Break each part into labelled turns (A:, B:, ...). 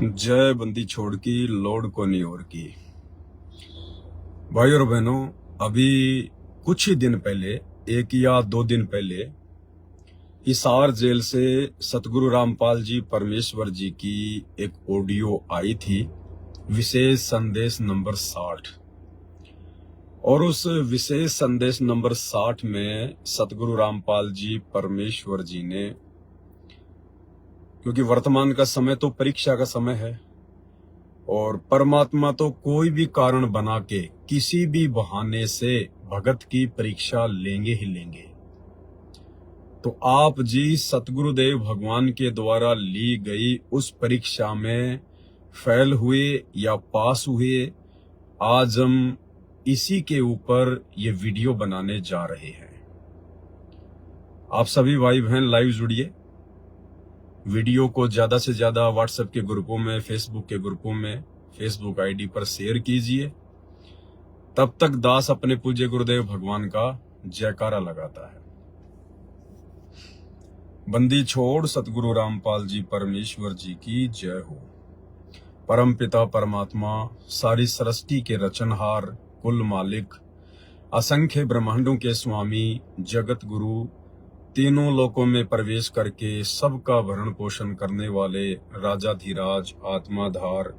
A: जय बंदी छोड़ की लोड को नहीं और की। भाई और बहनों, अभी कुछ ही दिन पहले, 1 या 2 दिन पहले, हिसार जेल से सतगुरु रामपाल जी परमेश्वर जी की एक ऑडियो आई थी, विशेष संदेश नंबर 60। और उस विशेष संदेश नंबर 60 में सतगुरु रामपाल जी परमेश्वर जी ने, क्योंकि वर्तमान का समय तो परीक्षा का समय है और परमात्मा तो कोई भी कारण बना के किसी भी बहाने से भगत की परीक्षा लेंगे ही लेंगे। तो आप जी सतगुरुदेव भगवान के द्वारा ली गई उस परीक्षा में फेल हुए या पास हुए, आज हम इसी के ऊपर ये वीडियो बनाने जा रहे हैं। आप सभी भाई बहन लाइव जुड़िए, वीडियो को ज्यादा से ज्यादा व्हाट्सएप के ग्रुपों में, फेसबुक के ग्रुपों में, फेसबुक आईडी पर शेयर कीजिए। तब तक दास अपने पूज्य गुरुदेव भगवान का जयकारा लगाता है। बंदी छोड़ सतगुरु रामपाल जी परमेश्वर जी की जय हो। परम पिता परमात्मा, सारी सृष्टि के रचनहार, कुल मालिक, असंख्य ब्रह्मांडों के स्वामी, जगत गुरु, तीनों लोकों में प्रवेश करके सबका भरण पोषण करने वाले राजाधिराज, आत्माधार,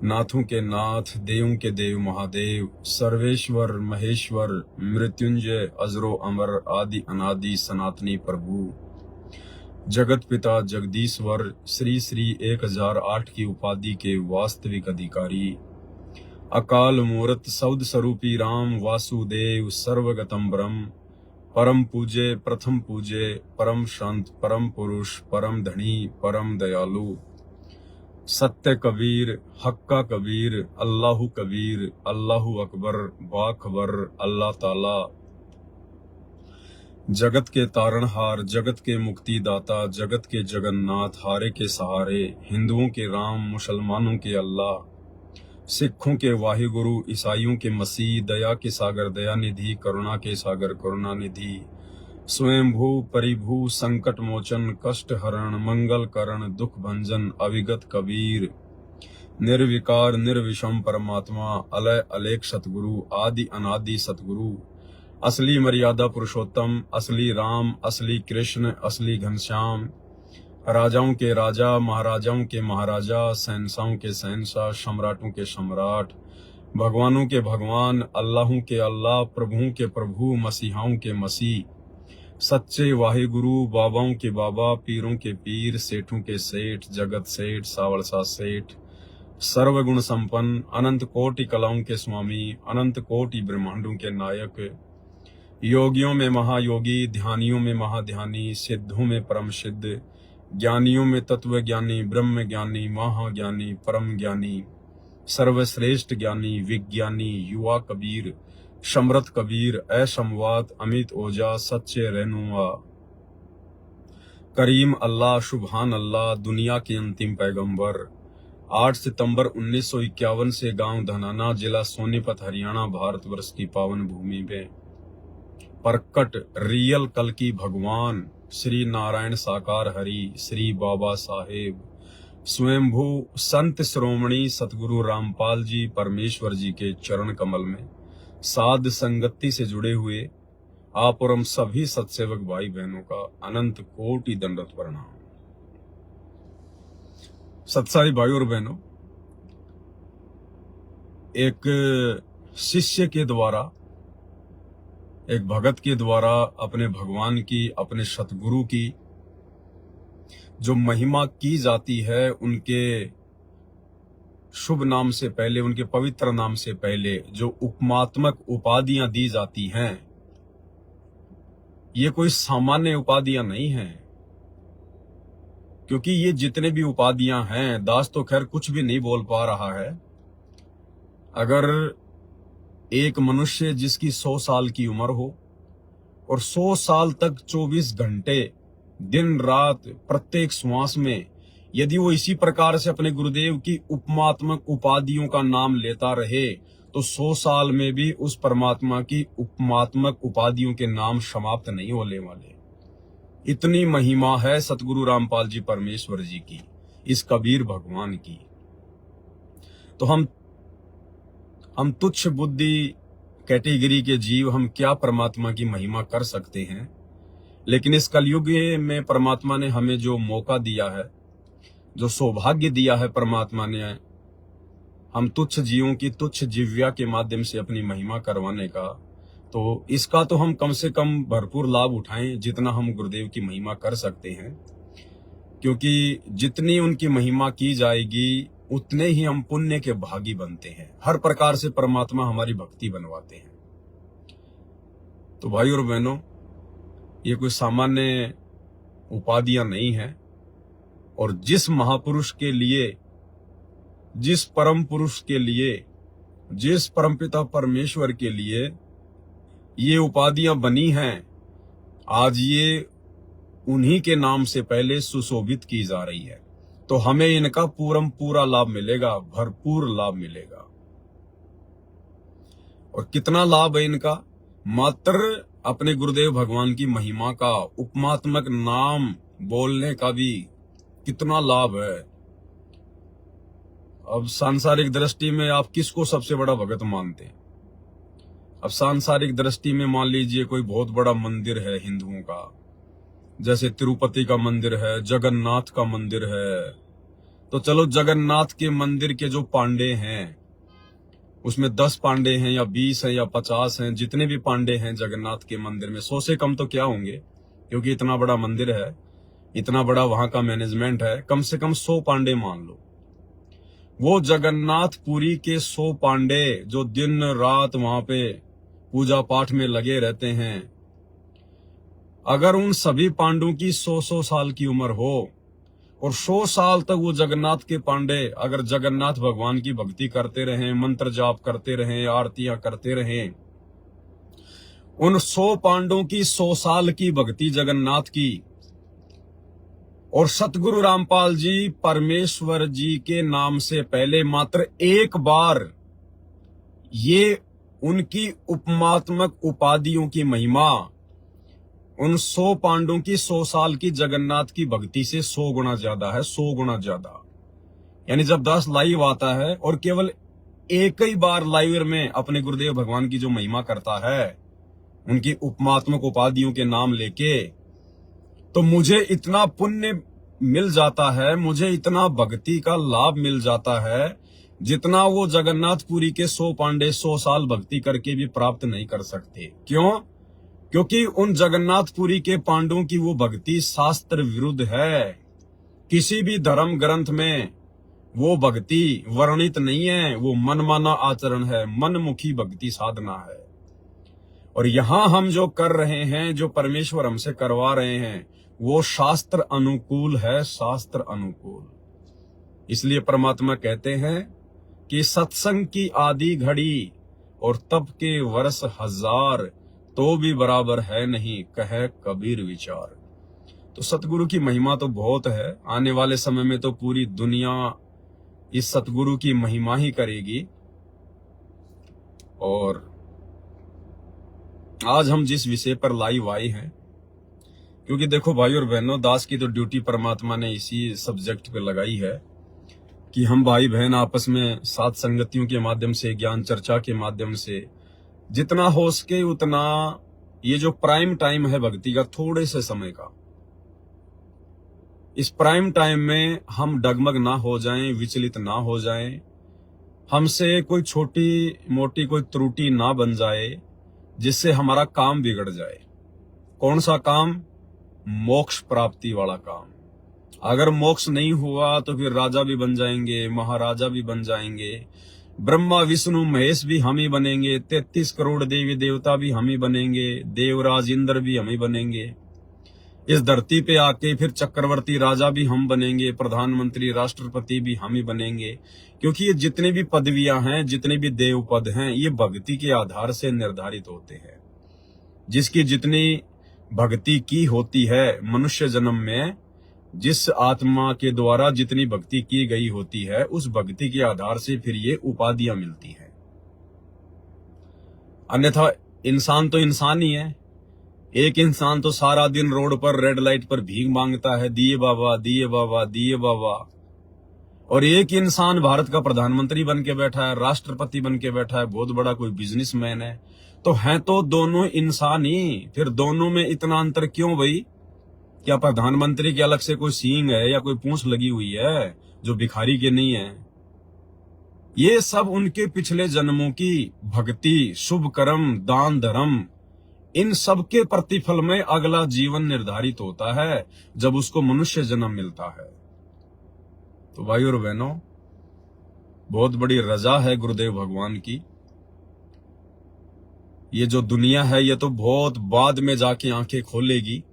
A: नाथों के नाथ, देवों के देव महादेव, सर्वेश्वर महेश्वर, मृत्युंजय, अजरो अमर, आदि अनादि सनातनी प्रभु, जगत पिता जगदीश्वर, श्री श्री 1008 की उपाधि के वास्तविक अधिकारी, अकाल मूर्त सौद स्वरूपी राम वासुदेव, सर्वगतम ब्रह्म, परम पूज्य, प्रथम पूज्य, परम शांत, परम पुरुष, परम धनी, परम दयालु, सत्य कबीर, हक्का कबीर, अल्लाहु कबीर, अल्लाहु अकबर, बाखबर, अल्लाह ताला, जगत के तारणहार, जगत के मुक्तिदाता, जगत के जगन्नाथ, हारे के सहारे, हिंदुओं के राम, मुसलमानों के अल्लाह, सिखों के वाहिगुरु, ईसाइयों के मसीह, दया के सागर दया निधि, करुणा के सागर करुणा निधि, स्वयंभू परिभू, संकट मोचन, कष्ट हरण, मंगल करण, दुख भंजन, अविगत कबीर, निर्विकार निर्विषम परमात्मा, अलय अलेख सतगुरु, आदि अनादि सतगुरु, असली मर्यादा पुरुषोत्तम, असली राम, असली कृष्ण, असली घनश्याम, राजाओं के राजा, महाराजाओं के महाराजा, शहंशाहों के शहंशाह, सम्राटों के सम्राट, भगवानों के भगवान, अल्लाहों के अल्लाह, प्रभुओं के प्रभु, मसीहाओं के मसीह, सच्चे वाहिगुरु, बाबाओं के बाबा, पीरों के पीर, सेठों के सेठ, जगत सेठ, सावरसा सेठ, सर्वगुण संपन्न, अनंत कोटि कलाओं के स्वामी, अनंत कोटि ब्रह्मांडों के नायक, योगियों में महायोगी, ध्यानियों में महाध्यानी, सिद्धों में परम सिद्ध, ज्ञानियों में तत्व ज्ञानी, ब्रह्म ज्ञानी, महाज्ञानी, परम ज्ञानी, सर्वश्रेष्ठ ज्ञानी, विज्ञानी, युवा कबीर, समृत कबीर, असमवात, अमित ओजा, सच्चे रहनुमा, करीम अल्लाह, सुभान अल्लाह, दुनिया के अंतिम पैगंबर, 8 सितंबर 1951 से गांव धनाना, जिला सोनीपत, हरियाणा, भारतवर्ष की पावन भूमि में प्रकट रियल कल की भगवान श्री नारायण साकार हरि, श्री बाबा साहेब, स्वयंभू संत श्रोमणी सतगुरु रामपाल जी परमेश्वर जी के चरण कमल में साध संगति से जुड़े हुए आप और हम सभी सत्सेवक भाई बहनों का अनंत कोटि दंडवत प्रणाम। सत्साई भाई और बहनों, एक शिष्य के द्वारा, एक भगत के द्वारा अपने भगवान की, अपने सतगुरु की जो महिमा की जाती है, उनके शुभ नाम से पहले, उनके पवित्र नाम से पहले जो उपमात्मक उपाधियां दी जाती हैं, ये कोई सामान्य उपाधियां नहीं हैं। क्योंकि ये जितने भी उपाधियां हैं, दास तो खैर कुछ भी नहीं बोल पा रहा है। अगर एक मनुष्य जिसकी 100 साल की उम्र हो और 100 साल तक 24 घंटे दिन रात प्रत्येक श्वास में यदि वो इसी प्रकार से अपने गुरुदेव की उपमात्मक उपाधियों का नाम लेता रहे, तो 100 साल में भी उस परमात्मा की उपमात्मक उपाधियों के नाम समाप्त नहीं होने वाले। इतनी महिमा है सतगुरु रामपाल जी परमेश्वर जी की, इस कबीर भगवान की। तो हम तुच्छ बुद्धि कैटेगरी के जीव हम क्या परमात्मा की महिमा कर सकते हैं। लेकिन इस कलयुग में परमात्मा ने हमें जो मौका दिया है, जो सौभाग्य दिया है परमात्मा ने, हम तुच्छ जीवों की तुच्छ जिव्या के माध्यम से अपनी महिमा करवाने का, तो इसका तो हम कम से कम भरपूर लाभ उठाएं जितना हम गुरुदेव की महिमा कर सकते हैं। क्योंकि जितनी उनकी महिमा की जाएगी उतने ही हम पुण्य के भागी बनते हैं। हर प्रकार से परमात्मा हमारी भक्ति बनवाते हैं। तो भाई और बहनों, ये कोई सामान्य उपाधियां नहीं है। और जिस महापुरुष के लिए, जिस परम पुरुष के लिए, जिस परमपिता परमेश्वर के लिए ये उपाधियां बनी हैं, आज ये उन्हीं के नाम से पहले सुशोभित की जा रही है। तो हमें इनका पूरा लाभ मिलेगा, भरपूर लाभ मिलेगा। और कितना लाभ है इनका? मात्र अपने गुरुदेव भगवान की महिमा का, उपमात्मक नाम बोलने का भी कितना लाभ है। अब सांसारिक दृष्टि में आप किसको सबसे बड़ा भगत मानते हैं? अब सांसारिक दृष्टि में मान लीजिए कोई बहुत बड़ा मंदिर है हिंदुओं का, जैसे तिरुपति का मंदिर है, जगन्नाथ का मंदिर है। तो चलो, जगन्नाथ के मंदिर के जो पांडे हैं, उसमें 10 पांडे हैं या 20 हैं या 50 हैं, जितने भी पांडे हैं जगन्नाथ के मंदिर में, 100 से कम तो क्या होंगे, क्योंकि इतना बड़ा मंदिर है, इतना बड़ा वहां का मैनेजमेंट है। कम से कम 100 पांडे मान लो। वो जगन्नाथपुरी के 100 पांडे जो दिन रात वहां पे पूजा पाठ में लगे रहते हैं, अगर उन सभी पांडवों की 100 साल की उम्र हो और 100 साल तक वो जगन्नाथ के पांडे अगर जगन्नाथ भगवान की भक्ति करते रहें, मंत्र जाप करते रहें, आरतियां करते रहें, उन 100 पांडवों की 100 साल की भक्ति जगन्नाथ की, और सतगुरु रामपाल जी परमेश्वर जी के नाम से पहले मात्र एक बार ये उनकी उपमात्मक उपाधियों की महिमा उन 100 पांडवों की 100 साल की जगन्नाथ की भक्ति से 100 गुना ज्यादा है, 100 गुना ज्यादा। यानी जब 10 लाइव आता है और केवल एक ही बार लाइव में अपने गुरुदेव भगवान की जो महिमा करता है, उनकी उपमात्मक उपाधियों के नाम लेके, तो मुझे इतना पुण्य मिल जाता है, मुझे इतना भक्ति का लाभ मिल जाता है, जितना वो जगन्नाथपुरी के 100 पांडे 100 साल भक्ति करके भी प्राप्त नहीं कर सकते। क्यों? क्योंकि उन जगन्नाथपुरी के पांडवों की वो भक्ति शास्त्र विरुद्ध है। किसी भी धर्म ग्रंथ में वो भक्ति वर्णित नहीं है। वो मनमाना आचरण है, मनमुखी भक्ति साधना है। और यहां हम जो कर रहे हैं, जो परमेश्वर हमसे करवा रहे हैं, वो शास्त्र अनुकूल है, शास्त्र अनुकूल। इसलिए परमात्मा कहते हैं कि सत्संग की आदि घड़ी और तप के वर्ष 1000 तो भी बराबर है नहीं, कहे कबीर विचार। तो सतगुरु की महिमा तो बहुत है। आने वाले समय में तो पूरी दुनिया इस सतगुरु की महिमा ही करेगी। और आज हम जिस विषय पर लाइव आए हैं, क्योंकि देखो भाई और बहनों, दास की तो ड्यूटी परमात्मा ने इसी सब्जेक्ट पे लगाई है कि हम भाई बहन आपस में साथ संगतियों के माध्यम से, ज्ञान चर्चा के माध्यम से जितना हो सके उतना, ये जो प्राइम टाइम है भक्ति का, थोड़े से समय का, इस प्राइम टाइम में हम डगमग ना हो जाएं, विचलित ना हो जाएं, हमसे कोई छोटी मोटी कोई त्रुटि ना बन जाए जिससे हमारा काम बिगड़ जाए। कौन सा काम? मोक्ष प्राप्ति वाला काम। अगर मोक्ष नहीं हुआ तो फिर राजा भी बन जाएंगे, महाराजा भी बन जाएंगे, ब्रह्मा विष्णु महेश भी हम ही बनेंगे, 33 करोड़ देवी देवता भी हम ही बनेंगे, देवराज इंद्र भी हम ही बनेंगे। इस धरती पे आके फिर चक्रवर्ती राजा भी हम बनेंगे, प्रधानमंत्री राष्ट्रपति भी हम ही बनेंगे। क्योंकि ये जितने भी पदवियां हैं, जितने भी देव पद हैं, ये भक्ति के आधार से निर्धारित होते हैं। जिसकी जितनी भक्ति की होती है मनुष्य जन्म में, जिस आत्मा के द्वारा जितनी भक्ति की गई होती है, उस भक्ति के आधार से फिर ये उपाधियां मिलती हैं। अन्यथा इंसान तो इंसान ही है। एक इंसान तो सारा दिन रोड पर रेड लाइट पर भीख मांगता है, दिए बाबा दिए बाबा दिए बाबा, और एक इंसान भारत का प्रधानमंत्री बन के बैठा है, राष्ट्रपति बन के बैठा है, बहुत बड़ा कोई बिजनेसमैन है। तो हैं तो दोनों इंसान ही, फिर दोनों में इतना अंतर क्यों भाई? क्या प्रधानमंत्री के अलग से कोई सींग है या कोई पूंछ लगी हुई है जो भिखारी के नहीं है? ये सब उनके पिछले जन्मों की भक्ति, शुभ कर्म, दान धर्म, इन सब के प्रतिफल में अगला जीवन निर्धारित होता है जब उसको मनुष्य जन्म मिलता है। तो भाई और बहनों, बहुत बड़ी रजा है गुरुदेव भगवान की। ये जो दुनिया है ये तो बहुत बाद में जाके आंखें खोलेगी,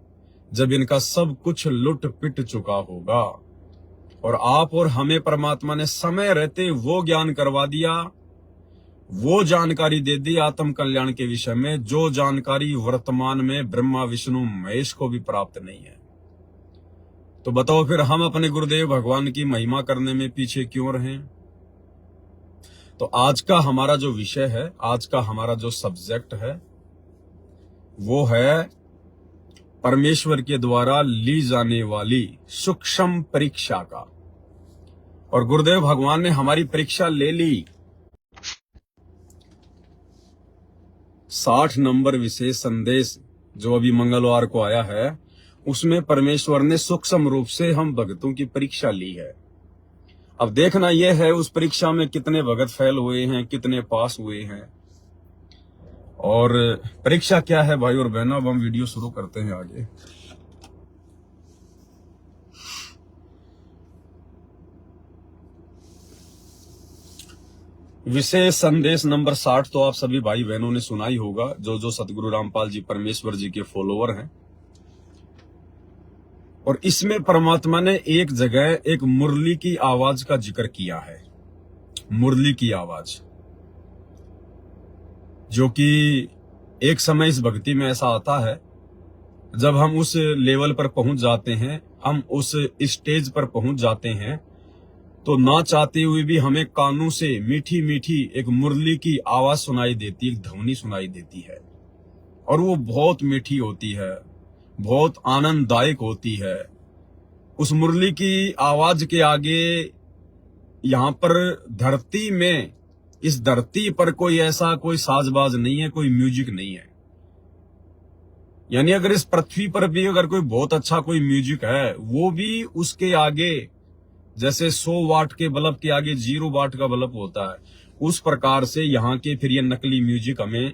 A: जब इनका सब कुछ लुट पिट चुका होगा। और आप और हमें परमात्मा ने समय रहते वो ज्ञान करवा दिया, वो जानकारी दे दी आत्म कल्याण के विषय में, जो जानकारी वर्तमान में ब्रह्मा विष्णु महेश को भी प्राप्त नहीं है। तो बताओ फिर हम अपने गुरुदेव भगवान की महिमा करने में पीछे क्यों रहें? तो आज का हमारा जो विषय है, आज का हमारा जो सब्जेक्ट है, वो है परमेश्वर के द्वारा ली जाने वाली सूक्ष्म परीक्षा का। और गुरुदेव भगवान ने हमारी परीक्षा ले ली। 60 नंबर विशेष संदेश जो अभी मंगलवार को आया है, उसमें परमेश्वर ने सूक्ष्म रूप से हम भगतों की परीक्षा ली है। अब देखना यह है उस परीक्षा में कितने भगत फेल हुए हैं, कितने पास हुए हैं। और परीक्षा क्या है भाई और बहनों, अब हम वीडियो शुरू करते हैं आगे। विशेष संदेश नंबर 60 तो आप सभी भाई बहनों ने सुना ही होगा, जो सतगुरु रामपाल जी परमेश्वर जी के फॉलोवर हैं। और इसमें परमात्मा ने एक जगह एक मुरली की आवाज का जिक्र किया है। मुरली की आवाज, जो कि एक समय इस भक्ति में ऐसा आता है, जब हम उस लेवल पर पहुंच जाते हैं, हम उस स्टेज पर पहुंच जाते हैं, तो ना चाहते हुए भी हमें कानों से मीठी मीठी एक मुरली की आवाज सुनाई देती, एक ध्वनि सुनाई देती है। और वो बहुत मीठी होती है, बहुत आनंददायक होती है। उस मुरली की आवाज के आगे यहाँ पर धरती में, इस धरती पर कोई ऐसा कोई साजबाज नहीं है, कोई म्यूजिक नहीं है। यानी अगर इस पृथ्वी पर भी अगर कोई बहुत अच्छा कोई म्यूजिक है, वो भी उसके आगे, जैसे 100 वाट के बल्ब के आगे 0 वाट का बल्ब होता है, उस प्रकार से यहाँ के फिर ये नकली म्यूजिक हमें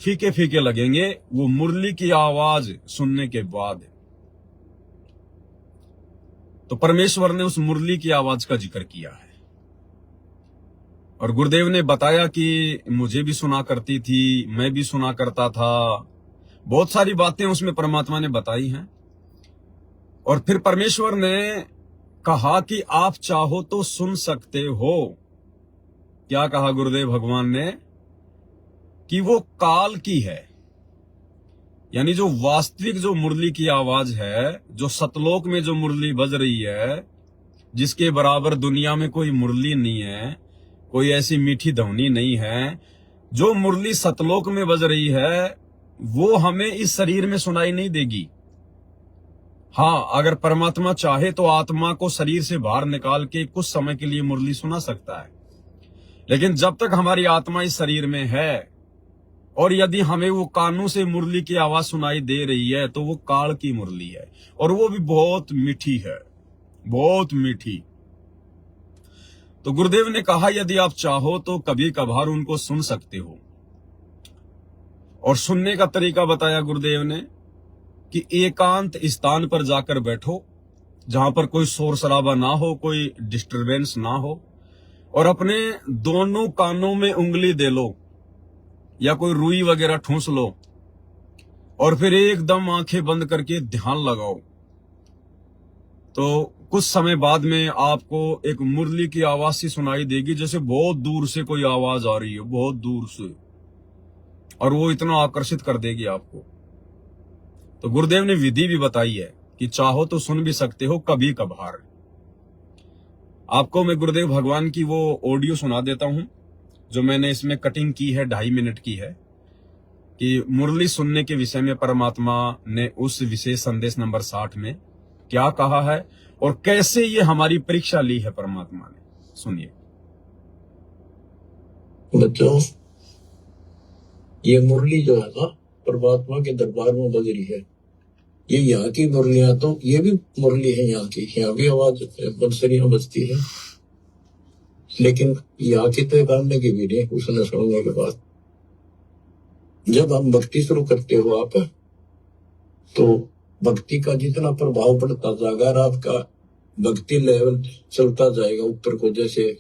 A: फीके फीके लगेंगे वो मुरली की आवाज सुनने के बाद। तो परमेश्वर ने उस मुरली की आवाज का जिक्र किया है। और गुरुदेव ने बताया कि मुझे भी सुना करती थी, मैं भी सुना करता था, बहुत सारी बातें उसमें परमात्मा ने बताई हैं। और फिर परमेश्वर ने कहा कि आप चाहो तो सुन सकते हो। क्या कहा गुरुदेव भगवान ने? कि वो काल की है। यानी जो वास्तविक जो मुरली की आवाज है, जो सतलोक में जो मुरली बज रही है, जिसके बराबर दुनिया में कोई मुरली नहीं है, कोई ऐसी मीठी ध्वनि नहीं है, जो मुरली सतलोक में बज रही है, वो हमें इस शरीर में सुनाई नहीं देगी। हाँ, अगर परमात्मा चाहे तो आत्मा को शरीर से बाहर निकाल के कुछ समय के लिए मुरली सुना सकता है। लेकिन जब तक हमारी आत्मा इस शरीर में है, और यदि हमें वो कानों से मुरली की आवाज सुनाई दे रही है, तो वो काल की मुरली है, और वो भी बहुत मीठी है, बहुत मीठी। तो गुरुदेव ने कहा यदि आप चाहो तो कभी कभार उनको सुन सकते हो। और सुनने का तरीका बताया गुरुदेव ने कि एकांत स्थान पर जाकर बैठो, जहां पर कोई शोर शराबा ना हो, कोई डिस्टरबेंस ना हो, और अपने दोनों कानों में उंगली दे लो या कोई रुई वगैरह ठूंस लो, और फिर एकदम आंखें बंद करके ध्यान लगाओ। तो कुछ समय बाद में आपको एक मुरली की आवाज सी सुनाई देगी, जैसे बहुत दूर से कोई आवाज आ रही है, बहुत दूर से, और वो इतना आकर्षित कर देगी आपको। तो गुरुदेव ने विधि भी बताई है कि चाहो तो सुन भी सकते हो कभी कभार। आपको मैं गुरुदेव भगवान की वो ऑडियो सुना देता हूं, जो मैंने इसमें कटिंग की है, 2.5 मिनट की है, कि मुरली सुनने के विषय में परमात्मा ने उस विशेष संदेश नंबर 60 में क्या कहा है और कैसे ये हमारी परीक्षा ली है परमात्मा ने, सुनिए।
B: बच्चों, ये मुरली जो है ना परमात्मा के दरबार में बज रही है। ये यहाँ की मुरलियां तो ये भी मुरली है यहाँ की, यहाँ भी आवाज बंसरियां बजती है, लेकिन यहाँ की तो गाने की भी नहीं उसने सुनने के बाद। जब हम भक्ति शुरू करते हो आप, तो भक्ति का जितना प्रभाव बढ़ता जाएगा और आपका भक्ति लेवल चलता जाएगा ऊपर को, जैसे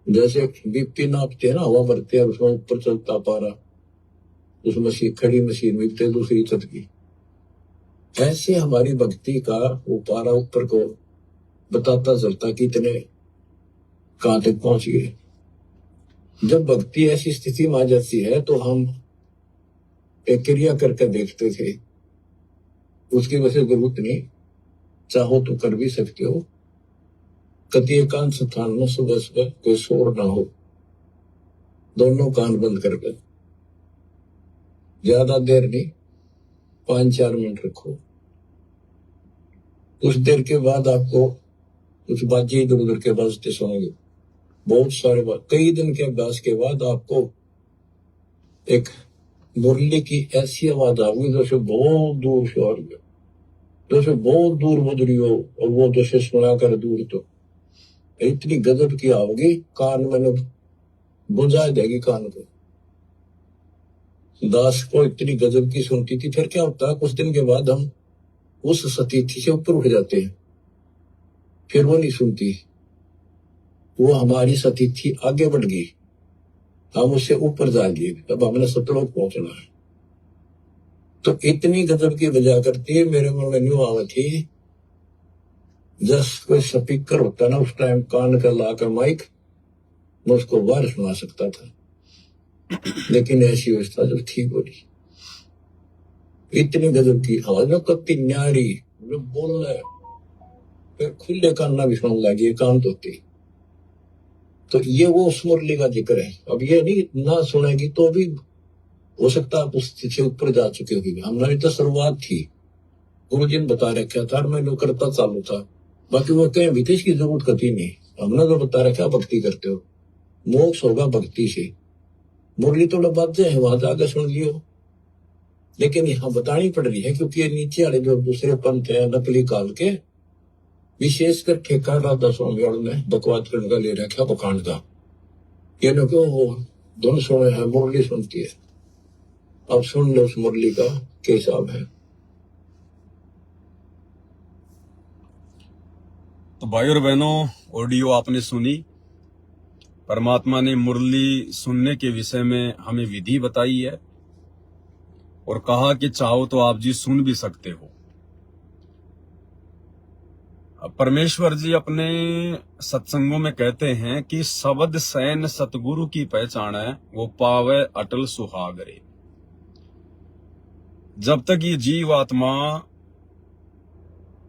B: जैसे बीपी नापते हैं ना, हवा भरते हैं उसमें ऊपर चलता पारा, उस मशीन खड़ी मशीन में दूसरी छत की, ऐसे हमारी भक्ति का वो पारा ऊपर को बताता चलता कितने कहां तक पहुंच गए। जब भक्ति ऐसी स्थिति में आ जाती है तो हम एक क्रिया करके देखते थे, उसकी वजह से जरूरत नहीं, चाहो तो कर भी सकते हो। कति एकांत स्थान में सुबह सुबह कोई शोर ना हो, दोनों कान बंद करके ज्यादा देर नहीं, 5-4 मिनट रखो। कुछ देर के बाद आपको कुछ बाजे इधर उधर के बजते सुनेंगे, बहुत सारे बात। कई दिन के अभ्यास के बाद आपको एक मुरली की ऐसी आवाज आएगी जैसे बहुत दूर से आ रही है, जैसे बहुत दूर बज रही हो, और वो जैसे सुना कर दूर, तो इतनी गजब की आओगी, कान में बुझा देगी कान को। दास को इतनी गजब की सुनती थी। फिर क्या होता है, कुछ दिन के बाद हम उस सतीथि से ऊपर उठ जाते हैं, फिर वो नहीं सुनती, वो हमारी सतीथि आगे बढ़ गई, हम उससे ऊपर जाएंगे, अब हमने सतलोक पहुंचना है। तो इतनी गजब की बजा करती है, मेरे मन में न्यू आवा थी, जस्ट कोई स्पीकर होता ना उस टाइम कान का लाकर माइक, मैं उसको बाहर सुना सकता था, लेकिन ऐसी व्यवस्था जो ठीक हो रही, इतनी गजब की आवाज में कत्ती न्यारी जो बोलना है, फिर खुले कान ना भी सुन लगी एकांत होती। तो ये वो उस मुरली का जिक्र है। अब ये नहीं ना सुनेगी तो भी हो सकता है उस स्थिति से ऊपर जा चुके होगी। हमारी तो शुरुआत थी, गुरु जी ने बता रखा था, मैं जो करता चालू था, बाकी वो कहीं भी थे, इसकी जरूरत कभी नहीं। हमने जो बता रखा भक्ति करते हो, मोक्ष होगा भक्ति से। मुरली तो बातें है वहां जाकर सुन लियो, लेकिन यहाँ बतानी पड़ रही है क्योंकि ये नीचे वाले जो दूसरे पंथ है नकली काल के, विशेषकर ठेका राधा स्वामी वालों ने बकवाद करने का ले रखा बखान का, ये न क्यों वो धुन सुने है, मुरली सुनती है। अब सुन लो उस मुरली का क्या हिसाब है।
A: तो भाई और बहनों, ऑडियो आपने सुनी। परमात्मा ने मुरली सुनने के विषय में हमें विधि बताई है और कहा कि चाहो तो आप जी सुन भी सकते हो। अब परमेश्वर जी अपने सत्संगों में कहते हैं कि शब्द सैन सतगुरु की पहचान है, वो पावे अटल सुहागरे। जब तक ये जीव आत्मा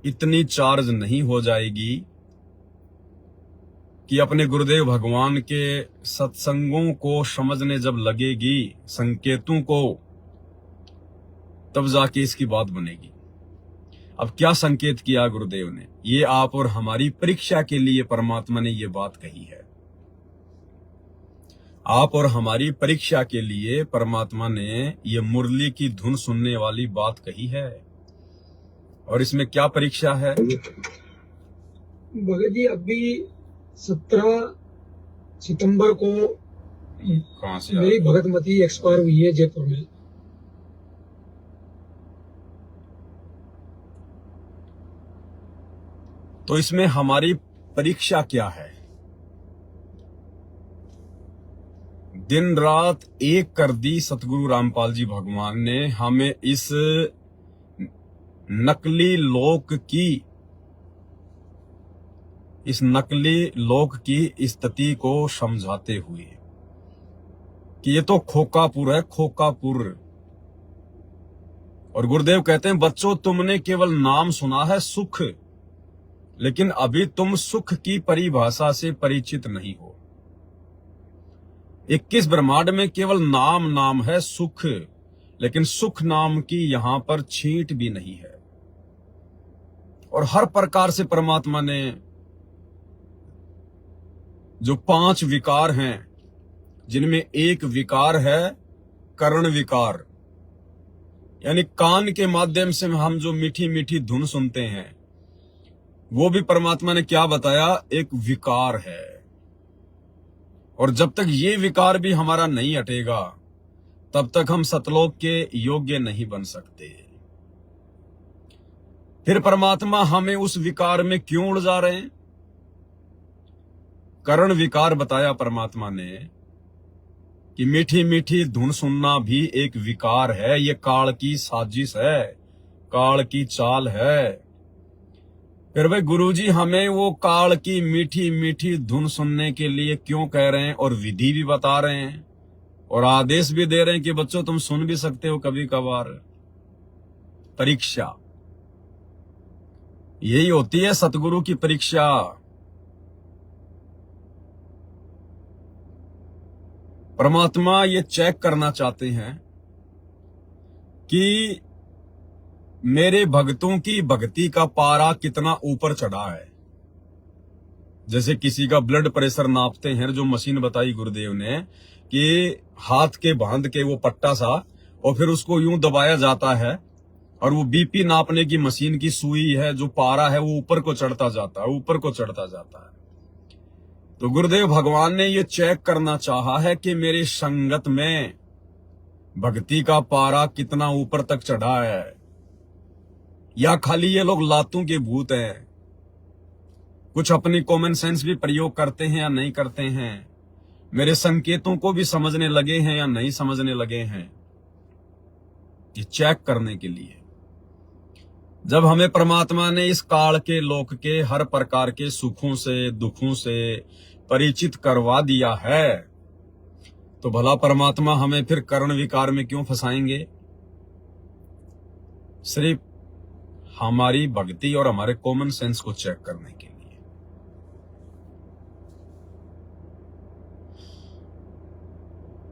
A: इतनी चार्ज नहीं हो जाएगी कि अपने गुरुदेव भगवान के सत्संगों को समझने जब लगेगी, संकेतों को, तब जाके इसकी बात बनेगी। अब क्या संकेत किया गुरुदेव ने, ये आप और हमारी परीक्षा के लिए परमात्मा ने ये बात कही है। आप और हमारी परीक्षा के लिए परमात्मा ने ये मुरली की धुन सुनने वाली बात कही है। और इसमें क्या परीक्षा है
C: भगत जी? अभी 17 सितंबर को
A: कहां से
C: मेरी भगतमती एक्सपायर हुई है जयपुर में।
A: तो इसमें हमारी परीक्षा क्या है? दिन रात एक कर दी सतगुरु रामपाल जी भगवान ने हमें इस नकली लोक की स्थिति को समझाते हुए कि ये तो खोकापुर है, खोकापुर। और गुरुदेव कहते हैं, बच्चों तुमने केवल नाम सुना है सुख, लेकिन अभी तुम सुख की परिभाषा से परिचित नहीं हो। 21 ब्रह्मांड में केवल नाम है सुख, लेकिन सुख नाम की यहां पर छींट भी नहीं है। और हर प्रकार से परमात्मा ने जो 5 विकार हैं, जिनमें एक विकार है कर्ण विकार, यानी कान के माध्यम से हम जो मीठी मीठी धुन सुनते हैं, वो भी परमात्मा ने क्या बताया, एक विकार है। और जब तक ये विकार भी हमारा नहीं हटेगा तब तक हम सतलोक के योग्य नहीं बन सकते। फिर परमात्मा हमें उस विकार में क्यों उलझा रहे हैं? कर्ण विकार बताया परमात्मा ने कि मीठी मीठी धुन सुनना भी एक विकार है, ये काल की साजिश है, काल की चाल है। फिर भाई गुरुजी हमें वो काल की मीठी मीठी धुन सुनने के लिए क्यों कह रहे हैं, और विधि भी बता रहे हैं और आदेश भी दे रहे हैं कि बच्चों तुम सुन भी सकते हो कभी कभार। परीक्षा यही होती है, सतगुरु की परीक्षा। परमात्मा ये चेक करना चाहते हैं कि मेरे भक्तों की भक्ति का पारा कितना ऊपर चढ़ा है। जैसे किसी का ब्लड प्रेशर नापते हैं, जो मशीन बताई गुरुदेव ने कि हाथ के बांध के वो पट्टा सा, और फिर उसको यूं दबाया जाता है और वो बीपी नापने की मशीन की सुई है, जो पारा है वो ऊपर को चढ़ता जाता है, ऊपर को चढ़ता जाता है। तो गुरुदेव भगवान ने ये चेक करना चाहा है कि मेरी संगत में भक्ति का पारा कितना ऊपर तक चढ़ा है, या खाली ये लोग लातों के भूत हैं, कुछ अपनी कॉमन सेंस भी प्रयोग करते हैं या नहीं करते हैं, मेरे संकेतों को भी समझने लगे हैं या नहीं समझने लगे हैं। ये चेक करने के लिए जब हमें परमात्मा ने इस काल के लोक के हर प्रकार के सुखों से दुखों से परिचित करवा दिया है, तो भला परमात्मा हमें फिर कर्ण विकार में क्यों फंसाएंगे? सिर्फ हमारी भक्ति और हमारे कॉमन सेंस को चेक करने के लिए।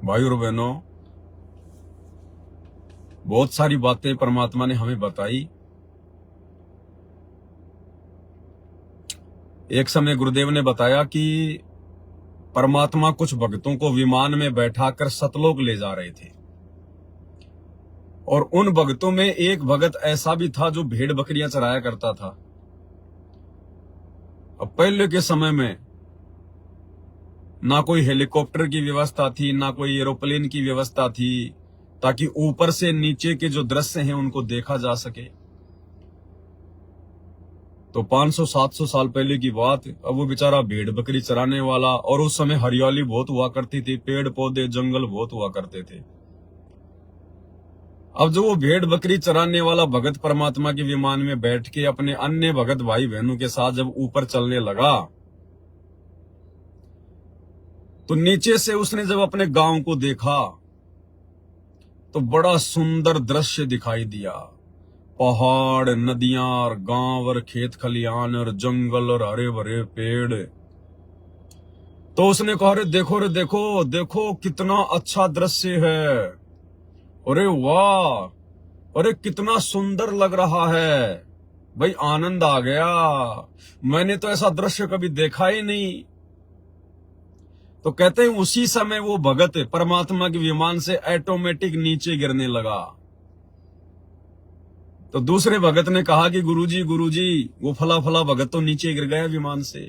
A: भाई और बहनों, बहुत सारी बातें परमात्मा ने हमें बताई। एक समय गुरुदेव ने बताया कि परमात्मा कुछ भक्तों को विमान में बैठाकर सतलोक ले जा रहे थे, और उन भक्तों में एक भगत ऐसा भी था जो भेड़ बकरियां चराया करता था। अब पहले के समय में ना कोई हेलीकॉप्टर की व्यवस्था थी, ना कोई एरोप्लेन की व्यवस्था थी, ताकि ऊपर से नीचे के जो दृश्य हैं उनको देखा जा सके। तो 500-700 साल पहले की बात। अब वो बेचारा भेड़ बकरी चराने वाला, और उस समय हरियाली बहुत हुआ करती थी, पेड़ पौधे जंगल बहुत हुआ करते थे। अब जो वो भेड़ बकरी चराने वाला भगत परमात्मा के विमान में बैठ के अपने अन्य भगत भाई बहनों के साथ जब ऊपर चलने लगा, तो नीचे से उसने जब अपने गांव को देखा तो बड़ा सुंदर दृश्य दिखाई दिया। पहाड़, नदियां और गांव और खेत खलियान और जंगल और हरे भरे पेड़। तो उसने कहा, अरे देखो रे देखो देखो कितना अच्छा दृश्य है, अरे वाह, अरे कितना सुंदर लग रहा है। भाई आनंद आ गया, मैंने तो ऐसा दृश्य कभी देखा ही नहीं। तो कहते हैं उसी समय वो भगत परमात्मा के विमान से ऑटोमेटिक नीचे गिरने लगा। तो दूसरे भगत ने कहा कि गुरुजी वो फला फला भगत तो नीचे गिर गया विमान से।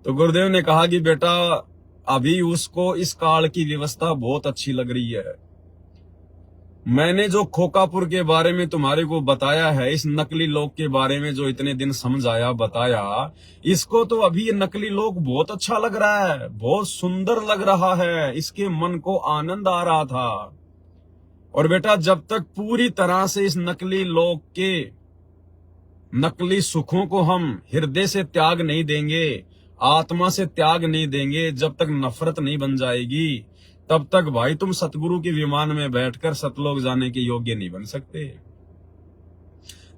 A: तो गुरुदेव ने कहा कि बेटा अभी उसको इस काल की व्यवस्था बहुत अच्छी लग रही है। मैंने जो खोकापुर के बारे में तुम्हारे को बताया है, इस नकली लोक के बारे में जो इतने दिन समझाया बताया, इसको तो अभी ये नकली लोक बहुत अच्छा लग रहा है, बहुत सुंदर लग रहा है, इसके मन को आनंद आ रहा था। और बेटा जब तक पूरी तरह से इस नकली लोक के नकली सुखों को हम हृदय से त्याग नहीं देंगे, आत्मा से त्याग नहीं देंगे, जब तक नफरत नहीं बन जाएगी, तब तक भाई तुम सतगुरु के विमान में बैठकर सतलोक जाने के योग्य नहीं बन सकते।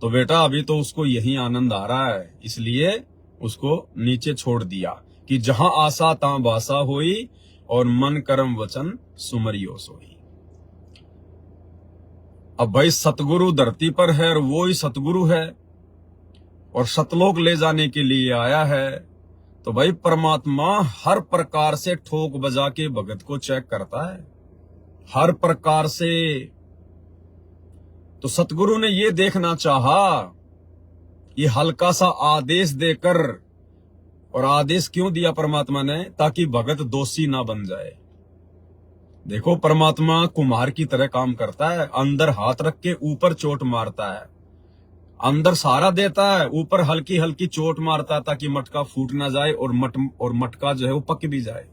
A: तो बेटा अभी तो उसको यही आनंद आ रहा है, इसलिए उसको नीचे छोड़ दिया कि जहां आशा तां बासा होई, और मन कर्म वचन सुमरियो सोई। अब भाई सतगुरु धरती पर है और वो ही सतगुरु है, और सतलोक ले जाने के लिए आया है, तो भाई परमात्मा हर प्रकार से ठोक बजा के भगत को चेक करता है, हर प्रकार से। तो सतगुरु ने ये देखना चाहा, ये हल्का सा आदेश देकर, और आदेश क्यों दिया परमात्मा ने? ताकि भगत दोषी ना बन जाए। देखो परमात्मा कुम्हार की तरह काम करता है, अंदर हाथ रख के ऊपर चोट मारता है, अंदर सहारा देता है, ऊपर हल्की हल्की चोट मारता है ताकि मटका फूट ना जाए और मटका जो है वो पक भी जाए।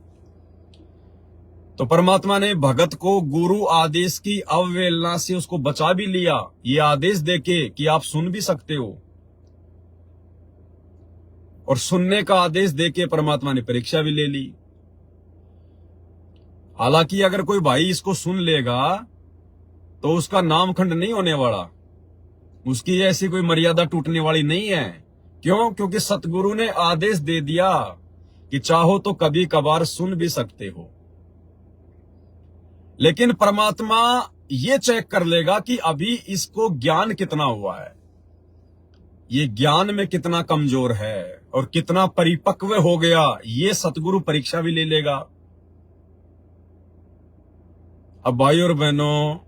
A: तो परमात्मा ने भगत को गुरु आदेश की अवहेलना से उसको बचा भी लिया, ये आदेश देके कि आप सुन भी सकते हो, और सुनने का आदेश देके परमात्मा ने परीक्षा भी ले ली। हालांकि अगर कोई भाई इसको सुन लेगा तो उसका नामखंड नहीं होने वाला, उसकी ऐसी कोई मर्यादा टूटने वाली नहीं है। क्यों? क्योंकि सतगुरु ने आदेश दे दिया कि चाहो तो कभी कभार सुन भी सकते हो। लेकिन परमात्मा ये चेक कर लेगा कि अभी इसको ज्ञान कितना हुआ है, ये ज्ञान में कितना कमजोर है और कितना परिपक्व हो गया, ये सतगुरु परीक्षा भी ले लेगा। अब भाई और बहनों,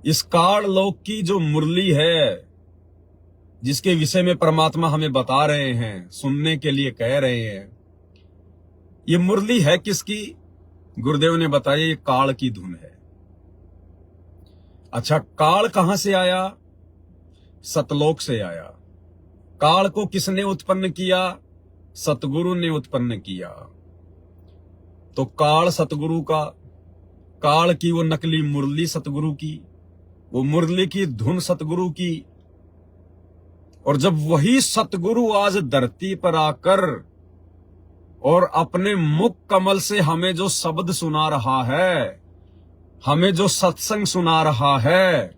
A: इस काल लोक की जो मुरली है, जिसके विषय में परमात्मा हमें बता रहे हैं, सुनने के लिए कह रहे हैं, ये मुरली है किसकी? गुरुदेव ने बताया ये काल की धुन है। अच्छा, काल कहां से आया? सतलोक से आया। काल को किसने उत्पन्न किया? सतगुरु ने उत्पन्न किया। तो काल सतगुरु का, काल की वो नकली मुरली सतगुरु की, वो मुरली की धुन सतगुरु की। और जब वही सतगुरु आज धरती पर आकर और अपने मुख कमल से हमें जो शब्द सुना रहा है, हमें जो सत्संग सुना रहा है,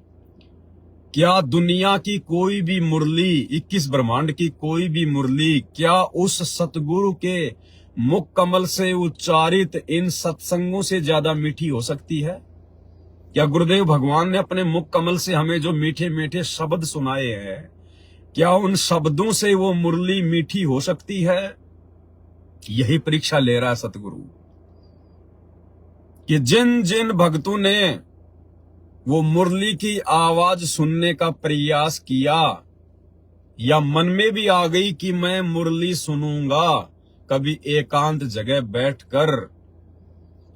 A: क्या दुनिया की कोई भी मुरली, 21 ब्रह्मांड की कोई भी मुरली, क्या उस सतगुरु के मुख कमल से उच्चारित इन सत्संगों से ज्यादा मीठी हो सकती है? क्या गुरुदेव भगवान ने अपने मुख कमल से हमें जो मीठे मीठे शब्द सुनाए हैं, क्या उन शब्दों से वो मुरली मीठी हो सकती है? यही परीक्षा ले रहा है सतगुरु कि जिन जिन भक्तों ने वो मुरली की आवाज सुनने का प्रयास किया, या मन में भी आ गई कि मैं मुरली सुनूंगा कभी एकांत जगह बैठकर,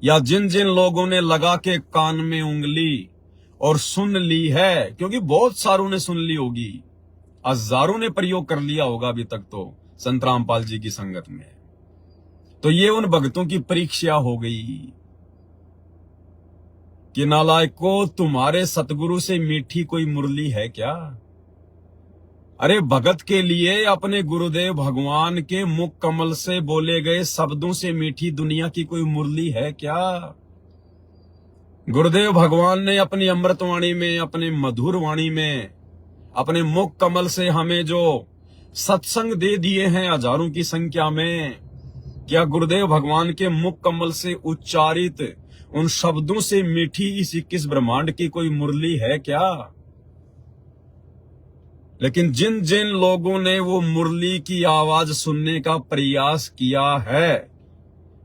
A: या जिन जिन लोगों ने लगा के कान में उंगली और सुन ली है, क्योंकि बहुत सारों ने सुन ली होगी, हजारों ने प्रयोग कर लिया होगा अभी तक तो संत रामपाल जी की संगत में, तो ये उन भक्तों की परीक्षा हो गई कि नालायकों, तुम्हारे सतगुरु से मीठी कोई मुरली है क्या? अरे भगत के लिए अपने गुरुदेव भगवान के मुख कमल से बोले गए शब्दों से मीठी दुनिया की कोई मुरली है क्या? गुरुदेव भगवान ने अपनी अमृतवाणी में, अपने मधुर वाणी में, अपने मुख कमल से हमें जो सत्संग दे दिए हैं हजारों की संख्या में, क्या गुरुदेव भगवान के मुख कमल से उच्चारित उन शब्दों से मीठी इस 21 ब्रह्मांड की कोई मुरली है क्या? लेकिन जिन जिन लोगों ने वो मुरली की आवाज सुनने का प्रयास किया है,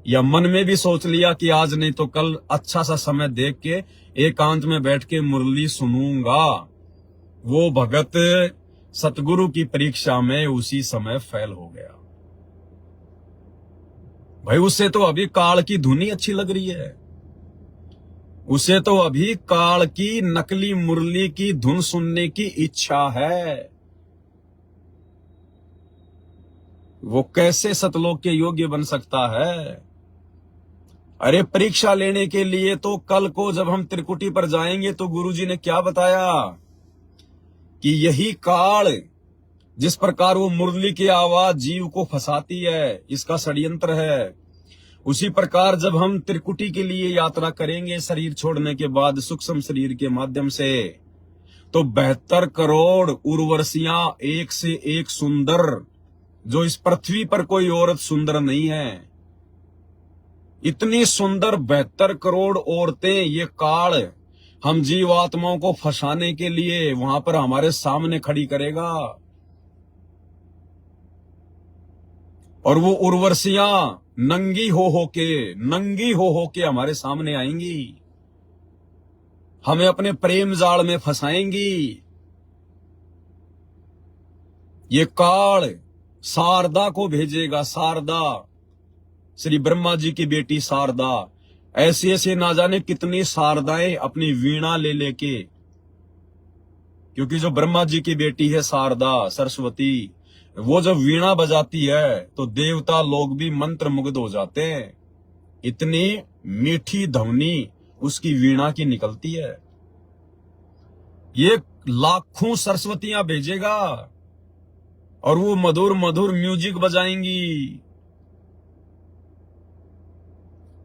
A: या मन में भी सोच लिया कि आज नहीं तो कल अच्छा सा समय देख के एकांत में बैठ के मुरली सुनूंगा, वो भगत सतगुरु की परीक्षा में उसी समय फेल हो गया। भाई उसे तो अभी काल की धुनी अच्छी लग रही है, उसे तो अभी काल की नकली मुरली की धुन सुनने की इच्छा है। वो कैसे सतलोक के योग्य बन सकता है? अरे परीक्षा लेने के लिए तो कल को जब हम त्रिकुटी पर जाएंगे तो गुरुजी ने क्या बताया कि यही काल, जिस प्रकार वो मुरली की आवाज जीव को फंसाती है, इसका षड्यंत्र है, उसी प्रकार जब हम त्रिकुटी के लिए यात्रा करेंगे शरीर छोड़ने के बाद सूक्ष्म शरीर के माध्यम से, तो 72 करोड़ उर्वशियां एक से एक सुंदर, जो इस पृथ्वी पर कोई औरत सुंदर नहीं है, इतनी सुंदर 72 करोड़ औरतें ये काल हम जीवात्माओं को फंसाने के लिए वहां पर हमारे सामने खड़ी करेगा। और वो उर्वशियां नंगी हो के हमारे सामने आएंगी, हमें अपने प्रेम जाल में फंसाएंगी। ये काल शारदा को भेजेगा, शारदा, श्री ब्रह्मा जी की बेटी शारदा। ऐसे ऐसे ना जाने कितनी शारदाएं अपनी वीणा ले लेके, क्योंकि जो ब्रह्मा जी की बेटी है शारदा सरस्वती, वो जब वीणा बजाती है तो देवता लोग भी मंत्र मुग्ध हो जाते हैं। इतनी मीठी ध्वनि उसकी वीणा की निकलती है। ये लाखों सरस्वतियां भेजेगा और वो मधुर मधुर म्यूजिक बजाएंगी।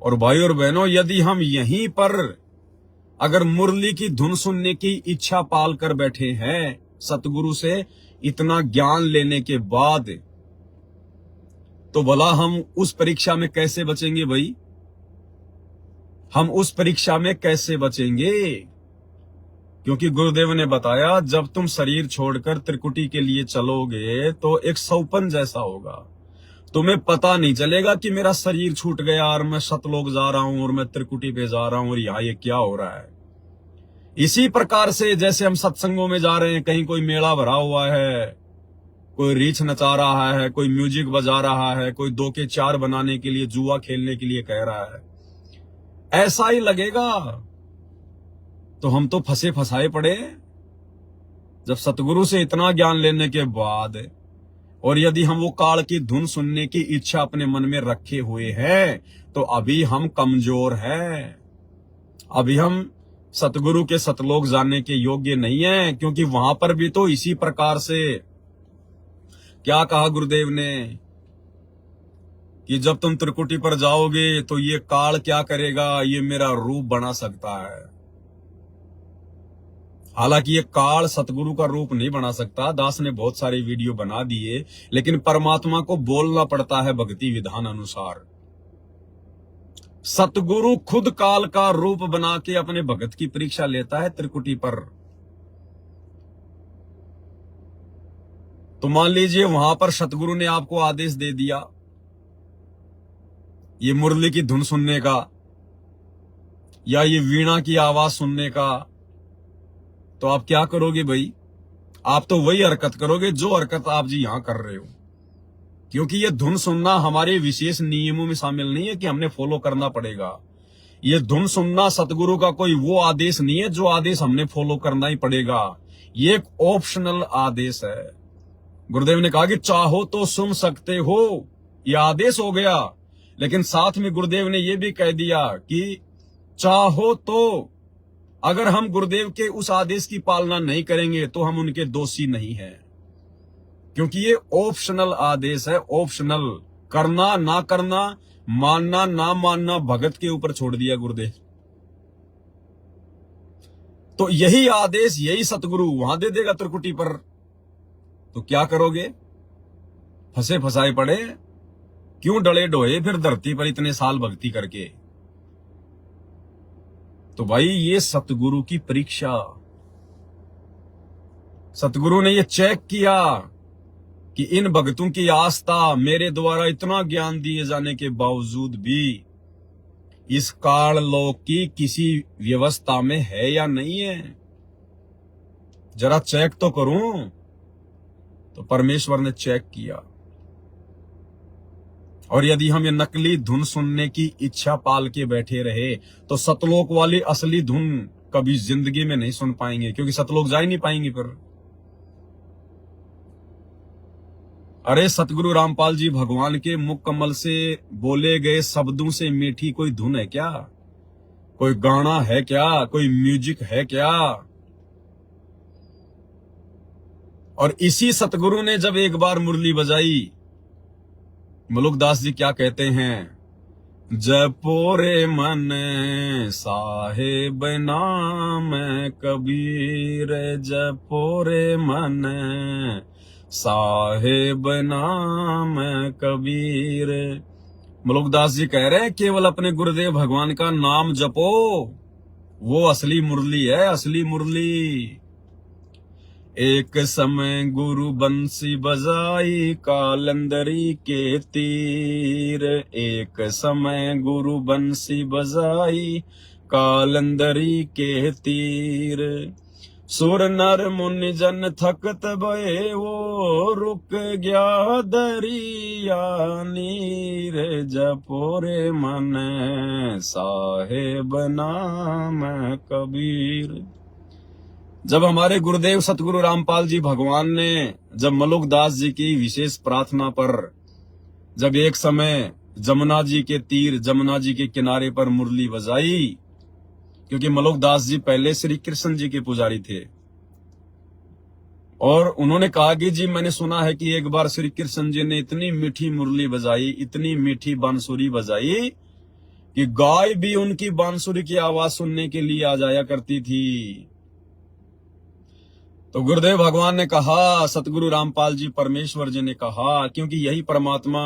A: और भाई और बहनों, यदि हम यहीं पर अगर मुरली की धुन सुनने की इच्छा पाल कर बैठे हैं, सतगुरु से इतना ज्ञान लेने के बाद, तो भला हम उस परीक्षा में कैसे बचेंगे भाई? हम उस परीक्षा में कैसे बचेंगे? क्योंकि गुरुदेव ने बताया, जब तुम शरीर छोड़कर त्रिकुटी के लिए चलोगे तो एक सौपन जैसा होगा। तुम्हें पता नहीं चलेगा कि मेरा शरीर छूट गया और मैं सतलोक जा रहा हूं और मैं त्रिकुटी पे जा रहा हूं और यहां ये क्या हो रहा है। इसी प्रकार से जैसे हम सत्संगों में जा रहे हैं, कहीं कोई मेला भरा हुआ है, कोई रीछ नचा रहा है, कोई म्यूजिक बजा रहा है, कोई 2 के 4 बनाने के लिए, जुआ खेलने के लिए कह रहा है, ऐसा ही लगेगा। तो हम तो फंसे फंसाए पड़े। जब सतगुरु से इतना ज्ञान लेने के बाद, और यदि हम वो काल की धुन सुनने की इच्छा अपने मन में रखे हुए हैं, तो अभी हम कमजोर हैं। अभी हम सतगुरु के सतलोक जाने के योग्य नहीं है। क्योंकि वहां पर भी तो इसी प्रकार से क्या कहा गुरुदेव ने कि जब तुम त्रिकुटी पर जाओगे तो ये काल क्या करेगा, ये मेरा रूप बना सकता है। हालांकि ये काल सतगुरु का रूप नहीं बना सकता। दास ने बहुत सारे वीडियो बना दिए, लेकिन परमात्मा को बोलना पड़ता है भक्ति विधान अनुसार। सतगुरु खुद काल का रूप बना के अपने भगत की परीक्षा लेता है त्रिकुटी पर। तो मान लीजिए वहां पर सतगुरु ने आपको आदेश दे दिया ये मुरली की धुन सुनने का या ये वीणा की आवाज सुनने का, तो आप क्या करोगे भाई? आप तो वही हरकत करोगे जो हरकत आप जी यहां कर रहे हो। क्योंकि ये धुन सुनना हमारे विशेष नियमों में शामिल नहीं है कि हमने फॉलो करना पड़ेगा। ये धुन सुनना सतगुरु का कोई वो आदेश नहीं है जो आदेश हमने फॉलो करना ही पड़ेगा। ये एक ऑप्शनल आदेश है। गुरुदेव ने कहा कि चाहो तो सुन सकते हो, ये आदेश हो गया। लेकिन साथ में गुरुदेव ने यह भी कह दिया कि चाहो तो, अगर हम गुरुदेव के उस आदेश की पालना नहीं करेंगे तो हम उनके दोषी नहीं हैं। क्योंकि ये ऑप्शनल आदेश है। ऑप्शनल, करना ना करना, मानना ना मानना भगत के ऊपर छोड़ दिया गुरुदेव। तो यही आदेश, यही सतगुरु वहां दे देगा त्रिकुटी पर। तो क्या करोगे? फंसे फंसाए पड़े, क्यों डले डोए फिर धरती पर इतने साल भक्ति करके। तो भाई ये सतगुरु की परीक्षा। सतगुरु ने ये चेक किया कि इन भक्तों की आस्था मेरे द्वारा इतना ज्ञान दिए जाने के बावजूद भी इस काल लोक की किसी व्यवस्था में है या नहीं है, जरा चेक तो करूं। तो परमेश्वर ने चेक किया। और यदि हम ये नकली धुन सुनने की इच्छा पाल के बैठे रहे तो सतलोक वाली असली धुन कभी जिंदगी में नहीं सुन पाएंगे, क्योंकि सतलोक जा ही नहीं पाएंगे फिर। अरे सतगुरु रामपाल जी भगवान के मुख कमल से बोले गए शब्दों से मीठी कोई धुन है क्या? कोई गाना है क्या? कोई म्यूजिक है क्या? और इसी सतगुरु ने जब एक बार मुरली बजाई, मलुकदास जी क्या कहते हैं, जपो रे मन साहेब नाम कबीर, जपो रे मन साहेब नाम कबीर। मलुकदास जी कह रहे हैं केवल अपने गुरुदेव भगवान का नाम जपो, वो असली मुरली है, असली मुरली। एक समय गुरु बंसी बजाई कालंदरी के तीर, एक समय गुरु बंसी बजाई कालंदरी के तीर। सुर नर मुनि जन थकत भये वो रुक गया दरिया नीर, जपोरे मन साहेब नाम कबीर। जब हमारे गुरुदेव सतगुरु रामपाल जी भगवान ने जब मलुक दास जी की विशेष प्रार्थना पर जब एक समय जमुना जी के तीर, जमुना जी के किनारे पर मुरली बजाई, क्योंकि मलुक दास जी पहले श्री कृष्ण जी के पुजारी थे, और उन्होंने कहा कि जी मैंने सुना है कि एक बार श्री कृष्ण जी ने इतनी मीठी मुरली बजाई, इतनी मीठी बांसुरी बजाई कि गाय भी उनकी बांसुरी की आवाज सुनने के लिए आ जाया करती थी। तो गुरुदेव भगवान ने कहा, सतगुरु रामपाल जी परमेश्वर जी ने कहा, क्योंकि यही परमात्मा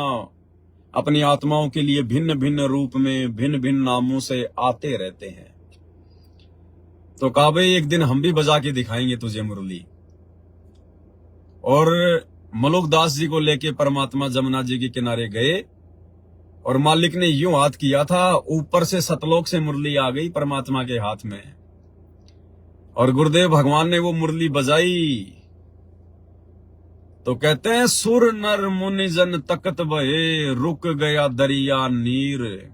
A: अपनी आत्माओं के लिए भिन्न भिन्न रूप में भिन्न भिन्न नामों से आते रहते हैं, तो कहा भाई एक दिन हम भी बजा के दिखाएंगे तुझे मुरली। और मलुक दास जी को लेके परमात्मा जमुना जी के किनारे गए, और मालिक ने यूं हाथ किया था, ऊपर से सतलोक से मुरली आ गई परमात्मा के हाथ में, और गुरुदेव भगवान ने वो मुरली बजाई। तो कहते हैं सुर नर मुनि जन तकत भये रुक गया दरिया नीर।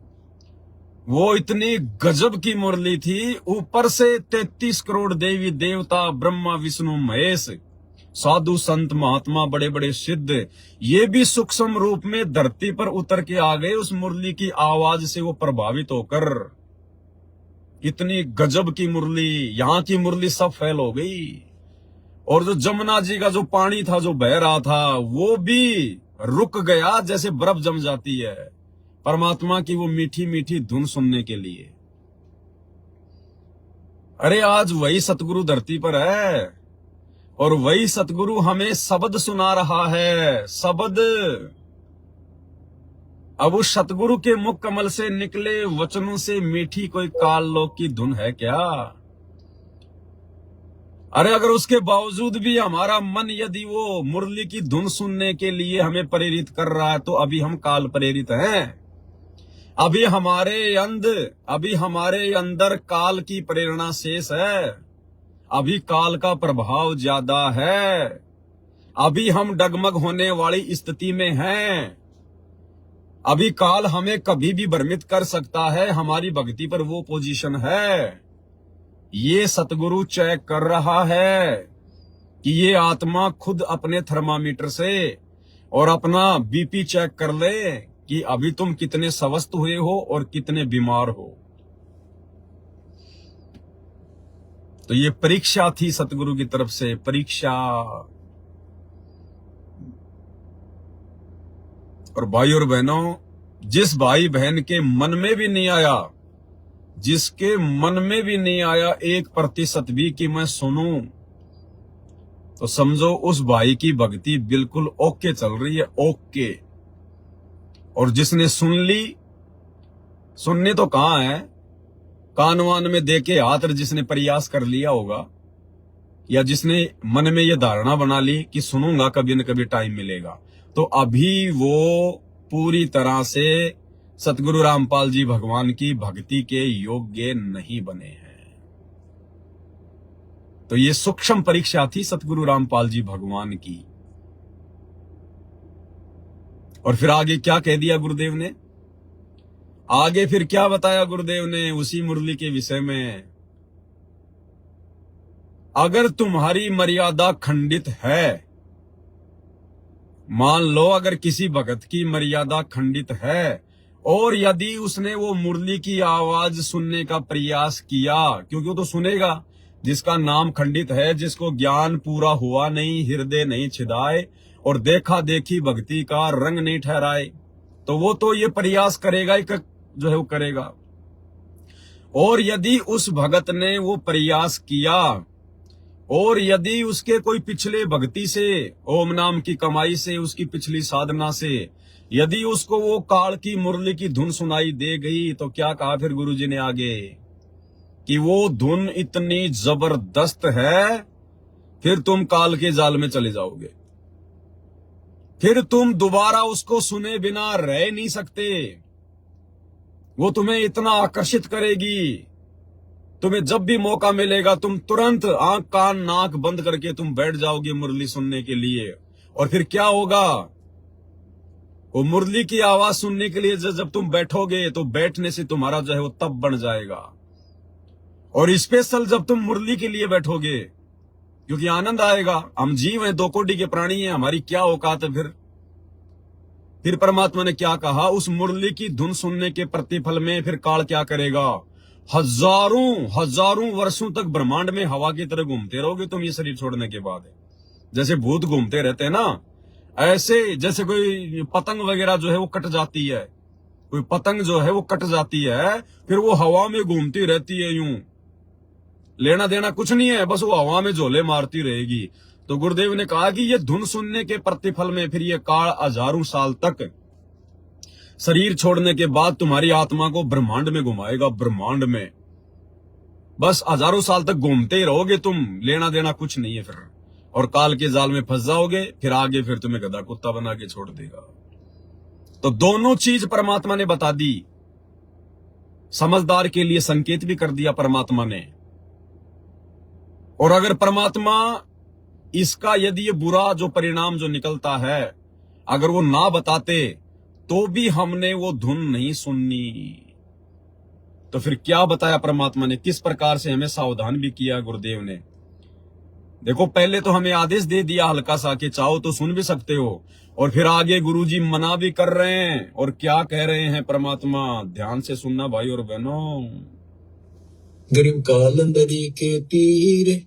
A: वो इतनी गजब की मुरली थी, ऊपर से 33 करोड़ देवी देवता, ब्रह्मा विष्णु महेश, साधु संत महात्मा, बड़े बड़े सिद्ध, ये भी सूक्ष्म रूप में धरती पर उतर के आ गए उस मुरली की आवाज से वो प्रभावित होकर। इतनी गजब की मुरली, यहां की मुरली सब फेल हो गई। और जो जमुना जी का जो पानी था जो बह रहा था, वो भी रुक गया, जैसे बर्फ जम जाती है परमात्मा की वो मीठी मीठी धुन सुनने के लिए। अरे आज वही सतगुरु धरती पर है, और वही सतगुरु हमें शब्द सुना रहा है। शब्द, अब उस सतगुरु के मुख कमल से निकले वचनों से मीठी कोई काल लोक की धुन है क्या? अरे अगर उसके बावजूद भी हमारा मन यदि वो मुरली की धुन सुनने के लिए हमें प्रेरित कर रहा है, तो अभी हम काल प्रेरित हैं। अभी हमारे अंदर काल की प्रेरणा शेष है, अभी काल का प्रभाव ज्यादा है, अभी हम डगमग होने वाली स्थिति में हैं। अभी काल हमें कभी भी भ्रमित कर सकता है, हमारी भक्ति पर वो पोजीशन है। ये सतगुरु चेक कर रहा है कि ये आत्मा खुद अपने थर्मामीटर से और अपना बीपी चेक कर ले कि अभी तुम कितने स्वस्थ हुए हो और कितने बीमार हो। तो ये परीक्षा थी सतगुरु की तरफ से, परीक्षा। और भाई और बहनों, जिस भाई बहन के मन में भी नहीं आया, जिसके मन में भी नहीं आया 1% भी कि मैं सुनूं, तो समझो उस भाई की भक्ति बिल्कुल ओके चल रही है, ओके। और जिसने सुन ली, सुनने तो कहां है, कान वान में देके हाथ जिसने प्रयास कर लिया होगा, या जिसने मन में ये धारणा बना ली कि सुनूंगा कभी न कभी टाइम मिलेगा, तो अभी वो पूरी तरह से सतगुरु रामपाल जी भगवान की भक्ति के योग्य नहीं बने हैं। तो ये सूक्ष्म परीक्षा थी सतगुरु रामपाल जी भगवान की। और फिर आगे क्या कह दिया गुरुदेव ने, आगे फिर क्या बताया गुरुदेव ने उसी मुरली के विषय में। अगर तुम्हारी मर्यादा खंडित है, मान लो अगर किसी भगत की मर्यादा खंडित है, और यदि उसने वो मुरली की आवाज सुनने का प्रयास किया, क्योंकि वो तो सुनेगा जिसका नाम खंडित है, जिसको ज्ञान पूरा हुआ नहीं, हृदय नहीं छिदाए और देखा देखी भक्ति का रंग नहीं ठहराए, तो वो तो ये प्रयास करेगा ही, जो है वो करेगा। और यदि उस भगत ने वो प्रयास किया, और यदि उसके कोई पिछले भक्ति से, ओम नाम की कमाई से, उसकी पिछली साधना से यदि उसको वो काल की मुरली की धुन सुनाई दे गई, तो क्या कहा फिर गुरुजी ने आगे कि वो धुन इतनी जबरदस्त है फिर तुम काल के जाल में चले जाओगे। फिर तुम दोबारा उसको सुने बिना रह नहीं सकते। वो तुम्हें इतना आकर्षित करेगी, तुम्हें जब भी मौका मिलेगा तुम तुरंत आंख कान नाक बंद करके तुम बैठ जाओगे मुरली सुनने के लिए। और फिर क्या होगा, वो मुरली की आवाज सुनने के लिए जब तुम बैठोगे तो बैठने से तुम्हारा जो है वो तब बन जाएगा। और स्पेशल जब तुम मुरली के लिए बैठोगे, क्योंकि आनंद आएगा। हम जीव हैं, 2 कोटि के प्राणी हैं, हमारी क्या औकात है। फिर परमात्मा ने क्या कहा, उस मुरली की धुन सुनने के प्रतिफल में फिर काल क्या करेगा, हजारों वर्षों तक ब्रह्मांड में हवा की तरह घूमते रहोगे तुम ये शरीर छोड़ने के बाद। जैसे भूत घूमते रहते हैं ना, ऐसे जैसे कोई पतंग वगैरह जो है वो कट जाती है, कोई पतंग जो है वो कट जाती है, फिर वो हवा में घूमती रहती है, यूं लेना देना कुछ नहीं है, बस वो हवा में झोले मारती रहेगी। तो गुरुदेव ने कहा कि ये धुन सुनने के प्रतिफल में फिर ये काल हजारों साल तक शरीर छोड़ने के बाद तुम्हारी आत्मा को ब्रह्मांड में घुमाएगा। ब्रह्मांड में बस हजारों साल तक घूमते ही रहोगे तुम, लेना देना कुछ नहीं है फिर। और काल के जाल में फंस जाओगे, फिर आगे फिर तुम्हें गधा कुत्ता बना के छोड़ देगा। तो दोनों चीज परमात्मा ने बता दी। समझदार के लिए संकेत भी कर दिया परमात्मा ने। और अगर परमात्मा इसका यदि ये बुरा जो परिणाम जो निकलता है अगर वो ना बताते तो भी हमने वो धुन नहीं सुननी। तो फिर क्या बताया परमात्मा ने, किस प्रकार से हमें सावधान भी किया गुरुदेव ने। देखो, पहले तो हमें आदेश दे दिया हल्का सा कि चाहो तो सुन भी सकते हो, और फिर आगे गुरुजी मना भी कर रहे हैं। और क्या कह रहे हैं परमात्मा, ध्यान से सुनना भाई और बहनों।
B: गरीब कालंदरी के तीर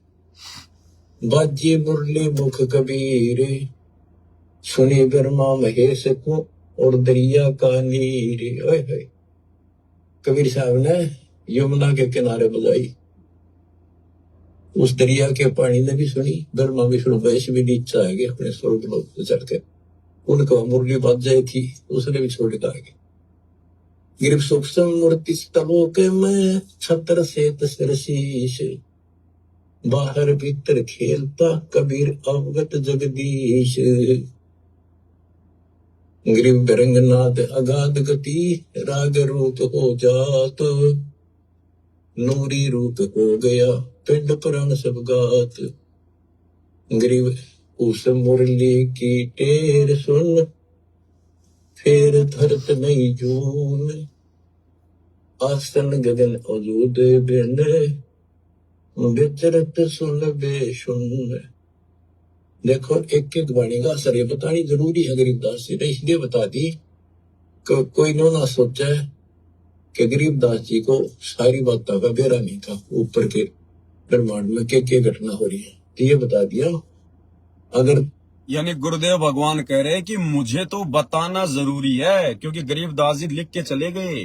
B: बाजे मुरली मुख कबीर, सुने ब्रह्मा महेश को और दरिया का नीर। ओए होए, कबीर साहब ने यमुना के किनारे बजाई, उस दरिया के पानी ने भी सुनी, ब्रह्मा विष्णु महेश भी नीचे आ गए अपने स्वर्ग लोक से चढ़ के। उनको मुरली बाज जाई थी, उसने भी छोड़ के आ गए। गिरव सूक्ष्म मूर्ति स्तलोक में छत्र से तसरशीष, बाहर भीतर खेलता कबीर अवगत जगदीश। गिरिव रंगनाथ अगाध गति, राग रूप हो जात, नूरी रूप हो गया पिंड पुराण सब गात। गिरिव उस मुरली की टेर सुन, फेर धरत नहीं जून, आसन गगन अजूद बिन, विचरत सुन बेसुन। देखो, एक एक वाणी का असर ये बतानी जरूरी है गरीबदास जी ने, इसलिए बता दी कोई नो ना सोचा है कि गरीबदास जी को सारी बातों का बेरा नहीं था, ऊपर के ब्रह्मांड में क्या घटना हो रही है, तो ये बता दिया। अगर
A: यानी गुरुदेव भगवान कह रहे हैं कि मुझे तो बताना जरूरी है, क्योंकि गरीबदास जी लिख के चले गए।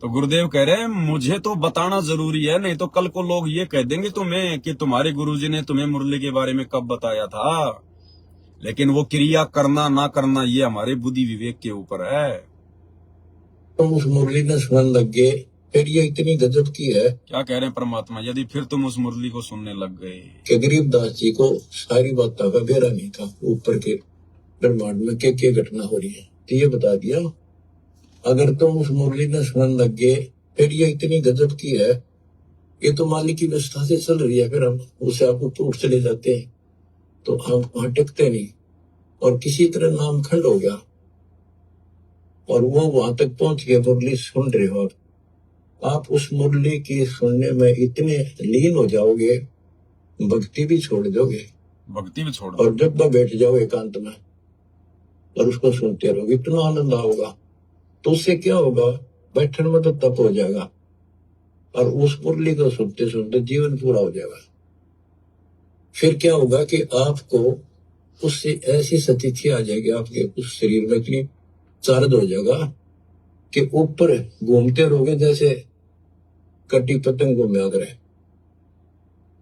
A: तो गुरुदेव कह रहे हैं मुझे तो बताना जरूरी है, नहीं तो कल को लोग ये कह देंगे तुम्हें कि तुम्हारे गुरुजी ने तुम्हें मुरली के बारे में कब बताया था। लेकिन वो क्रिया करना ना करना ये हमारे बुद्धि विवेक के ऊपर है।
B: तुम उस मुरली ने सुनने लग गए, फिर ये इतनी गजब की है।
A: क्या कह रहे हैं परमात्मा, यदि फिर तुम उस मुरली को सुनने लग गए
B: कि गरीबदास जी को सारी बातों का बेरा नहीं था, ऊपर के ब्रह्मांड में क्या घटना हो रही है, तो ये बता दिया। अगर तुम उस मुरली में सुनने लग गए, फिर ये इतनी गजब की है, ये तो मालिक की व्यवस्था से चल रही है। फिर हम उसे आप ऊपर उठ चले जाते हैं तो हम वहां टिकते नहीं, और किसी तरह नाम खंड हो गया और वो वहां तक पहुंच गए, मुरली सुन रहे हो आप उस मुरली की सुनने में इतने लीन हो जाओगे, भक्ति भी छोड़ दोगे,
A: भक्ति भी छोड़
B: और जब बैठ जाओ एकांत में और उसको सुनते रहोगे, इतना आनंद आओगा। तो उससे क्या होगा, बैठने में तो तप हो जाएगा, और उस मुरली को सुनते सुनते जीवन पूरा हो जाएगा। फिर क्या होगा कि आपको उससे ऐसी स्थिति आ जाएगी, आपके उस शरीर में इतनी चार्ज हो जाएगा कि ऊपर घूमते रहोगे, जैसे कटी पतंग घूमे अगर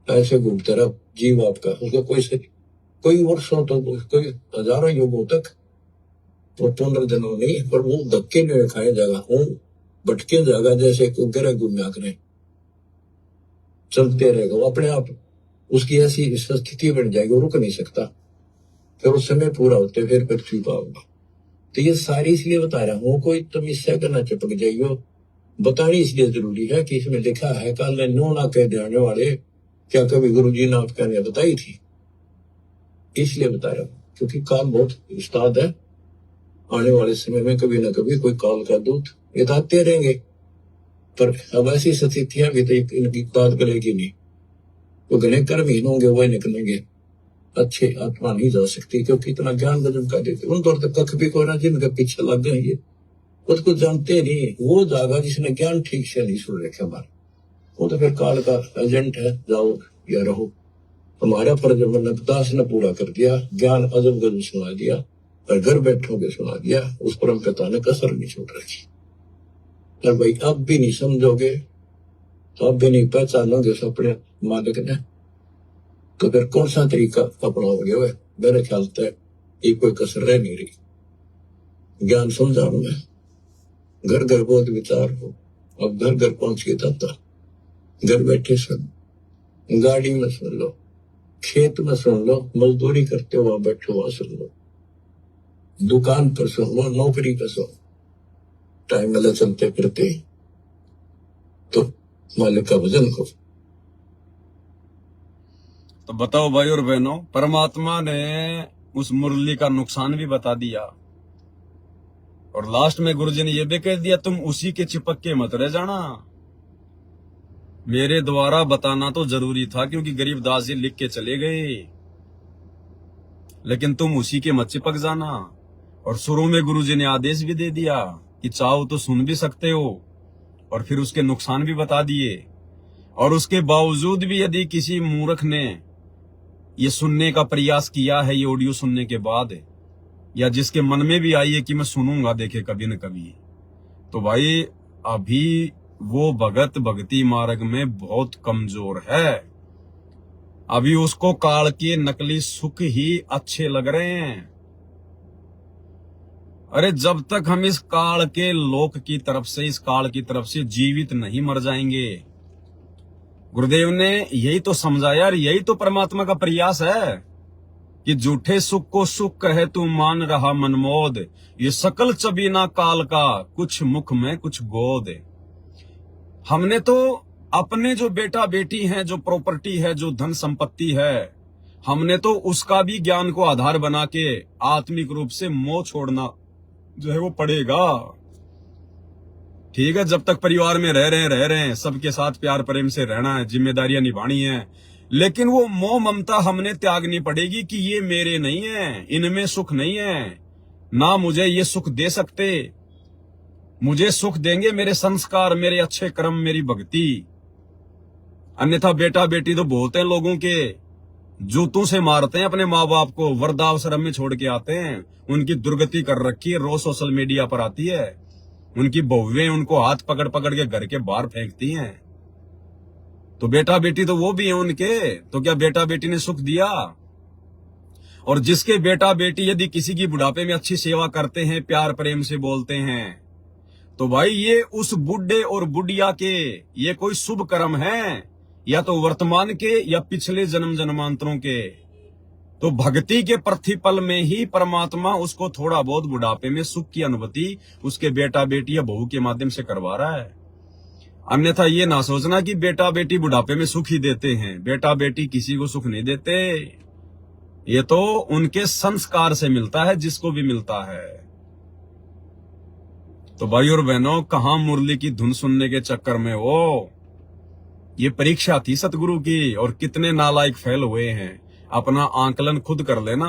B: ऐसे घूमते रहो जीव आपका। उसका कोई वर्षों तक, कोई हजारों युगों तक, वो पुनर्जन्म नहीं, पर वो धक्के नहीं खाए जाएगा, वो भटके जाएगा, जैसे ग्रह घूमया करें, चलते रहेगा वो अपने आप। उसकी ऐसी स्थिति बन जाएगी, वो रुक नहीं सकता। फिर उस समय पूरा होते फिर पृथ्वी पाऊंगा। तो ये सारी इसलिए बता रहा हूँ, कोई तुम इससे करना चिपक जाइयो। बतानी इसलिए जरूरी है कि इसमें लिखा है, कल नो ना कह देने वाले, क्या कभी गुरु जी ने आपका ने बताई थी, इसलिए बता रहा हूँ। क्योंकि काल बहुत उस्ताद है, आने वाले समय में कभी ना कभी कोई काल का दूत ये तो आते रहेंगे। पर अब ऐसी स्थितियां भी तो इनकी बात करेगी नहीं, तो घने कर्महीन होंगे वही निकलेंगे, अच्छे आत्मा नहीं जा सकती, क्योंकि इतना ज्ञान गजब का देते उन तौर तक कख भी कोई ना, जिनके पीछे लग गए ये उसको जानते नहीं। वो जागा जिसने ज्ञान ठीक से नहीं सुन रखे हमारे, वो तो फिर काल का एजेंट है, जाओ या रहो। हमारा फर्ज दास ने पूरा कर दिया, ज्ञान अजब गजब सुना दिया, और घर बैठोगे सुना दिया, उस परम पिता ने कसर नहीं छोड़ रखी। और भाई अब भी नहीं समझोगे, तो अब भी नहीं पहचानोगे उस अपने मालिक ने, तो फिर कौन सा तरीका अपनाओगे? वह मेरे ख्याल से ये कोई कसर रह नहीं रही। ज्ञान समझा मैं, घर घर बहुत विचार हो, अब घर घर पहुंच के जाता, घर बैठे सुन, गाड़ी में सुन लो, खेत में सुन लो, मजदूरी करते हो वहां बैठे वहां सुन लो, दुकान पर सुन लो, नौकरी पर सुन, टाइम मिला चलते फिरते, तो मालिक का वजन को।
A: तो बताओ भाई और बहनों, परमात्मा ने उस मुरली का नुकसान भी बता दिया, और लास्ट में गुरुजी ने यह भी कह दिया, तुम उसी के चिपक के मत रह जाना। मेरे द्वारा बताना तो जरूरी था, क्योंकि गरीबदास जी लिख के चले गए, लेकिन तुम उसी के मत चिपक जाना। और शुरू में गुरुजी ने आदेश भी दे दिया कि चाहो तो सुन भी सकते हो, और फिर उसके नुकसान भी बता दिए। और उसके बावजूद भी यदि किसी मूर्ख ने ये सुनने का प्रयास किया है, ये ऑडियो सुनने के बाद, या जिसके मन में भी आई है कि मैं सुनूंगा देखे कभी न कभी, तो भाई अभी वो भगत भक्ति मार्ग में बहुत कमजोर है। अभी उसको काल के नकली सुख ही अच्छे लग रहे हैं। अरे जब तक हम इस काल के लोक की तरफ से, इस काल की तरफ से जीवित नहीं मर जाएंगे, गुरुदेव ने यही तो समझाया, और यही तो परमात्मा का प्रयास है कि झूठे सुख को सुख कहे तू मान रहा मनमोद, ये सकल चबीना काल का, कुछ मुख में कुछ गोद। हमने तो अपने जो बेटा बेटी हैं, जो प्रॉपर्टी है, जो धन संपत्ति है, हमने तो उसका भी ज्ञान को आधार बना के आत्मिक रूप से मोह छोड़ना जो है वो पड़ेगा। ठीक है, जब तक परिवार में रह रहे हैं, सबके साथ प्यार प्रेम से रहना है, जिम्मेदारियां निभानी है, लेकिन वो मोह ममता हमने त्यागनी पड़ेगी कि ये मेरे नहीं है, इनमें सुख नहीं है, ना मुझे ये सुख दे सकते। मुझे सुख देंगे मेरे संस्कार, मेरे अच्छे कर्म, मेरी भक्ति। अन्यथा बेटा बेटी तो बोलते हैं लोगों के, जूतों से मारते हैं अपने माँ बाप को, वृद्धाश्रम में छोड़ के आते हैं, उनकी दुर्गति कर रखी है, रोज सोशल मीडिया पर आती है, उनकी बहुएं उनको हाथ पकड़ पकड़ के घर के बाहर फेंकती हैं। तो बेटा बेटी तो वो भी हैं उनके, तो क्या बेटा बेटी ने सुख दिया? और जिसके बेटा बेटी यदि किसी की बुढ़ापे में अच्छी सेवा करते हैं, प्यार प्रेम से बोलते हैं, तो भाई ये उस बुढ़े और बुढ़िया के ये कोई शुभ कर्म है, या तो वर्तमान के या पिछले जन्म जन्मांतरों के। तो भक्ति के प्रतिफल में ही परमात्मा उसको थोड़ा बहुत बुढ़ापे में सुख की अनुभूति उसके बेटा बेटी या बहू के माध्यम से करवा रहा है। अन्यथा ये ना सोचना कि बेटा बेटी बुढ़ापे में सुख ही देते हैं। बेटा बेटी किसी को सुख नहीं देते, ये तो उनके संस्कार से मिलता है, जिसको भी मिलता है। तो भाई और बहनों, कहां मुरली की धुन सुनने के चक्कर में हो, ये परीक्षा थी सतगुरु की, और कितने नालायक फेल हुए हैं। अपना आंकलन खुद कर लेना,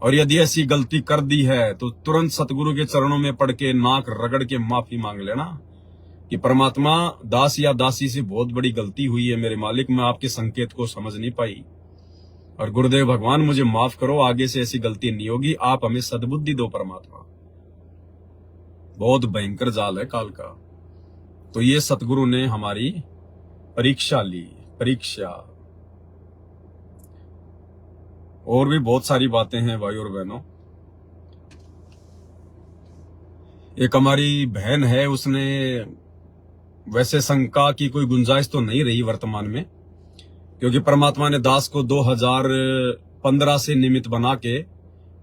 A: और यदि ऐसी गलती कर दी है तो तुरंत सतगुरु के चरणों में पड़ के नाक रगड़ के माफी मांग लेना कि परमात्मा, दास या दासी से बहुत बड़ी गलती हुई है मेरे मालिक, मैं आपके संकेत को समझ नहीं पाई, और गुरुदेव भगवान मुझे माफ करो, आगे से ऐसी गलती नहीं होगी, आप हमें सद्बुद्धि दो परमात्मा। बहुत भयंकर जाल है काल का। तो ये सतगुरु ने हमारी परीक्षा ली, परीक्षा। और भी बहुत सारी बातें हैं भाई और बहनों। एक हमारी बहन है, उसने, वैसे शंका की कोई गुंजाइश तो नहीं रही वर्तमान में, क्योंकि परमात्मा ने दास को 2015 से निमित्त बना के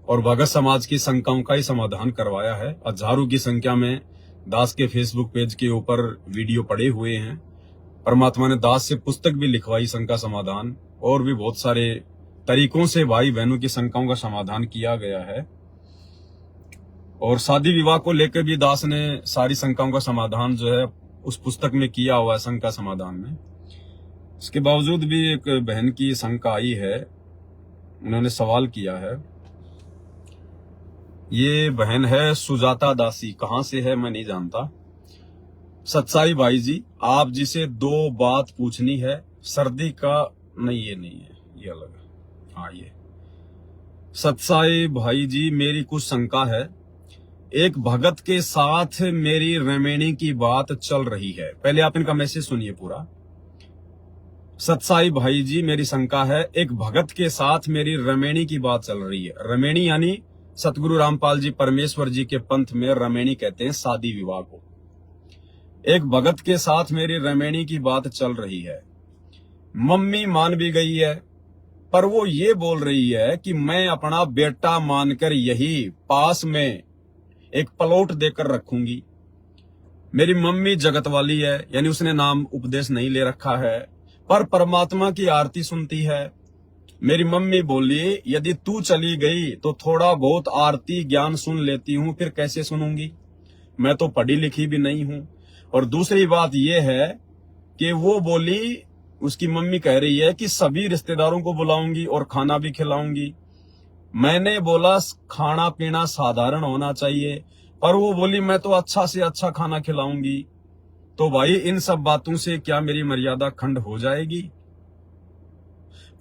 A: और भगत समाज की शंकाओं का ही समाधान करवाया है। हजारों की संख्या में दास के फेसबुक पेज के ऊपर वीडियो पड़े हुए हैं। परमात्मा ने दास से पुस्तक भी लिखवाई शंका समाधान, और भी बहुत सारे तरीकों से भाई बहनों की शंकाओं का समाधान किया गया है। और शादी विवाह को लेकर भी दास ने सारी शंकाओं का समाधान जो है उस पुस्तक में किया हुआ है, शंका समाधान में। इसके बावजूद भी एक बहन की शंका आई है, उन्होंने सवाल किया है। ये बहन है सुजाता दासी, कहां से है मैं नहीं जानता। सच्चाई भाई जी, आप जिसे 2 बात पूछनी है, सर्दी का नहीं, ये नहीं है, ये अलग है। हाँ, ये सच्चाई भाई जी, मेरी कुछ शंका है। एक भगत के साथ मेरी रमेणी की बात चल रही है। पहले आप इनका मैसेज सुनिए पूरा। सच्चाई भाई जी, मेरी शंका है, एक भगत के साथ मेरी रमेणी की बात चल रही है। रमेणी यानी सतगुरु रामपाल जी परमेश्वर जी के पंथ में रमेणी कहते हैं शादी विवाह को। एक भगत के साथ मेरी रमेणी की बात चल रही है। मम्मी मान भी गई है, पर वो ये बोल रही है कि मैं अपना बेटा मानकर यही पास में एक प्लॉट देकर रखूंगी। मेरी मम्मी जगत वाली है, यानी उसने नाम उपदेश नहीं ले रखा है, पर परमात्मा की आरती सुनती है। मेरी मम्मी बोली, यदि तू चली गई तो थोड़ा बहुत आरती ज्ञान सुन लेती हूं, फिर कैसे सुनूंगी, मैं तो पढ़ी लिखी भी नहीं हूं। और दूसरी बात यह है कि वो बोली, उसकी मम्मी कह रही है कि सभी रिश्तेदारों को बुलाऊंगी और खाना भी खिलाऊंगी। मैंने बोला खाना पीना साधारण होना चाहिए, पर वो बोली मैं तो अच्छा से अच्छा खाना खिलाऊंगी। तो भाई इन सब बातों से क्या मेरी मर्यादा खंड हो जाएगी?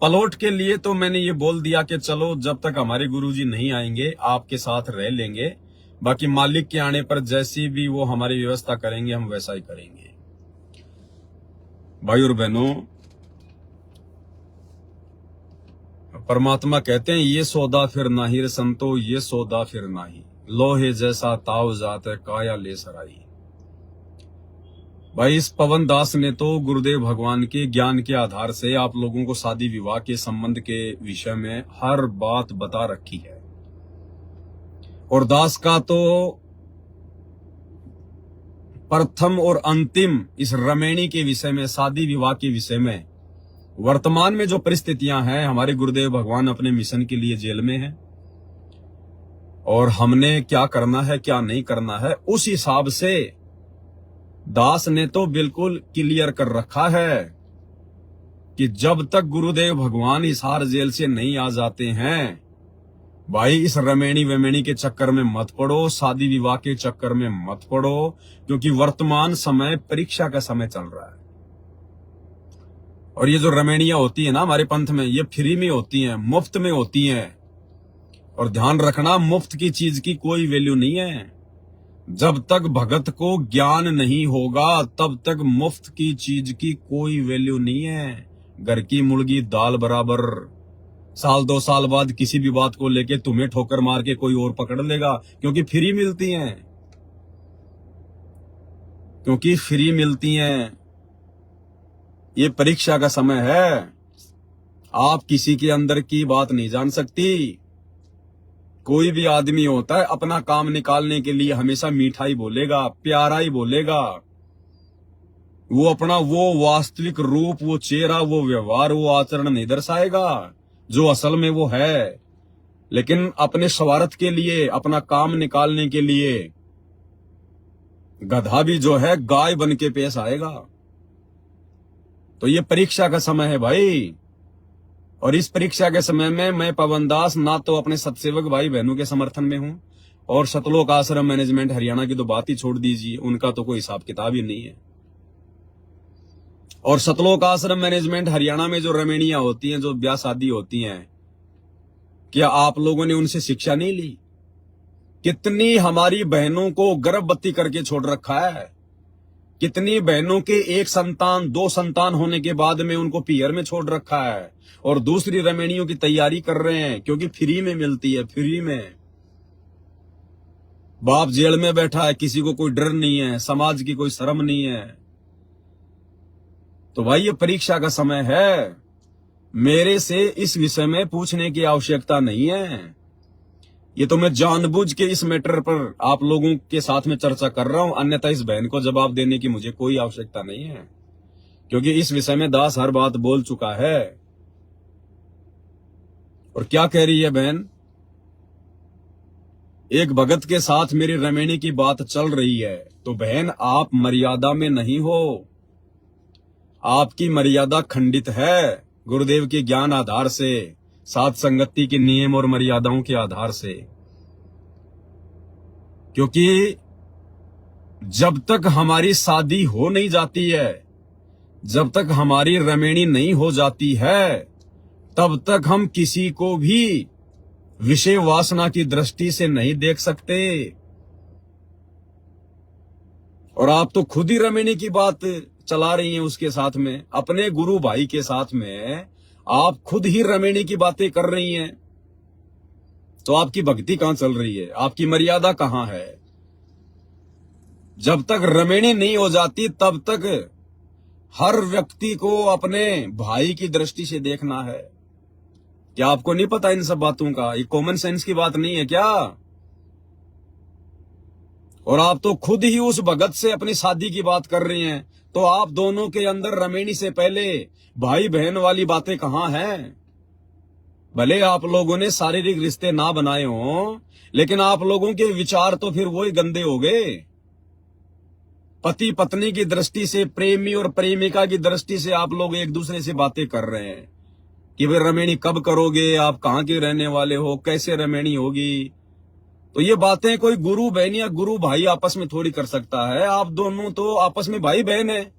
A: प्लॉट के लिए तो मैंने ये बोल दिया कि चलो जब तक हमारे गुरुजी नहीं आएंगे आपके साथ रह लेंगे, बाकी मालिक के आने पर जैसी भी वो हमारी व्यवस्था करेंगे हम वैसा ही करेंगे। भाई और बहनों, परमात्मा कहते हैं ये सौदा फिर नाही रे संतो, ये सौदा फिर नाही, लोहे जैसा ताव जात है काया ले सराई। भाई इस पवन दास ने तो गुरुदेव भगवान के ज्ञान के आधार से आप लोगों को शादी विवाह के संबंध के विषय में हर बात बता रखी है। और दास का तो प्रथम और अंतिम इस रमेणी के विषय में, शादी विवाह के विषय में, वर्तमान में जो परिस्थितियां हैं, हमारे गुरुदेव भगवान अपने मिशन के लिए जेल में हैं और हमने क्या करना है क्या नहीं करना है उस हिसाब से दास ने तो बिल्कुल क्लियर कर रखा है कि जब तक गुरुदेव भगवान इस हार जेल से नहीं आ जाते हैं, भाई इस रमेणी वेमेणी के चक्कर में मत पड़ो, शादी विवाह के चक्कर में मत पड़ो, क्योंकि वर्तमान समय परीक्षा का समय चल रहा है। और ये जो रमेणियां होती है ना हमारे पंथ में, ये फ्री में होती हैं, मुफ्त में होती हैं। और ध्यान रखना, मुफ्त की चीज की कोई वैल्यू नहीं है। जब तक भगत को ज्ञान नहीं होगा तब तक मुफ्त की चीज की कोई वैल्यू नहीं है। घर की मुर्गी दाल बराबर। साल 2 साल बाद किसी भी बात को लेके तुम्हें ठोकर मार के कोई और पकड़ लेगा, क्योंकि फ्री मिलती हैं, क्योंकि फ्री मिलती हैं। ये परीक्षा का समय है, आप किसी के अंदर की बात नहीं जान सकती। कोई भी आदमी होता है अपना काम निकालने के लिए हमेशा मीठा ही बोलेगा, प्यारा ही बोलेगा। वो अपना वो वास्तविक रूप, वो चेहरा, वो व्यवहार, वो आचरण नहीं दर्शाएगा जो असल में वो है। लेकिन अपने स्वार्थ के लिए, अपना काम निकालने के लिए गधा भी जो है गाय बन के पेश आएगा। तो ये परीक्षा का समय है भाई। और इस परीक्षा के समय में मैं पवन दास ना तो अपने सत्सेवक भाई बहनों के समर्थन में हूं, और सतलोक आश्रम मैनेजमेंट हरियाणा की तो बात ही छोड़ दीजिए, उनका तो कोई हिसाब किताब ही नहीं है। और सतलोक आश्रम मैनेजमेंट हरियाणा में जो रमेणियां होती हैं, जो ब्याह शादी होती हैं, क्या आप लोगों ने उनसे शिक्षा नहीं ली? कितनी हमारी बहनों को गर्भवती करके छोड़ रखा है। कितनी बहनों के 1 संतान 2 संतान होने के बाद में उनको पियर में छोड़ रखा है, और दूसरी रमेणियों की तैयारी कर रहे हैं, क्योंकि फ्री में मिलती है। फ्री में बाप जेल में बैठा है, किसी को कोई डर नहीं है, समाज की कोई शर्म नहीं है। तो भाई ये परीक्षा का समय है। मेरे से इस विषय में पूछने की आवश्यकता नहीं है। ये तो मैं जानबूझ के इस मैटर पर आप लोगों के साथ में चर्चा कर रहा हूं, अन्यथा इस बहन को जवाब देने की मुझे कोई आवश्यकता नहीं है, क्योंकि इस विषय में दास हर बात बोल चुका है। और क्या कह रही है बहन? एक भगत के साथ मेरी रमेणी की बात चल रही है, तो बहन आप मर्यादा में नहीं हो, आपकी मर्यादा खंडित है गुरुदेव के ज्ञान आधार से, साथ संगति के नियम और मर्यादाओं के आधार से। क्योंकि जब तक हमारी शादी हो नहीं जाती है, जब तक हमारी रमेणी नहीं हो जाती है, तब तक हम किसी को भी विषय वासना की दृष्टि से नहीं देख सकते। और आप तो खुद ही रमेणी की बात चला रही हैं उसके साथ में, अपने गुरु भाई के साथ में आप खुद ही रमेणी की बातें कर रही हैं। तो आपकी भक्ति कहां चल रही है? आपकी मर्यादा कहां है? जब तक रमेणी नहीं हो जाती तब तक हर व्यक्ति को अपने भाई की दृष्टि से देखना है। क्या आपको नहीं पता इन सब बातों का? ये कॉमन सेंस की बात नहीं है क्या? और आप तो खुद ही उस भगत से अपनी शादी की बात कर रही हैं, तो आप दोनों के अंदर रमेणी से पहले भाई बहन वाली बातें कहां हैं? भले आप लोगों ने शारीरिक रिश्ते ना बनाए हों, लेकिन आप लोगों के विचार तो फिर वही गंदे हो गए। पति पत्नी की दृष्टि से, प्रेमी और प्रेमिका की दृष्टि से आप लोग एक दूसरे से बातें कर रहे हैं कि भाई रमेणी कब करोगे, आप कहां के रहने वाले हो, कैसे रमेणी होगी। तो ये बातें कोई गुरु बहन या गुरु भाई आपस में थोड़ी कर सकता है। आप दोनों तो आपस में भाई बहन है,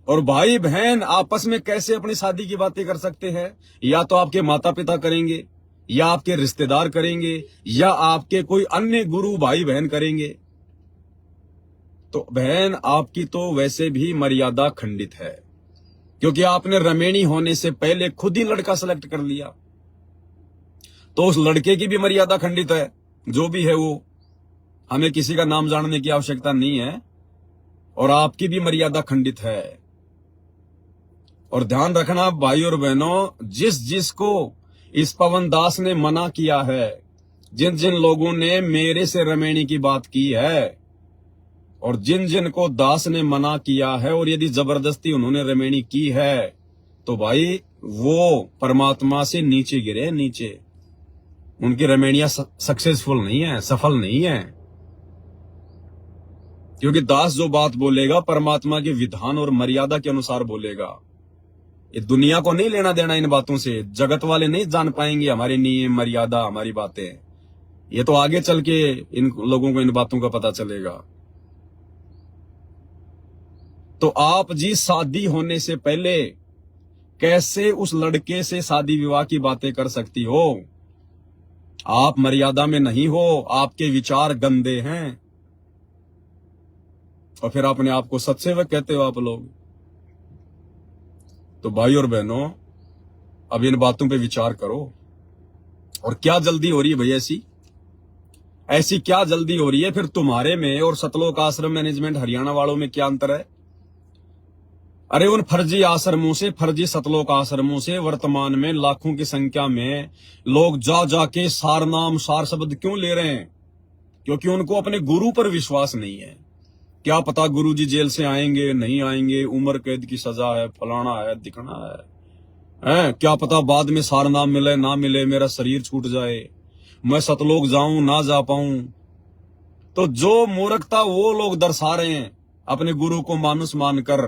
A: और भाई बहन आपस में कैसे अपनी शादी की बातें कर सकते हैं? या तो आपके माता पिता करेंगे, या आपके रिश्तेदार करेंगे, या आपके कोई अन्य गुरु भाई बहन करेंगे। तो बहन आपकी तो वैसे भी मर्यादा खंडित है, क्योंकि आपने रमेणी होने से पहले खुद ही लड़का सेलेक्ट कर लिया। तो उस लड़के की भी मर्यादा खंडित है, जो भी है वो, हमें किसी का नाम जानने की आवश्यकता नहीं है। और आपकी भी मर्यादा खंडित है। और ध्यान रखना भाई और बहनों, जिस जिसको इस पवन दास ने मना किया है, जिन जिन लोगों ने मेरे से रमेणी की बात की है, और जिन जिन को दास ने मना किया है, और यदि जबरदस्ती उन्होंने रमेणी की है, तो भाई वो परमात्मा से नीचे गिरे, नीचे। उनकी रमेणियां सक्सेसफुल नहीं है, सफल नहीं है। क्योंकि दास जो बात बोलेगा परमात्मा के विधान और मर्यादा के अनुसार बोलेगा। ये दुनिया को नहीं लेना देना इन बातों से। जगत वाले नहीं जान पाएंगे हमारे नियम, मर्यादा, हमारी बातें। ये तो आगे चल के इन लोगों को इन बातों का पता चलेगा। तो आप जी शादी होने से पहले कैसे उस लड़के से शादी विवाह की बातें कर सकती हो? आप मर्यादा में नहीं हो, आपके विचार गंदे हैं, और फिर अपने आप को सत्सेवक कहते हो आप लोग। तो भाई और बहनों, अब इन बातों पे विचार करो। और क्या जल्दी हो रही है भैया? ऐसी क्या जल्दी हो रही है? फिर तुम्हारे में और सतलोक आश्रम मैनेजमेंट हरियाणा वालों में क्या अंतर है? अरे उन फर्जी आश्रमों से, फर्जी सतलोक आश्रमों से वर्तमान में लाखों की संख्या में लोग जा जाके सार नाम, सार शब्द क्यों ले रहे हैं? क्योंकि उनको अपने गुरु पर विश्वास नहीं है। क्या पता गुरुजी जेल से आएंगे, नहीं आएंगे, उम्र कैद की सजा है, फलाना है, दिखना है। क्या पता बाद में सार नाम मिले ना मिले, मेरा शरीर छूट जाए, मैं सतलोक जाऊं ना जा पाऊं। तो जो मूर्खता वो लोग दर्शा रहे हैं अपने गुरु को मानुस मानकर,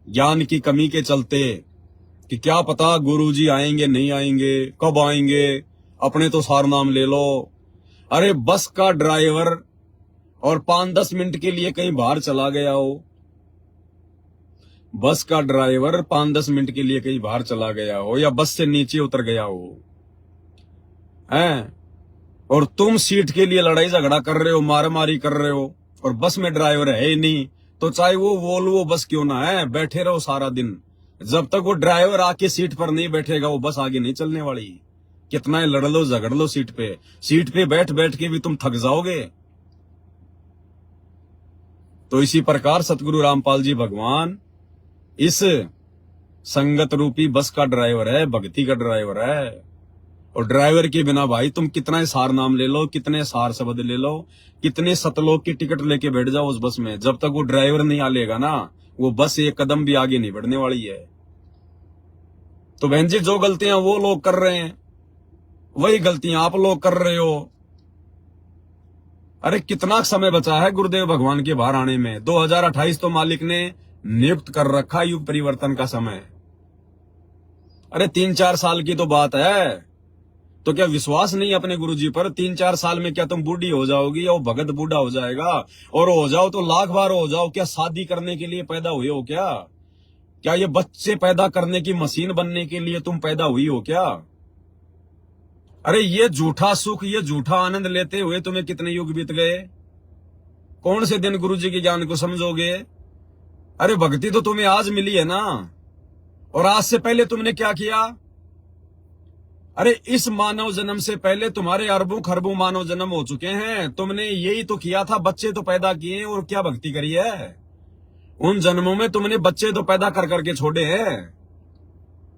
A: ज्ञान की कमी के चलते, कि क्या पता गुरुजी आएंगे नहीं आएंगे, कब आएंगे, अपने तो सार नाम ले लो। अरे बस का ड्राइवर और 5-10 मिनट के लिए कहीं बाहर चला गया हो, बस का ड्राइवर 5-10 मिनट के लिए कहीं बाहर चला गया हो, या बस से नीचे उतर गया हो, और तुम सीट के लिए लड़ाई झगड़ा कर रहे हो, मारामारी कर रहे हो, और बस में ड्राइवर है ही नहीं, तो चाहे वो वोल्वो बस क्यों ना है, बैठे रहो सारा दिन। जब तक वो ड्राइवर आके सीट पर नहीं बैठेगा, वो बस आगे नहीं चलने वाली। कितना ही लड़ लो, झगड़ लो सीट पे बैठ बैठ के भी तुम थक जाओगे। तो इसी प्रकार सतगुरु रामपाल जी भगवान इस संगत रूपी बस का ड्राइवर है, भक्ति का ड्राइवर है। और ड्राइवर के बिना भाई तुम कितना सार नाम ले लो, कितने सार शब्द ले लो, कितने सतलोक की टिकट लेके बैठ जाओ उस बस में, जब तक वो ड्राइवर नहीं आ लेगा ना, वो बस एक कदम भी आगे नहीं बढ़ने वाली है। तो बहन जी, जो गलतियां वो लोग कर रहे हैं वही गलतियां आप लोग कर रहे हो। अरे कितना समय बचा है गुरुदेव भगवान के बाहर आने में? 2028 तो मालिक ने नियुक्त कर रखा युग परिवर्तन का समय। अरे 3-4 साल की तो बात है। तो क्या विश्वास नहीं अपने गुरुजी पर? 3-4 साल में क्या तुम बूढ़ी हो जाओगी और भगत बूढ़ा हो जाएगा? और हो जाओ तो लाख बार हो जाओ। क्या शादी करने के लिए पैदा हुए हो क्या? क्या ये बच्चे पैदा करने की मशीन बनने के लिए तुम पैदा हुई हो क्या? अरे ये झूठा सुख, ये झूठा आनंद लेते हुए तुम्हें कितने युग बीत गए? कौन से दिन गुरुजी के ज्ञान को समझोगे? अरे भक्ति तो तुम्हें आज मिली है ना, और आज से पहले तुमने क्या किया? अरे इस मानव जन्म से पहले तुम्हारे अरबों खरबों मानव जन्म हो चुके हैं। तुमने यही तो किया था, बच्चे तो पैदा किए, और क्या भक्ति करी है? उन जन्मों में तुमने बच्चे तो पैदा कर करके छोड़े हैं।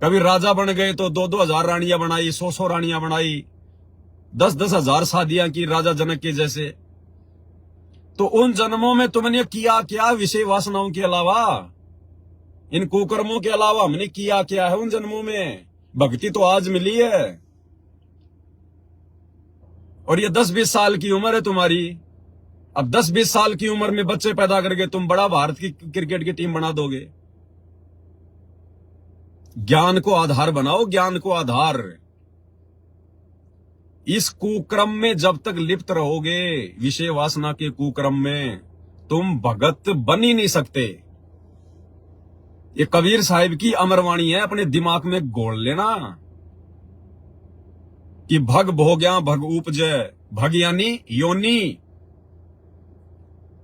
A: कभी राजा बन गए तो 2-2 हजार रानियां बनाई, 100-100 रानियां बनाई, 10-10 हजार शादियां की राजा जनक के जैसे। तो उन जन्मों में तुमने किया क्या? विषय वासनाओं के अलावा, इन कुकर्मों के अलावा हमने किया क्या है उन जन्मों में? भक्ति तो आज मिली है। और ये 10-20 साल की उम्र है तुम्हारी। अब 10-20 साल की उम्र में बच्चे पैदा करके तुम बड़ा भारत की क्रिकेट की टीम बना दोगे। ज्ञान को आधार बनाओ, ज्ञान को आधार। इस कुक्रम में जब तक लिप्त रहोगे, विषय वासना के कुक्रम में, तुम भगत बन ही नहीं सकते। ये कबीर साहिब की अमरवाणी है, अपने दिमाग में घोल लेना कि भग भोग्या भग उपजय। भग यानी योनि,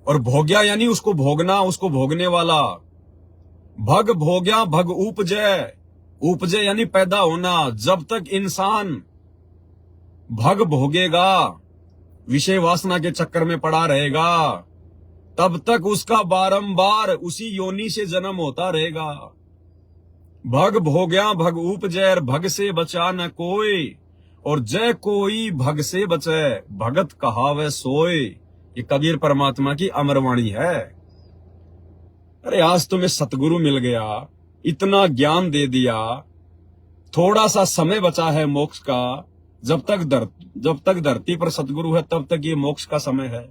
A: और भोग्या यानी उसको भोगना, उसको भोगने वाला। भग भोग्या भग उपजय, उपजय यानी पैदा होना। जब तक इंसान भग भोगेगा, विषय वासना के चक्कर में पड़ा रहेगा, तब तक उसका बारंबार उसी योनि से जन्म होता रहेगा। भग भोग्या भग उपजय, भग से बचा न कोई, और जय कोई भग से बचे, भगत कहावे सोए। ये कबीर परमात्मा की अमरवाणी है। अरे आज तुम्हें सतगुरु मिल गया, इतना ज्ञान दे दिया, थोड़ा सा समय बचा है मोक्ष का। जब तक धरती पर सतगुरु है तब तक ये मोक्ष का समय है।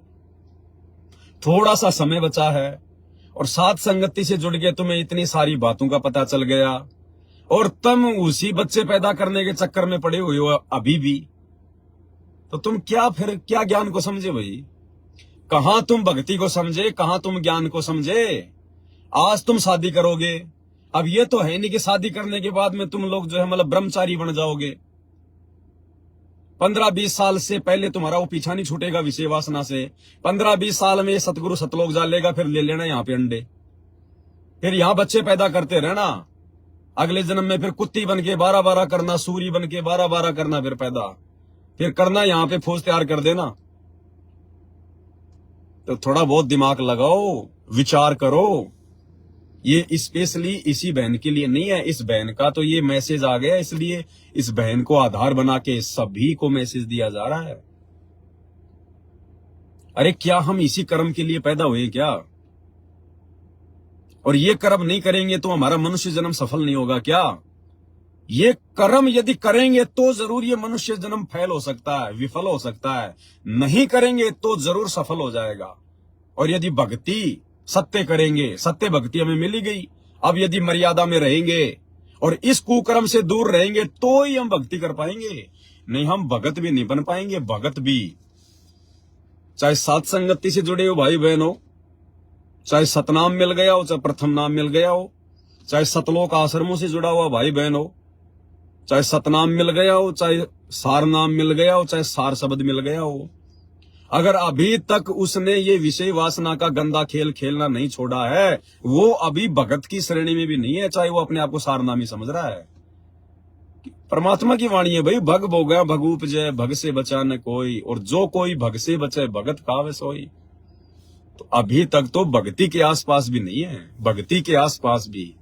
A: थोड़ा सा समय बचा है, और साथ संगति से जुड़ के तुम्हें इतनी सारी बातों का पता चल गया, और तुम उसी बच्चे पैदा करने के चक्कर में पड़े हुए हो अभी भी। तो तुम क्या ज्ञान को समझे भाई? कहां तुम भक्ति को समझे, कहां तुम ज्ञान को समझे? आज तुम शादी करोगे, अब ये तो है नहीं कि शादी करने के बाद में तुम लोग जो है मतलब ब्रह्मचारी बन जाओगे। 15-20 साल से पहले तुम्हारा वो पीछा नहीं छूटेगा विषय वासना से। 15-20 साल में सतगुरु सतलोक जा लेगा, फिर ले लेना यहाँ पे अंडे, फिर यहाँ बच्चे पैदा करते रहना। अगले जन्म में फिर कुत्ती बन के 12-12 करना, सूरी बन के 12-12 करना, फिर पैदा, फिर करना यहाँ पे फौज तैयार कर देना। तो थोड़ा बहुत दिमाग लगाओ, विचार करो। ये स्पेशली इसी बहन के लिए नहीं है, इस बहन का तो ये मैसेज आ गया, इसलिए इस बहन को आधार बना के सभी को मैसेज दिया जा रहा है। अरे क्या हम इसी कर्म के लिए पैदा हुए क्या? और ये कर्म नहीं करेंगे तो हमारा मनुष्य जन्म सफल नहीं होगा क्या? ये कर्म यदि करेंगे तो जरूर ये मनुष्य जन्म फेल हो सकता है, विफल हो सकता है। नहीं करेंगे तो जरूर सफल हो जाएगा। और यदि भक्ति सत्य करेंगे, सत्य भक्ति हमें मिली गई, अब यदि मर्यादा में रहेंगे और इस कुकर्म से दूर रहेंगे तो ही हम भक्ति कर पाएंगे, नहीं हम भगत भी नहीं बन पाएंगे। भगत भी चाहे सात संगति से जुड़े हो भाई बहन हो, चाहे सतनाम मिल गया हो, चाहे प्रथम नाम मिल गया हो, चाहे सतलोक आश्रमों से जुड़ा हुआ भाई बहन हो, चाहे सतनाम मिल गया हो, चाहे सार नाम मिल गया हो, चाहे सार शब्द मिल गया हो, अगर अभी तक उसने ये विषय वासना का गंदा खेल खेलना नहीं छोड़ा है, वो अभी भगत की श्रेणी में भी नहीं है, चाहे वो अपने आप को सारनामी समझ रहा है। परमात्मा की वाणी है भाई, भग भोगा भग उपजय, भग से बचा न कोई, और जो कोई भग से बचे भगत कावे सोई। तो अभी तक तो भक्ति के आसपास भी नहीं है, भक्ति के आसपास भी।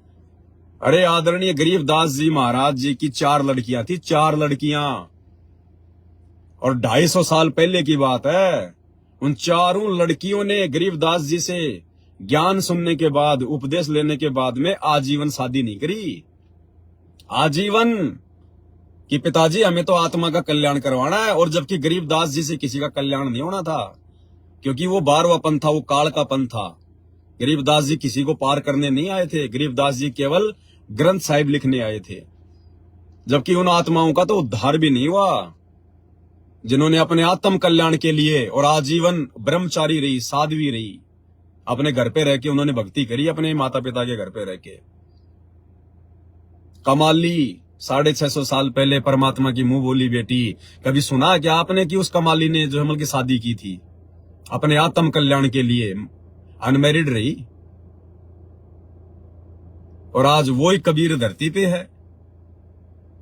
A: अरे आदरणीय गरीबदास जी महाराज जी की 4 लड़कियां थी, 4 लड़कियां, और 250 साल पहले की बात है। उन चारों लड़कियों ने गरीबदास जी से ज्ञान सुनने के बाद, उपदेश लेने के बाद में आजीवन शादी नहीं करी। आजीवन कि पिताजी हमें तो आत्मा का कल्याण करवाना है, और जबकि गरीबदास जी से किसी का कल्याण नहीं होना था, क्योंकि वो 12वां पंथ था, वो काल का पंथ था। गरीबदास जी किसी को पार करने नहीं आए थे, गरीबदास जी केवल ग्रंथ साहिब लिखने आए थे। जबकि उन आत्माओं का तो उद्धार भी नहीं हुआ जिन्होंने अपने आत्म कल्याण के लिए और आजीवन ब्रह्मचारी रही, साध्वी रही, अपने घर पे रह के उन्होंने भक्ति करी, अपने माता पिता के घर पे रह के। कमाली 650 साल पहले परमात्मा की मुंह बोली बेटी, कभी सुना क्या आपने कि उस कमाली ने जो की शादी की थी अपने आत्म कल्याण के लिए, अनमैरिड रही, और आज वो ही कबीर धरती पे है।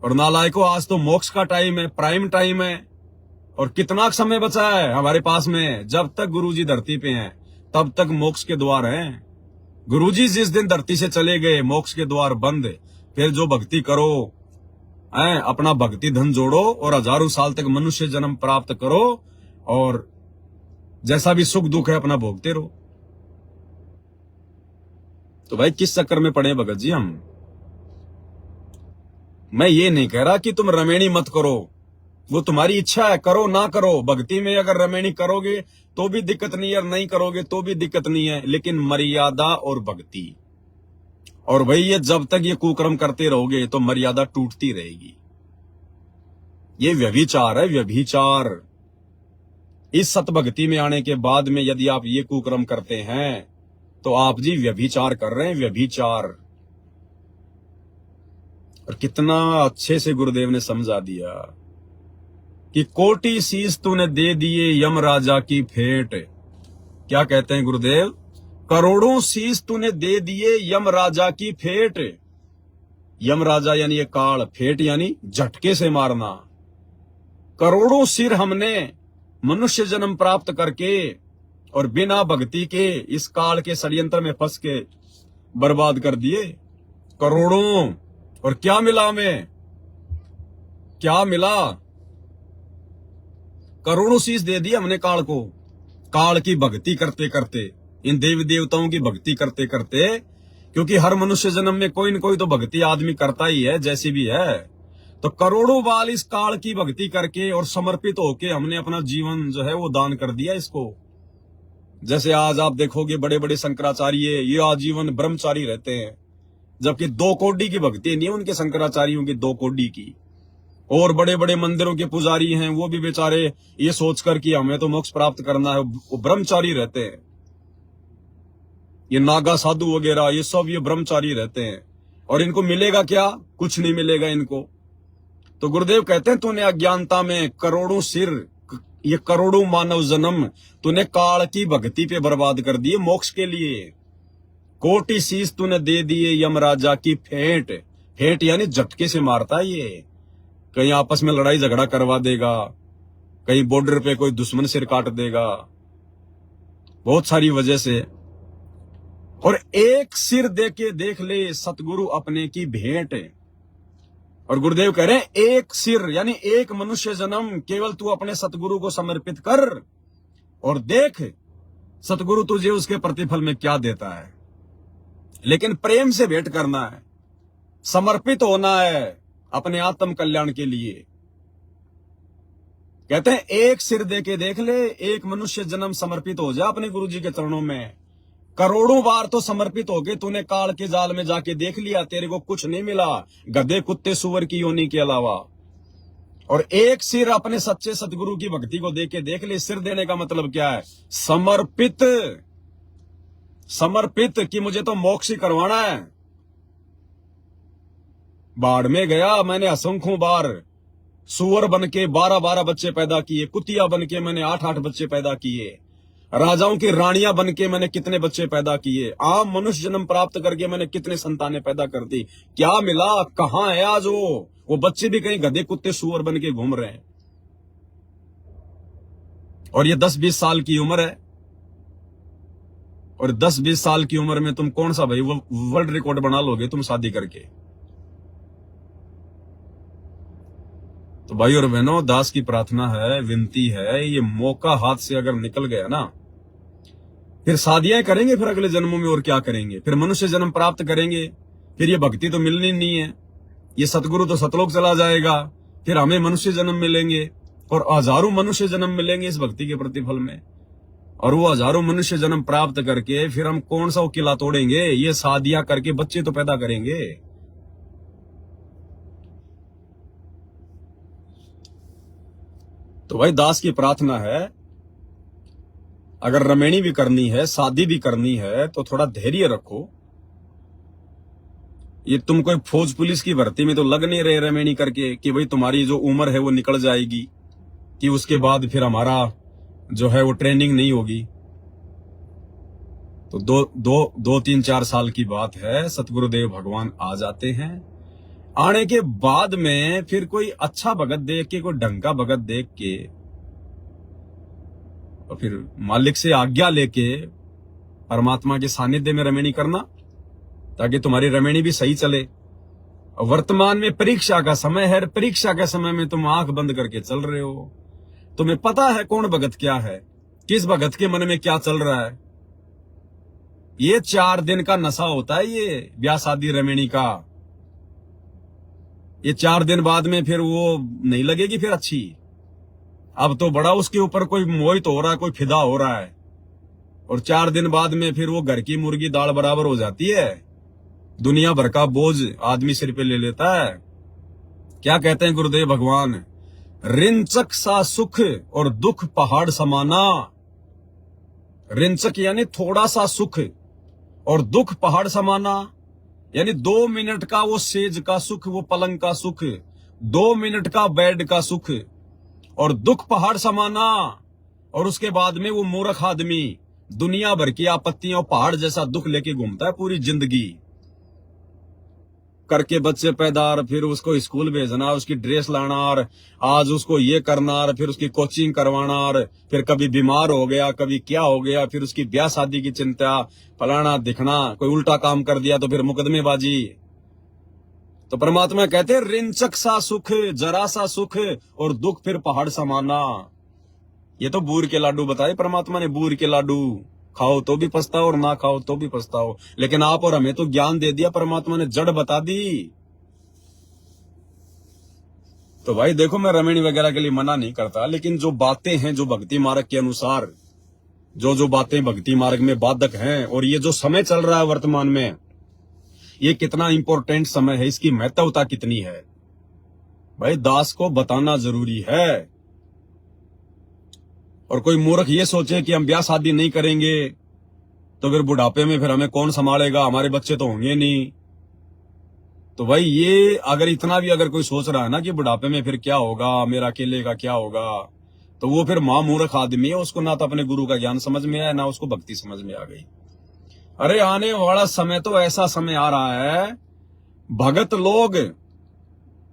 A: और नालायको, आज तो मोक्ष का टाइम है, प्राइम टाइम है, और कितना समय बचा है हमारे पास में। जब तक गुरुजी धरती पे हैं तब तक मोक्ष के द्वार हैं। गुरुजी जिस दिन धरती से चले गए, मोक्ष के द्वार बंद। फिर जो भक्ति करो, अपना भक्ति धन जोड़ो और हजारों साल तक मनुष्य जन्म प्राप्त करो, और जैसा भी सुख दुख है अपना भोगते रहो। तो भाई किस चक्कर में पड़े भगत जी हम? मैं ये नहीं कह रहा कि तुम रमेणी मत करो, वो तुम्हारी इच्छा है, करो ना करो। भक्ति में अगर रमेणी करोगे तो भी दिक्कत नहीं है, और नहीं करोगे तो भी दिक्कत नहीं है, लेकिन मर्यादा और भक्ति। और भाई ये जब तक ये कुकर्म करते रहोगे तो मर्यादा टूटती रहेगी। ये व्यभिचार है, व्यभिचार। इस सतभक्ति में आने के बाद में यदि आप ये कुकर्म करते हैं तो आप जी व्यभिचार कर रहे हैं, व्यभिचार। और कितना अच्छे से गुरुदेव ने समझा दिया कि कोटि शीश तूने दे दिए यम राजा की भेंट। क्या कहते हैं गुरुदेव? करोड़ों शीश तूने दे दिए यम राजा की फेट। यम राजा यानी ये काल, फेट यानी झटके से मारना। करोड़ों सिर हमने मनुष्य जन्म प्राप्त करके और बिना भक्ति के इस काल के षड्यंत्र में फंस के बर्बाद कर दिए। करोड़ों। और क्या मिला हमें? क्या मिला? करोड़ों शीश दे दी हमने काल को। काल की भक्ति करते करते, इन देवी देवताओं की भक्ति करते करते, क्योंकि हर मनुष्य जन्म में कोई न कोई तो भक्ति आदमी करता ही है, जैसी भी है। तो करोड़ों बाल इस काल की भक्ति करके और समर्पित होके हमने अपना जीवन जो है वो दान कर दिया इसको। जैसे आज आप देखोगे बड़े बड़े शंकराचार्य ये आजीवन ब्रह्मचारी रहते हैं, जबकि 2 कोडी की भक्ति नहीं उनके शंकराचार्यों की, 2 कोडी की। और बड़े बड़े मंदिरों के पुजारी हैं, वो भी बेचारे ये सोचकर कि हमें तो मोक्ष प्राप्त करना है, वो ब्रह्मचारी रहते हैं। ये नागा साधु वगैरह ये सब ये ब्रह्मचारी रहते हैं। और इनको मिलेगा क्या? कुछ नहीं मिलेगा इनको। तो गुरुदेव कहते हैं तूने अज्ञानता में करोड़ों सिर, ये करोड़ों मानव जन्म तूने काल की भक्ति पे बर्बाद कर दिए मोक्ष के लिए। कोटि शीश तूने दे दिए यम राजा की फेंट। फेंट यानी झटके से मारता है ये। कहीं आपस में लड़ाई झगड़ा करवा देगा, कहीं बॉर्डर पे कोई दुश्मन सिर काट देगा, बहुत सारी वजह से। और एक सिर दे के देख ले सतगुरु अपने की भेंट। और गुरुदेव कह रहे हैं एक सिर यानी एक मनुष्य जन्म केवल तू अपने सतगुरु को समर्पित कर और देख सतगुरु तुझे उसके प्रतिफल में क्या देता है। लेकिन प्रेम से भेंट करना है, समर्पित होना है अपने आत्म कल्याण के लिए। कहते हैं एक सिर दे के देख ले, एक मनुष्य जन्म समर्पित हो जा अपने गुरु जी के चरणों में। करोड़ों बार तो समर्पित हो गए, तूने काल के जाल में जाके देख लिया, तेरे को कुछ नहीं मिला गधे कुत्ते सुअर की योनि के अलावा। और एक सिर अपने सच्चे सतगुरु की भक्ति को दे के देख ले। सिर देने का मतलब क्या है? समर्पित। समर्पित कि मुझे तो मोक्ष ही करवाना है। बाढ़ में गया मैंने असंख्यों बार, सुअर बन के 12-12 बच्चे पैदा किए, कुतिया बन के मैंने 8-8 बच्चे पैदा किए, राजाओं की रानियां बन के मैंने कितने बच्चे पैदा किए, आम मनुष्य जन्म प्राप्त करके मैंने कितने संतानें पैदा कर दी। क्या मिला? कहां है आज वो बच्चे भी कहीं गधे कुत्ते सुअर बन के घूम रहे हैं। और ये 10-20 साल की उम्र है। और 10-20 साल की उम्र में तुम कौन सा भाई वो वर्ल्ड रिकॉर्ड बना लोगे तुम शादी करके। तो भाई और बहनों, दास की प्रार्थना है, विनती है, ये मौका हाथ से अगर निकल गया ना, फिर शादियां करेंगे, फिर अगले जन्मों में और क्या करेंगे, फिर मनुष्य जन्म प्राप्त करेंगे, फिर ये भक्ति तो मिलनी नहीं है, ये सतगुरु तो सतलोक चला जाएगा, फिर हमें मनुष्य जन्म मिलेंगे और हजारों मनुष्य जन्म मिलेंगे इस भक्ति के प्रतिफल में। और वो हजारों मनुष्य जन्म प्राप्त करके फिर हम कौन सा किला तोड़ेंगे, ये शादियां करके बच्चे तो पैदा करेंगे। तो भाई दास की प्रार्थना है, अगर रमेणी भी करनी है, शादी भी करनी है, तो थोड़ा धैर्य रखो। ये तुम कोई फौज पुलिस की भर्ती में तो लग नहीं रहे रमेणी करके कि भाई तुम्हारी जो उम्र है वो निकल जाएगी, कि उसके बाद फिर हमारा जो है वो ट्रेनिंग नहीं होगी। तो दो 3-4 साल की बात है, सतगुरुदेव भगवान आ जाते हैं। आने के बाद में फिर कोई अच्छा भगत देख के, कोई ढंग का भगत देख के, और फिर मालिक से आज्ञा लेके परमात्मा के सानिध्य में रमेणी करना, ताकि तुम्हारी रमेणी भी सही चले। वर्तमान में परीक्षा का समय है, परीक्षा के समय में तुम आंख बंद करके चल रहे हो, तुम्हें पता है कौन भगत क्या है, किस भगत के मन में क्या चल रहा है। ये 4 दिन का नशा होता है ये ब्याह शादी रमेणी का। ये 4 दिन बाद में फिर वो नहीं लगेगी फिर अच्छी। अब तो बड़ा उसके ऊपर कोई मोहित हो रहा है, कोई फिदा हो रहा है, और 4 दिन बाद में फिर वो घर की मुर्गी दाल बराबर हो जाती है। दुनिया भर का बोझ आदमी सिर पे ले लेता है। क्या कहते हैं गुरुदेव भगवान, रिंचक सा सुख और दुख पहाड़ समाना। रिंचक यानी थोड़ा सा सुख, और दुख पहाड़ समाना यानी 2 मिनट का वो सेज का सुख, वो पलंग का सुख, 2 मिनट का बेड का सुख, और दुख पहाड़ समाना। और उसके बाद में वो मूर्ख आदमी दुनिया भर की आपत्तियों पहाड़ जैसा दुख लेके घूमता है पूरी जिंदगी, करके बच्चे पैदा, फिर उसको स्कूल भेजना, उसकी ड्रेस लाना, और आज उसको ये करना, और फिर उसकी कोचिंग करवाना, और फिर कभी बीमार हो गया, कभी क्या हो गया, फिर उसकी ब्याह शादी की चिंता, फलाना दिखना, कोई उल्टा काम कर दिया तो फिर मुकदमेबाजी। तो परमात्मा कहते हैं रिंचक सा सुख, जरा सा सुख, और दुख फिर पहाड़ समाना। ये तो बूर के लाडू बताए परमात्मा ने, बूर के लाडू खाओ तो भी पछताओ और ना खाओ तो भी पछताओ। लेकिन आप और हमें तो ज्ञान दे दिया परमात्मा ने, जड़ बता दी। तो भाई देखो, मैं रमेणी वगैरह के लिए मना नहीं करता, लेकिन जो बातें हैं जो भक्ति मार्ग के अनुसार, जो बातें भक्ति मार्ग में बाधक हैं, और ये जो समय चल रहा है वर्तमान में, ये कितना इंपॉर्टेंट समय है, इसकी महत्वता कितनी है, भाई दास को बताना जरूरी है। और कोई मूर्ख ये सोचे कि हम ब्याह शादी नहीं करेंगे तो फिर बुढ़ापे में फिर हमें कौन संभालेगा, हमारे बच्चे तो होंगे नहीं। तो भाई ये अगर इतना भी अगर कोई सोच रहा है ना कि बुढ़ापे में फिर क्या होगा, मेरा अकेले का क्या होगा, तो वो फिर मूर्ख आदमी है। उसको ना तो अपने गुरु का ज्ञान समझ में आया, ना उसको भक्ति समझ में आ गई। अरे आने वाला समय तो ऐसा समय आ रहा है, भगत लोग,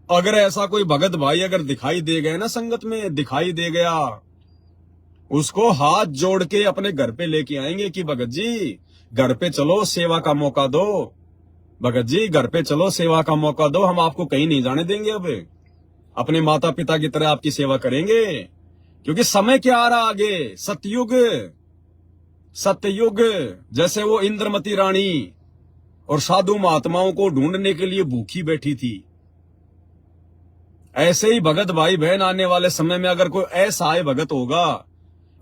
A: अगर ऐसा कोई भगत भाई अगर दिखाई दे गए ना, संगत में दिखाई दे गया, उसको हाथ जोड़ के अपने घर पे लेके आएंगे कि भगत जी घर पे चलो, सेवा का मौका दो, भगत जी घर पे चलो, सेवा का मौका दो, हम आपको कहीं नहीं जाने देंगे, अब अपने माता पिता की तरह आपकी सेवा करेंगे। क्योंकि समय क्या आ रहा आगे, सतयुग, सतयुग। जैसे वो इंद्रमती रानी और साधु महात्माओं को ढूंढने के लिए भूखी बैठी थी, ऐसे ही भगत भाई बहन आने वाले समय में अगर कोई ऐसा है भगत होगा,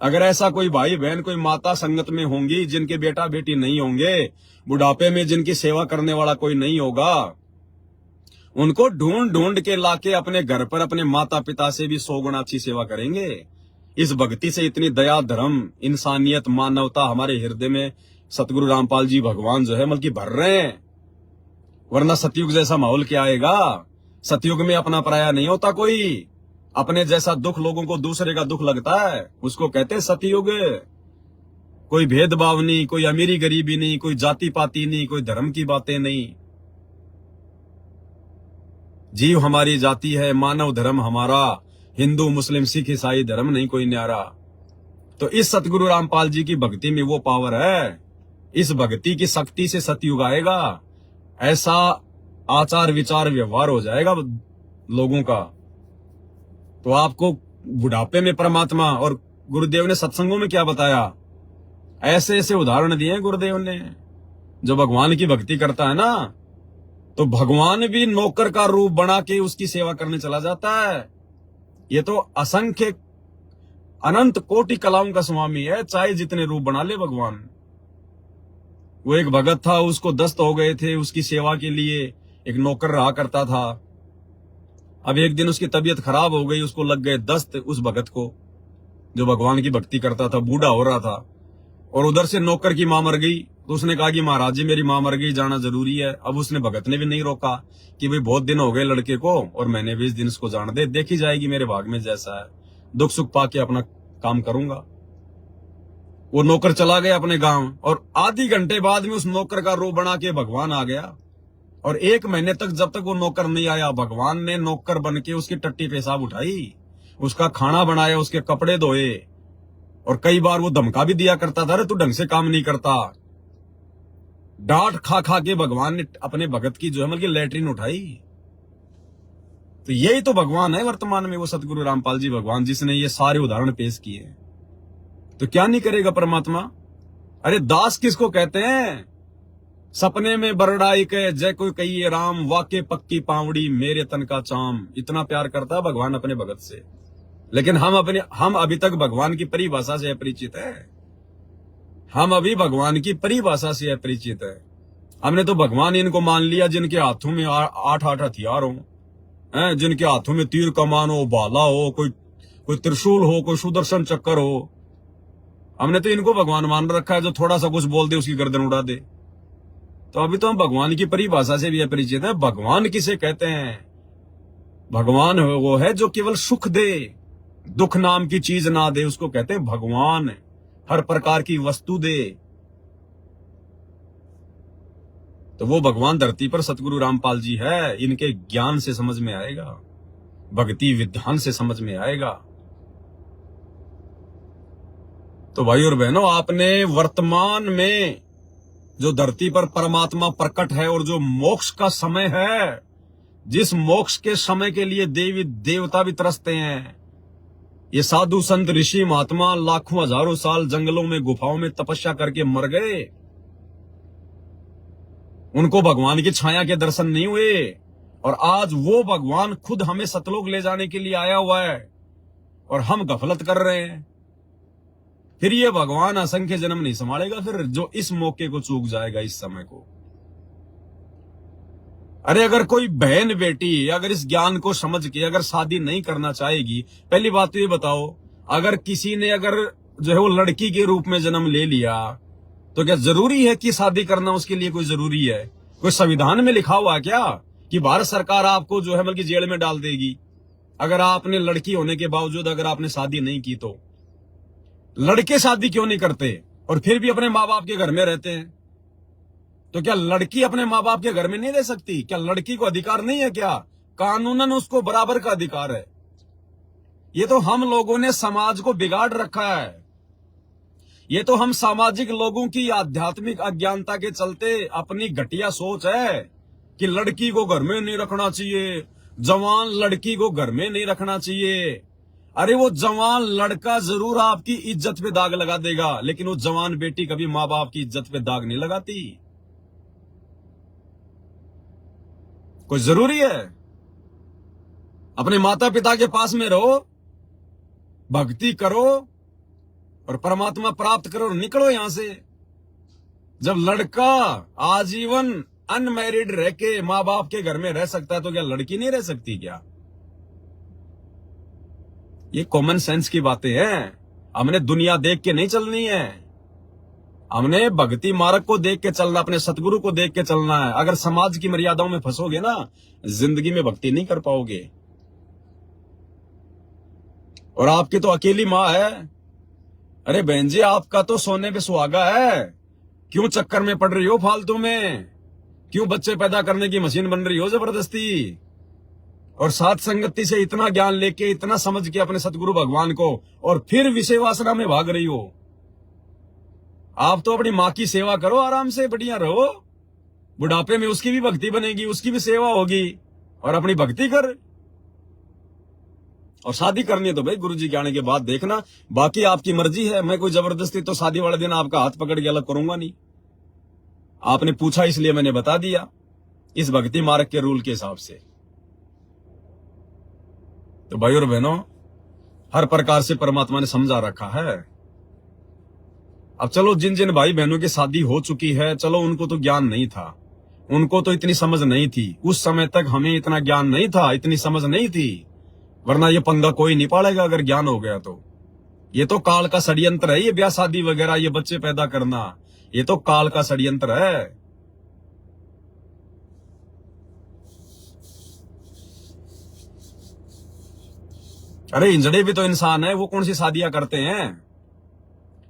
A: अगर ऐसा कोई भाई बहन, कोई माता संगत में होंगी जिनके बेटा बेटी नहीं होंगे, बुढ़ापे में जिनकी सेवा करने वाला कोई नहीं होगा, उनको ढूंढ ढूंढ के लाके अपने घर पर अपने माता पिता से भी 100 गुना अच्छी सेवा करेंगे। इस भक्ति से इतनी दया, धर्म, इंसानियत, मानवता हमारे हृदय में सतगुरु रामपाल जी भगवान जो है बल्कि भर रहे हैं। वरना सतयुग जैसा माहौल क्या आएगा। सतयुग में अपना पराया नहीं होता कोई, अपने जैसा दुख लोगों को दूसरे का दुख लगता है, उसको कहते हैं सतयुग। कोई भेदभाव नहीं, कोई अमीरी गरीबी नहीं, कोई जाति पाति नहीं, कोई धर्म की बातें नहीं। जीव हमारी जाति है, मानव धर्म हमारा, हिंदू मुस्लिम सिख ईसाई धर्म नहीं कोई न्यारा। तो इस सतगुरु रामपाल जी की भक्ति में वो पावर है इस भक्ति की शक्ति से सतयुग आएगा, ऐसा आचार विचार व्यवहार हो जाएगा लोगों का। तो आपको बुढ़ापे में परमात्मा, और गुरुदेव ने सत्संगों में क्या बताया, ऐसे ऐसे उदाहरण दिए गुरुदेव ने। जो भगवान की भक्ति करता है ना, तो भगवान भी नौकर का रूप बना के उसकी सेवा करने चला जाता है। ये तो असंख्य अनंत कोटि कलाओं का स्वामी है, चाहे जितने रूप बना ले भगवान। वो एक भगत था, उसको दस्त हो गए थे, उसकी सेवा के लिए एक नौकर रहा करता था। अब एक दिन उसकी तबीयत खराब हो गई, उसको लग गए दस्त उस भगत को, जो भगवान की भक्ति करता था, बूढ़ा हो रहा था। और उधर से नौकर की मां मर गई, तो उसने कहा कि महाराज जी मेरी मां मर गई, जाना जरूरी है। अब उसने भगत ने भी नहीं रोका कि भाई बहुत दिन हो गए लड़के को, और मैंने 20 दिन इसको जान दे, देखी जाएगी मेरे भाग में जैसा है, दुख सुख पाके अपना काम करूंगा। वो नौकर चला गया अपने गांव, और आधी घंटे बाद में उस नौकर का रूप बना के भगवान आ गया। और 1 महीने तक जब तक वो नौकर नहीं आया, भगवान ने नौकर बन के उसकी टट्टी पेशाब उठाई, उसका खाना बनाया, उसके कपड़े धोए, और कई बार वो धमका भी दिया करता था, अरे तू ढंग से काम नहीं करता। डांट खा खा के भगवान ने अपने भगत की जो है मतलब लैट्रिन उठाई। तो यही तो भगवान है वर्तमान में, वो सतगुरु रामपाल जी भगवान, जिसने ये सारे उदाहरण पेश किए। तो क्या नहीं करेगा परमात्मा। अरे दास किसको कहते हैं, सपने में बरड़ाई के जय कोई कहिए राम, वाके पक्की पावड़ी मेरे तन का चाम। इतना प्यार करता है भगवान अपने भगत से, लेकिन हम अभी तक भगवान की परिभाषा से अपरिचित है। हम अभी भगवान की परिभाषा से अपरिचित है। हमने तो भगवान इनको मान लिया जिनके हाथों में 8-8 हथियार हो, जिनके हाथों में तीर कमान हो, भाला हो, कोई त्रिशूल हो, कोई सुदर्शन चक्कर हो। हमने तो इनको भगवान मान रखा है, जो थोड़ा सा कुछ बोल दे उसकी गर्दन उड़ा दे। तो अभी तो हम भगवान की परिभाषा से भी अपरिचित है। भगवान किसे कहते हैं, भगवान वो है जो केवल सुख दे, दुख नाम की चीज ना दे, उसको कहते हैं भगवान। हर प्रकार की वस्तु दे, तो वो भगवान धरती पर सतगुरु रामपाल जी है। इनके ज्ञान से समझ में आएगा, भक्ति विधान से समझ में आएगा। तो भाई और बहनों, आपने वर्तमान में जो धरती पर परमात्मा प्रकट है, और जो मोक्ष का समय है, जिस मोक्ष के समय के लिए देवी देवता भी तरसते हैं, ये साधु संत ऋषि महात्मा लाखों हजारों साल जंगलों में गुफाओं में तपस्या करके मर गए, उनको भगवान की छाया के दर्शन नहीं हुए। और आज वो भगवान खुद हमें सतलोक ले जाने के लिए आया हुआ है, और हम गफलत कर रहे हैं। फिर ये भगवान असंख्य जन्म नहीं संभालेगा, फिर जो इस मौके को चूक जाएगा, इस समय को। अरे अगर कोई बहन बेटी अगर इस ज्ञान को समझ के अगर शादी नहीं करना चाहेगी, पहली बात तो ये बताओ, अगर किसी ने अगर जो है वो लड़की के रूप में जन्म ले लिया, तो क्या जरूरी है कि शादी करना उसके लिए कोई जरूरी है? कोई संविधान में लिखा हुआ है क्या कि भारत सरकार आपको जो है बल्कि जेल में डाल देगी अगर आपने लड़की होने के बावजूद अगर आपने शादी नहीं की? तो लड़के शादी क्यों नहीं करते और फिर भी अपने माँ बाप के घर में रहते हैं? तो क्या लड़की अपने माँ बाप के घर में नहीं रह सकती? क्या लड़की को अधिकार नहीं है? क्या कानूनन उसको बराबर का अधिकार है? ये तो हम लोगों ने समाज को बिगाड़ रखा है। ये तो हम सामाजिक लोगों की आध्यात्मिक अज्ञानता के चलते अपनी घटिया सोच है कि लड़की को घर में नहीं रखना चाहिए, जवान लड़की को घर में नहीं रखना चाहिए। अरे वो जवान लड़का जरूर आपकी इज्जत पे दाग लगा देगा, लेकिन वो जवान बेटी कभी माँ बाप की इज्जत पे दाग नहीं लगाती। कोई जरूरी है? अपने माता पिता के पास में रहो, भक्ति करो और परमात्मा प्राप्त करो और निकलो यहां से। जब लड़का आजीवन अनमैरिड रह के माँ बाप के घर में रह सकता है, तो क्या लड़की नहीं रह सकती क्या? ये कॉमन सेंस की बातें हैं। हमने दुनिया देख के नहीं चलनी है, हमने भक्ति मार्ग को देख के चलना, अपने सतगुरु को देख के चलना है। अगर समाज की मर्यादाओं में फंसोगे ना, जिंदगी में भक्ति नहीं कर पाओगे। और आपकी तो अकेली माँ है। अरे बहन जी, आपका तो सोने पे सुहागा है, क्यों चक्कर में पड़ रही हो फालतू में? क्यों बच्चे पैदा करने की मशीन बन रही हो जबरदस्ती? और साथ संगति से इतना ज्ञान लेके, इतना समझ के अपने सतगुरु भगवान को, और फिर विषय वासना में भाग रही हो। आप तो अपनी माँ की सेवा करो, आराम से बढ़िया रहो, बुढ़ापे में उसकी भी भक्ति बनेगी, उसकी भी सेवा होगी, और अपनी भक्ति कर। और शादी करनी है तो भाई गुरुजी के आने के बाद देखना, बाकी आपकी मर्जी है। मैं कोई जबरदस्ती तो शादी वाले दिन आपका हाथ पकड़ के अलग करूंगा नहीं। आपने पूछा इसलिए मैंने बता दिया, इस भक्ति मार्ग के रूल के हिसाब से। तो भाई और बहनों, हर प्रकार से परमात्मा ने समझा रखा है। अब चलो, जिन जिन भाई बहनों की शादी हो चुकी है, चलो उनको तो ज्ञान नहीं था, उनको तो इतनी समझ नहीं थी, उस समय तक हमें इतना ज्ञान नहीं था, इतनी समझ नहीं थी, वरना ये पंगा कोई नहीं पालेगा अगर ज्ञान हो गया तो। ये तो काल का षड्यंत्र है, ये ब्याह शादी वगैरह, ये बच्चे पैदा करना, ये तो काल का षड्यंत्र है। अरे इंजड़े भी तो इंसान है, वो कौन सी शादियां करते हैं?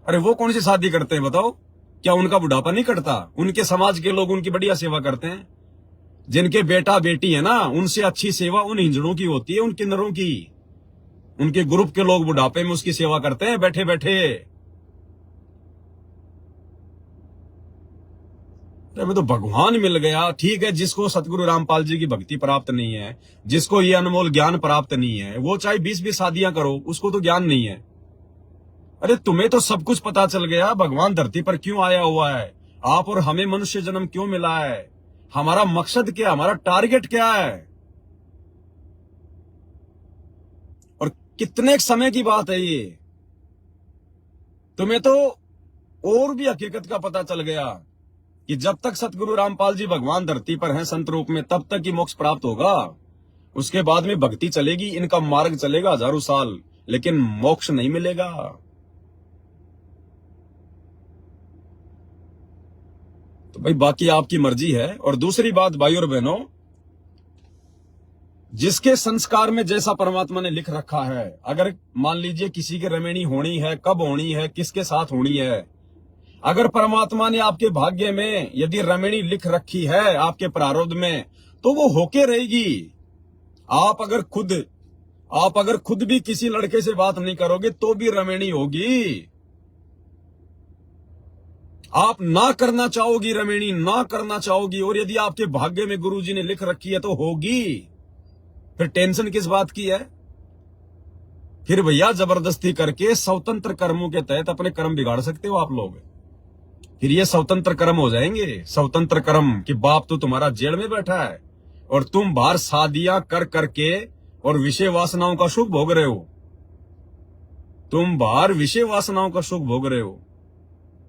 A: अरे वो कौन सी शादी करते हैं बताओ? क्या उनका बुढ़ापा नहीं कटता? उनके समाज के लोग उनकी बढ़िया सेवा करते हैं। जिनके बेटा बेटी है ना, उनसे अच्छी सेवा उन हिंजड़ों की होती है, उन किन्नरों की। उनके ग्रुप के लोग बुढ़ापे में उसकी सेवा करते हैं बैठे बैठे। हमें तो भगवान मिल गया। ठीक है, जिसको सतगुरु रामपाल जी की भक्ति प्राप्त नहीं है, जिसको ये अनमोल ज्ञान प्राप्त नहीं है, वो चाहे 20-20 शादियां करो, उसको तो ज्ञान नहीं है। अरे तुम्हें तो सब कुछ पता चल गया, भगवान धरती पर क्यों आया हुआ है, आप और हमें मनुष्य जन्म क्यों मिला है, हमारा मकसद क्या, हमारा टारगेट क्या है, और कितने समय की बात है ये। तुम्हें तो और भी हकीकत का पता चल गया कि जब तक सतगुरु रामपाल जी भगवान धरती पर हैं संत रूप में, तब तक ही मोक्ष प्राप्त होगा। उसके बाद में भक्ति चलेगी, इनका मार्ग चलेगा हजारों साल, लेकिन मोक्ष नहीं मिलेगा। तो भाई बाकी आपकी मर्जी है। और दूसरी बात भाई और बहनों, जिसके संस्कार में जैसा परमात्मा ने लिख रखा है, अगर मान लीजिए किसी की रमेणी होनी है, कब होनी है, किसके साथ होनी है, अगर परमात्मा ने आपके भाग्य में यदि रमेणी लिख रखी है आपके प्रारब्ध में, तो वो होके रहेगी। आप अगर खुद भी किसी लड़के से बात नहीं करोगे तो भी रमेणी होगी। आप ना करना चाहोगी रमेणी, ना करना चाहोगी, और यदि आपके भाग्य में गुरुजी ने लिख रखी है तो होगी। फिर टेंशन किस बात की है? फिर भैया जबरदस्ती करके स्वतंत्र कर्मों के तहत अपने कर्म बिगाड़ सकते हो आप लोग। फिर ये स्वतंत्र कर्म हो जाएंगे। स्वतंत्र कर्म कि बाप तो तुम्हारा जेल में बैठा है और तुम बाहर शादियां कर करके और विषय वासनाओं का सुख भोग रहे हो। तुम बाहर विषय वासनाओं का सुख भोग रहे हो।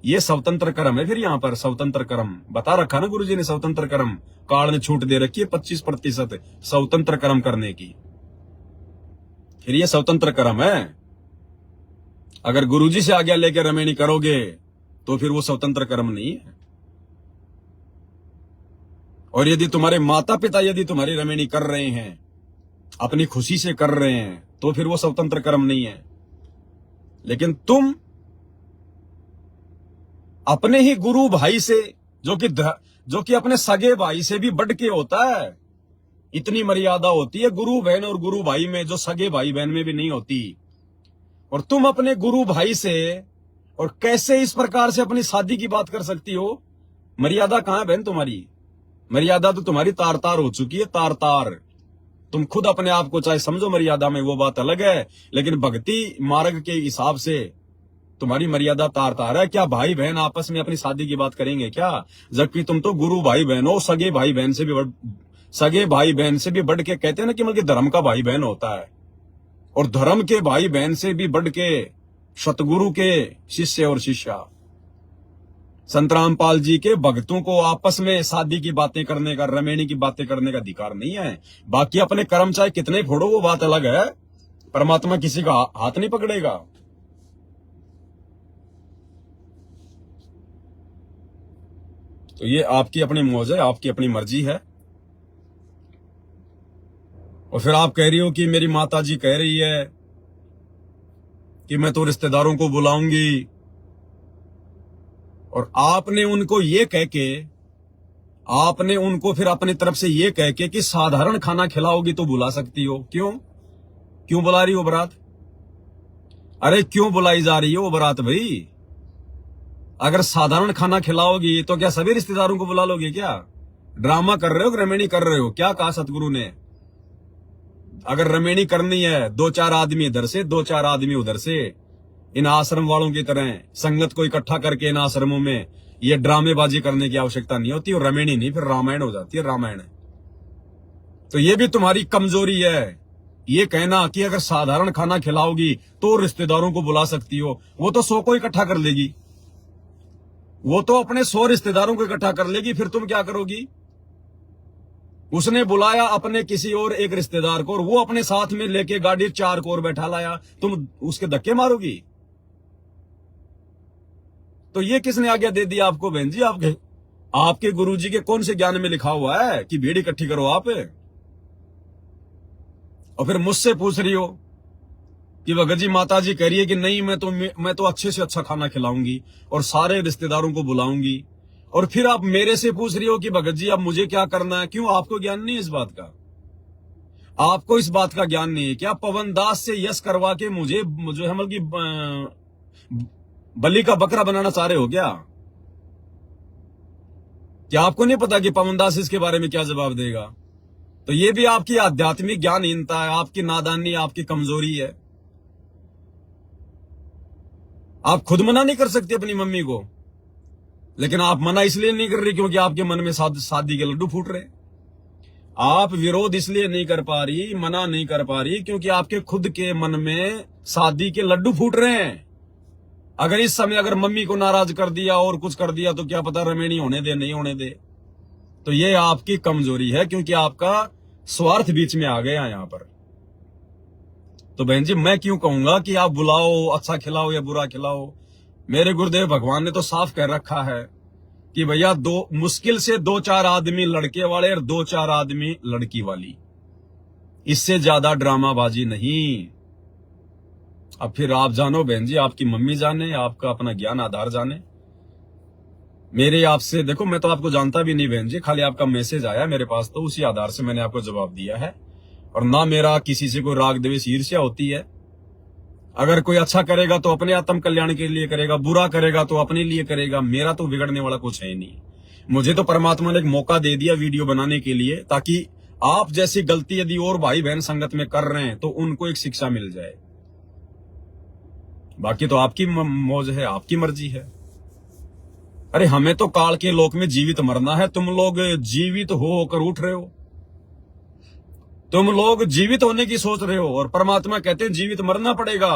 A: ये स्वतंत्र कर्म है। फिर यहाँ पर स्वतंत्र कर्म बता रखा ना गुरुजी ने, स्वतंत्र कर्म काल ने छूट दे रखी है 25% स्वतंत्र कर्म करने की। फिर ये स्वतंत्र कर्म है। अगर गुरुजी से आज्ञा लेकर रमेणी करोगे तो फिर वो स्वतंत्र कर्म नहीं है। और यदि तुम्हारे माता पिता यदि तुम्हारी रमेणी कर रहे हैं, अपनी खुशी से कर रहे हैं, तो फिर वो स्वतंत्र कर्म नहीं है। लेकिन तुम अपने ही गुरु भाई से, जो कि अपने सगे भाई से भी बढ़ के होता है, इतनी मर्यादा होती है गुरु बहन और गुरु भाई में जो सगे भाई बहन में भी नहीं होती। और तुम अपने गुरु भाई से और कैसे इस प्रकार से अपनी शादी की बात कर सकती हो? मर्यादा कहां है बहन तुम्हारी? मर्यादा तो तुम्हारी तार तार हो चुकी है, तार तार। तुम खुद अपने आप को चाहे समझो मर्यादा में, वो बात अलग है, लेकिन भक्ति मार्ग के हिसाब से तुम्हारी मर्यादा तार तार है। क्या भाई बहन आपस में अपनी शादी की बात करेंगे क्या? जबकि तुम तो गुरु भाई बहन हो, सगे भाई बहन से भी बढ़ के, कहते हैं ना कि मतलब धर्म का भाई बहन होता है, और धर्म के भाई बहन से भी बढ़ के सतगुरु के शिष्य और शिष्या। संत रामपाल जी के भक्तों को आपस में शादी की बातें करने का, रमेणी की बातें करने का अधिकार नहीं है। बाकी अपने कर्म चाहे कितने फोड़ो, वो बात अलग है। परमात्मा किसी का हाथ नहीं पकड़ेगा। तो ये आपकी अपनी मौज है, आपकी अपनी मर्जी है। और फिर आप कह रही हो कि मेरी माता जी कह रही है कि मैं तो रिश्तेदारों को बुलाऊंगी, और आपने उनको फिर अपनी तरफ से ये कह के कि साधारण खाना खिलाओगी तो बुला सकती हो। क्यों बुला रही हो बारात? अरे क्यों बुलाई जा रही हो बारात भाई? अगर साधारण खाना खिलाओगी तो क्या सभी रिश्तेदारों को बुला लोगे क्या? ड्रामा कर रहे हो, रमेणी कर रहे हो? क्या कहा सतगुरु ने? अगर रमेणी करनी है, 2-4 आदमी इधर से 2-4 आदमी उधर से, इन आश्रम वालों की तरह संगत को इकट्ठा करके इन आश्रमों में ये ड्रामेबाजी करने की आवश्यकता नहीं होती। और रमेणी नहीं, फिर रामायण हो जाती है, रामायण। तो ये भी तुम्हारी कमजोरी है, ये कहना कि अगर साधारण खाना खिलाओगी तो रिश्तेदारों को बुला सकती हो। वो तो 100 को इकट्ठा कर लेगी, वो तो अपने 100 रिश्तेदारों को इकट्ठा कर लेगी। फिर तुम क्या करोगी? उसने बुलाया अपने किसी और एक रिश्तेदार को और वो अपने साथ में लेके गाड़ी 4 को और बैठा लाया, तुम उसके धक्के मारोगी? तो ये किसने आज्ञा दे दी आपको बहन जी? आपके गुरुजी के कौन से ज्ञान में लिखा हुआ है कि भीड़ इकट्ठी करो आप? और फिर मुझसे पूछ रही हो कि भगत जी माता जी कह रही है कि नहीं, मैं तो अच्छे से अच्छा खाना खिलाऊंगी और सारे रिश्तेदारों को बुलाऊंगी। और फिर आप मेरे से पूछ रही हो कि भगत जी अब मुझे क्या करना है? क्यों, आपको ज्ञान नहीं है इस बात का? आपको इस बात का ज्ञान नहीं है क्या? पवन दास से यश करवा के मुझे हम की बलि का बकरा बनाना चाह रहे हो क्या? क्या आपको नहीं पता कि पवन दास इसके बारे में क्या जवाब देगा? तो ये भी आपकी आध्यात्मिक ज्ञानहीनता है, आपकी नादानी, आपकी कमजोरी है। आप खुद मना नहीं कर सकते अपनी मम्मी को, लेकिन आप मना इसलिए नहीं कर रही क्योंकि आपके मन में शादी के लड्डू फूट रहे। आप विरोध इसलिए नहीं कर पा रही, मना नहीं कर पा रही क्योंकि आपके खुद के मन में शादी के लड्डू फूट रहे हैं। अगर इस समय अगर मम्मी को नाराज कर दिया और कुछ कर दिया तो क्या पता रमेणी होने दे, नहीं होने दे। तो ये आपकी कमजोरी है क्योंकि आपका स्वार्थ बीच में आ गया यहां पर। तो बहन जी मैं क्यों कहूंगा कि आप बुलाओ, अच्छा खिलाओ या बुरा खिलाओ? मेरे गुरुदेव भगवान ने तो साफ कह रखा है कि भैया मुश्किल से 2-4 आदमी लड़के वाले और 2-4 आदमी लड़की वाली, इससे ज्यादा ड्रामाबाजी नहीं। अब फिर आप जानो बहन जी, आपकी मम्मी जाने, आपका अपना ज्ञान आधार जाने। मेरे आपसे देखो, मैं तो आपको जानता भी नहीं बहन जी, खाली आपका मैसेज आया मेरे पास तो उसी आधार से मैंने आपको जवाब दिया है। और ना मेरा किसी से कोई राग द्वेष ईर्ष्या होती है। अगर कोई अच्छा करेगा तो अपने आत्म कल्याण के लिए करेगा, बुरा करेगा तो अपने लिए करेगा। मेरा तो बिगड़ने वाला कुछ है नहीं। मुझे तो परमात्मा ने एक मौका दे दिया वीडियो बनाने के लिए, ताकि आप जैसी गलती यदि और भाई बहन संगत में कर रहे हैं तो उनको एक शिक्षा मिल जाए। बाकी तो आपकी मौज है, आपकी मर्जी है। अरे हमें तो काल के लोक में जीवित मरना है। तुम लोग जीवित होकर उठ रहे हो, तुम लोग जीवित होने की सोच रहे हो और परमात्मा कहते हैं जीवित मरना पड़ेगा।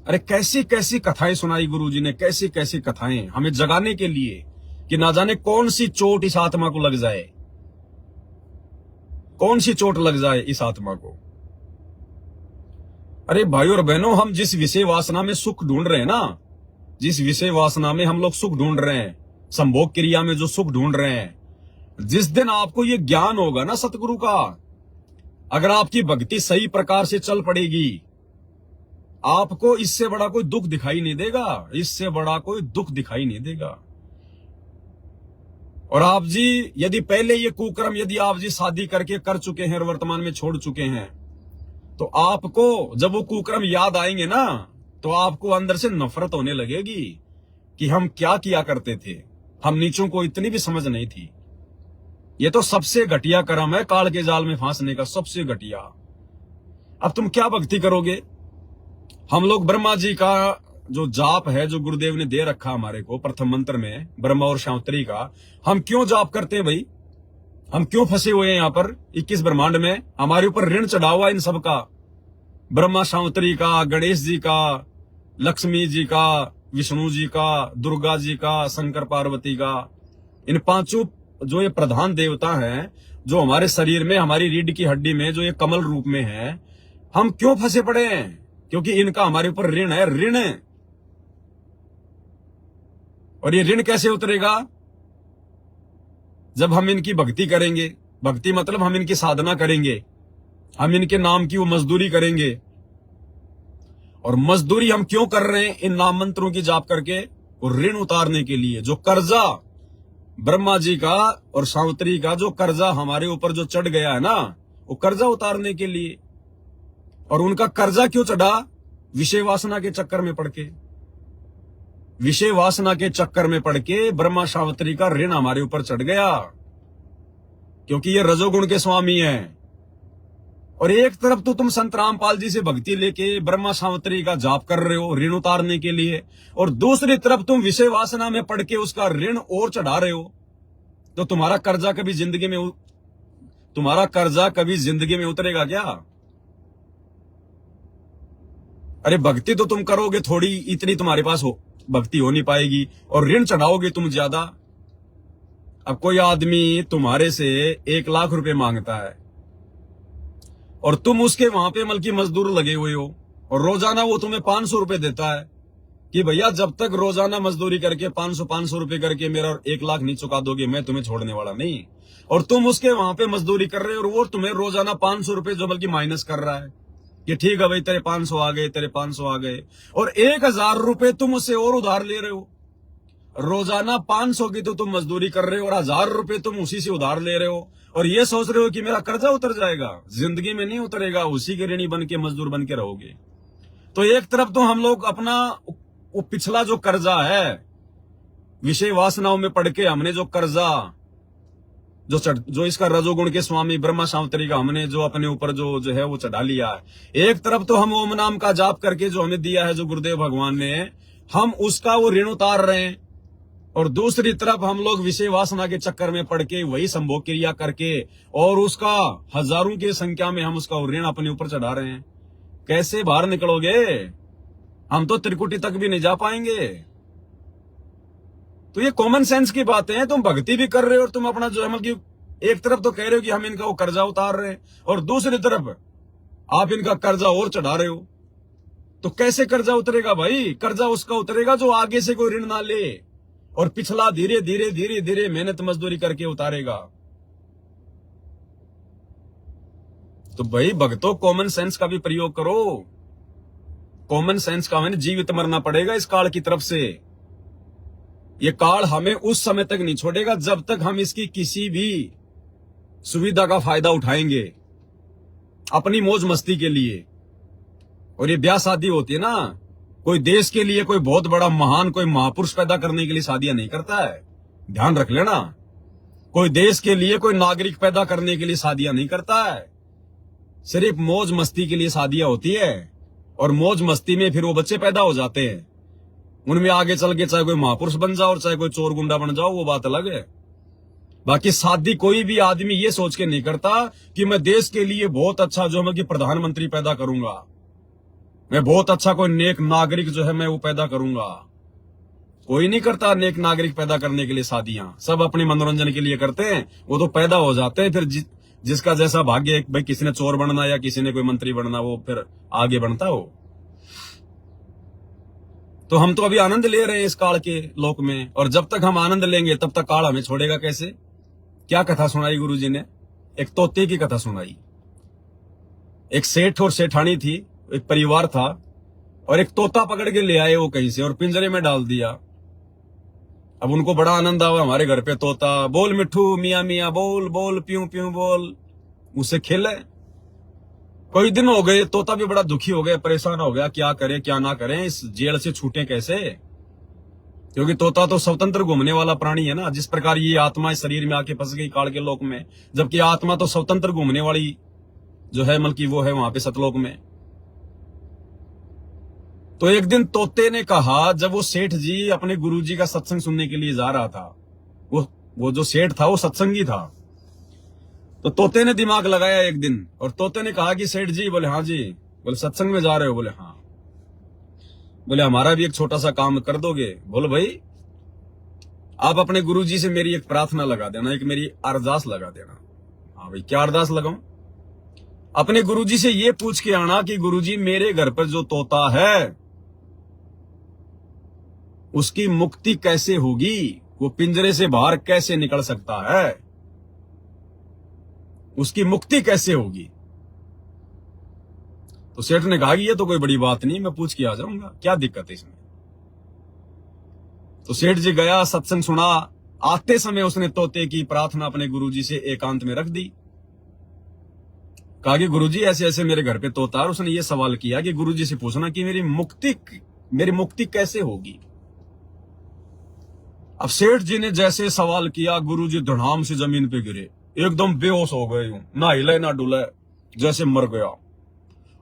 A: अरे कैसी कैसी कथाएं सुनाई गुरुजी ने, कैसी कैसी कथाएं हमें जगाने के लिए कि ना जाने कौन सी चोट इस आत्मा को लग जाए, कौन सी चोट लग जाए इस आत्मा को। अरे भाइयों और बहनों, हम जिस विषय वासना में सुख ढूंढ रहे हैं ना, जिस विषय वासना में हम लोग सुख ढूंढ रहे हैं, संभोग क्रिया में जो सुख ढूंढ रहे हैं, जिस दिन आपको ये ज्ञान होगा ना सतगुरु का, अगर आपकी भक्ति सही प्रकार से चल पड़ेगी, आपको इससे बड़ा कोई दुख दिखाई नहीं देगा, इससे बड़ा कोई दुख दिखाई नहीं देगा। और आप जी यदि पहले ये कुकर्म यदि आप जी शादी करके कर चुके हैं और वर्तमान में छोड़ चुके हैं, तो आपको जब वो कुकर्म याद आएंगे ना, तो आपको अंदर से नफरत होने लगेगी कि हम क्या किया करते थे, हम नीचों को इतनी भी समझ नहीं थी। ये तो सबसे घटिया कर्म है, काल के जाल में फांसने का सबसे घटिया। अब तुम क्या भक्ति करोगे? हम लोग ब्रह्मा जी का जो जाप है, जो गुरुदेव ने दे रखा हमारे को प्रथम मंत्र में, ब्रह्मा और शांतरी का, हम क्यों जाप करते हैं भाई? हम क्यों फंसे हुए हैं यहाँ पर 21 ब्रह्मांड में? हमारे ऊपर ऋण चढ़ा हुआ इन सब का, ब्रह्मा शांतरी का, गणेश जी का, लक्ष्मी जी का, विष्णु जी का, दुर्गा जी का, शंकर पार्वती का। इन पांचों जो ये प्रधान देवता हैं, जो हमारे शरीर में, हमारी रीढ़ की हड्डी में जो ये कमल रूप में है, हम क्यों फंसे पड़े हैं? क्योंकि इनका हमारे ऊपर ऋण है, ऋण। और ये ऋण कैसे उतरेगा? जब हम इनकी भक्ति करेंगे। भक्ति मतलब हम इनकी साधना करेंगे, हम इनके नाम की वो मजदूरी करेंगे। और मजदूरी हम क्यों कर रहे हैं? इन नाम मंत्रों की जाप करके, और ऋण उतारने के लिए। जो कर्जा ब्रह्मा जी का और सावित्री का जो कर्जा हमारे ऊपर जो चढ़ गया है ना, वो कर्जा उतारने के लिए। और उनका कर्जा क्यों चढ़ा? विषय वासना के चक्कर में पड़ के। विषय वासना के चक्कर में पड़ के ब्रह्मा सावित्री का ऋण हमारे ऊपर चढ़ गया, क्योंकि ये रजोगुण के स्वामी हैं। और एक तरफ तो तुम संत रामपाल जी से भक्ति लेके ब्रह्मा सावित्री का जाप कर रहे हो ऋण उतारने के लिए, और दूसरी तरफ तुम विषय वासना में पड़ के उसका ऋण और चढ़ा रहे हो। तो तुम्हारा कर्जा कभी जिंदगी में उतरेगा क्या? अरे भक्ति तो तुम करोगे थोड़ी, इतनी तुम्हारे पास भक्ति हो नहीं पाएगी, और ऋण चढ़ाओगे तुम ज्यादा। अब कोई आदमी तुम्हारे से 1 लाख रुपए मांगता है और तुम उसके वहां पे मल्कि मजदूर लगे हुए हो, और रोजाना वो तुम्हें 500 रुपए देता है कि भैया जब तक रोजाना मजदूरी करके 500 रुपए करके मेरा 1 लाख नहीं चुका दोगे मैं तुम्हें छोड़ने वाला नहीं। और तुम उसके वहां पे मजदूरी कर रहे हो और वो तुम्हें रोजाना 500 रुपए जो बल्कि माइनस कर रहा है कि ठीक है भाई तेरे 500 आ गए, तेरे 500 आ गए, और 1000 रुपए तुम उससे और उधार ले रहे हो। रोजाना 500 की तो तुम मजदूरी कर रहे हो और 1000 रुपए तुम उसी से उधार ले रहे हो, और ये सोच रहे हो कि मेरा कर्जा उतर जाएगा। जिंदगी में नहीं उतरेगा, उसी के ऋणी बन के मजदूर बन के रहोगे। तो एक तरफ तो हम लोग अपना वो पिछला जो कर्जा है विषय वासनाओं में पड़ के हमने जो कर्जा जो इसका रजोगुण के स्वामी ब्रह्मा सावित्री का हमने जो अपने ऊपर जो है वो चढ़ा लिया है। एक तरफ तो हम ओम नाम का जाप करके जो हमें दिया है जो गुरुदेव भगवान ने, हम उसका वो ऋण उतार रहे हैं, और दूसरी तरफ हम लोग विषय वासना के चक्कर में पड़ के वही संभोग क्रिया करके और उसका हजारों की संख्या में हम उसका ऋण अपने ऊपर चढ़ा रहे हैं। कैसे बाहर निकलोगे? हम तो त्रिकुटी तक भी नहीं जा पाएंगे। तो ये कॉमन सेंस की बातें हैं। तुम भक्ति भी कर रहे हो और तुम अपना जो है मतलब एक तरफ तो कह रहे हो कि हम इनका वो कर्जा उतार रहे हैं, और दूसरी तरफ आप इनका कर्जा और चढ़ा रहे हो। तो कैसे कर्जा उतरेगा भाई? कर्जा उसका उतरेगा जो आगे से कोई ऋण ना ले और पिछला धीरे धीरे मेहनत मजदूरी करके उतारेगा। तो भाई भक्तों, कॉमन सेंस का भी प्रयोग करो। कॉमन सेंस का मैंने जीवित मरना पड़ेगा इस काल की तरफ से। ये काल हमें उस समय तक नहीं छोड़ेगा जब तक हम इसकी किसी भी सुविधा का फायदा उठाएंगे अपनी मौज मस्ती के लिए। और ये ब्याह शादी होती है ना, कोई देश के लिए कोई बहुत बड़ा महान कोई महापुरुष पैदा करने के लिए शादियां नहीं करता है, ध्यान रख लेना। कोई देश के लिए कोई नागरिक पैदा करने के लिए शादियां नहीं करता है, सिर्फ मौज मस्ती के लिए शादियां होती है। और मौज मस्ती में फिर वो बच्चे पैदा हो जाते हैं, उनमें आगे चल के चाहे कोई महापुरुष बन जाओ और चाहे कोई चोर गुंडा बन जाओ, वो बात अलग है। बाकी शादी कोई भी आदमी ये सोच के नहीं करता कि मैं देश के लिए बहुत अच्छा जो मैं कि प्रधानमंत्री पैदा करूंगा, मैं बहुत अच्छा कोई नेक नागरिक जो है मैं वो पैदा करूंगा। कोई नहीं करता नेक नागरिक पैदा करने के लिए शादियां, सब अपने मनोरंजन के लिए करते हैं। वो तो पैदा हो जाते हैं, फिर जिसका जैसा भाग्य, भाई किसी ने चोर बनना या किसी ने कोई मंत्री बनना, वो फिर आगे बढ़ता हो। तो हम तो अभी आनंद ले रहे हैं इस काल के लोक में, और जब तक हम आनंद लेंगे तब तक काल हमें छोड़ेगा कैसे? क्या कथा सुनाई गुरुजी ने? एक तोते की कथा सुनाई। एक सेठ और सेठानी थी, एक परिवार था, और एक तोता पकड़ के ले आए वो कहीं से और पिंजरे में डाल दिया। अब उनको बड़ा आनंद आया, हमारे घर पे तोता, बोल मिठू, मियाँ मियाँ बोल, बोल प्यूं प्यूं बोल, उससे खेले। कई दिन हो गए, तोता भी बड़ा दुखी हो गया, परेशान हो गया, क्या करें क्या ना करें, इस जेल से छूटे कैसे? क्योंकि तोता तो स्वतंत्र घूमने वाला प्राणी है ना, जिस प्रकार ये आत्मा इस शरीर में आके फंस गई काल के लोक में, जबकि आत्मा तो स्वतंत्र घूमने वाली जो है मतलब वो है वहां पे सतलोक में। तो एक दिन तोते ने कहा, जब वो सेठ जी अपने गुरुजी का सत्संग सुनने के लिए जा रहा था, वो जो सेठ था वो सत्संगी था, तो तोते ने दिमाग लगाया एक दिन, और तोते ने कहा कि सेठ जी, बोले हाँ जी, बोले सत्संग में जा रहे हो? बोले हाँ। बोले हमारा भी एक छोटा सा काम कर दोगे? बोले भाई, आप अपने गुरुजी से मेरी एक प्रार्थना लगा देना, एक मेरी अरदास लगा देना। हाँ भाई, क्या अरदास लगाऊं? अपने गुरुजी से ये पूछ के आना कि गुरुजी, मेरे घर पर जो तोता है उसकी मुक्ति कैसे होगी? वो पिंजरे से बाहर कैसे निकल सकता है? उसकी मुक्ति कैसे होगी? तो सेठ ने कहा कि ये तो कोई बड़ी बात नहीं, मैं पूछ के आ जाऊंगा, क्या दिक्कत है इसमें? तो सेठ जी गया, सत्संग सुना। आते समय उसने तोते की प्रार्थना अपने गुरुजी से एकांत में रख दी। कहा कि गुरुजी, ऐसे ऐसे मेरे घर पे तोता है। उसने ये सवाल किया कि गुरुजी से पूछना कि मेरी मुक्ति कैसे होगी? अब सेठ जी ने जैसे सवाल किया, गुरुजी धड़ाम से जमीन पे गिरे, एकदम बेहोश हो गए, यूं ना हिले ना डुले, जैसे मर गया।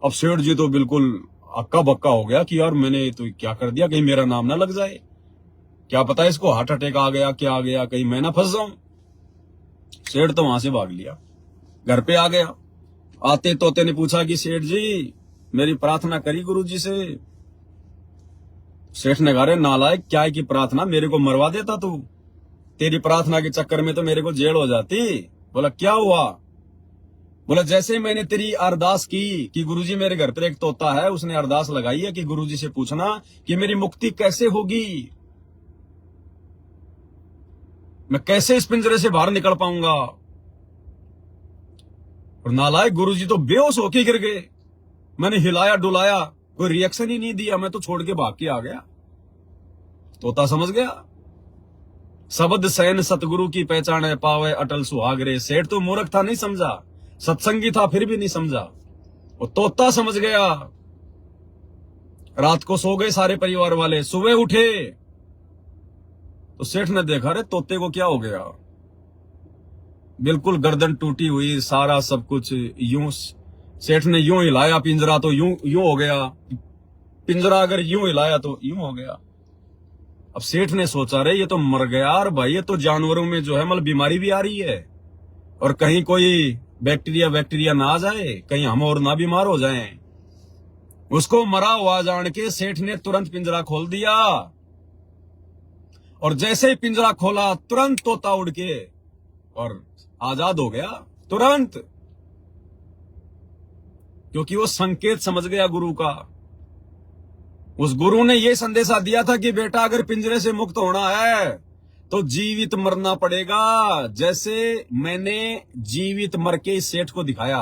A: अब सेठ जी तो बिल्कुल अक्का बक्का हो गया कि यार मैंने तो क्या कर दिया, कहीं मेरा नाम ना लग जाए, क्या पता इसको हार्ट अटैक आ गया, क्या आ गया, कहीं मैं ना फंस जाऊं। सेठ तो वहां से भाग लिया, घर पे आ गया। आते तोते ने पूछा कि सेठ जी मेरी प्रार्थना करी गुरुजी से। सेठ ने कहा, रे नालायक, क्या है की प्रार्थना, मेरे को मरवा देता तू, तेरी प्रार्थना के चक्कर में तो मेरे को जेल हो जाती। बोला क्या हुआ? बोला जैसे मैंने तेरी अरदास की कि गुरुजी मेरे घर पर एक तोता है, उसने अरदास लगाई है कि गुरुजी से पूछना कि मेरी मुक्ति कैसे होगी, मैं कैसे इस पिंजरे से बाहर निकल पाऊंगा। और नालायक गुरुजी तो बेहोश होके गिर गए। मैंने हिलाया डुलाया, कोई रिएक्शन ही नहीं दिया, मैं तो छोड़ के भाग के आ गया। तोता समझ गया, शब्द सैन सतगुरु की पहचान है, पावे अटल सुहागरे। सेठ तो मूर्ख था, नहीं समझा, सत्संगी था फिर भी नहीं समझा, वो तोता समझ गया। रात को सो गए सारे परिवार वाले, सुबह उठे तो सेठ ने देखा, रे तोते को क्या हो गया, बिल्कुल गर्दन टूटी हुई, सारा सब कुछ यूं। सेठ ने यूं हिलाया पिंजरा तो यूं यूं हो गया, पिंजरा अगर यूं हिलाया तो यूं हो गया। अब सेठ ने सोचा, रे ये तो मर गया, और भाई ये तो जानवरों में जो है मतलब बीमारी भी आ रही है, और कहीं कोई बैक्टीरिया ना आ जाए, कहीं हम और ना बीमार हो जाएं। उसको मरा हुआ जान के सेठ ने तुरंत पिंजरा खोल दिया, और जैसे ही पिंजरा खोला तुरंत तोता उड़ के और आजाद हो गया तुरंत, क्योंकि वो संकेत समझ गया गुरु का। उस गुरु ने ये संदेशा दिया था कि बेटा अगर पिंजरे से मुक्त होना है तो जीवित मरना पड़ेगा, जैसे मैंने जीवित मर के इस सेठ को दिखाया।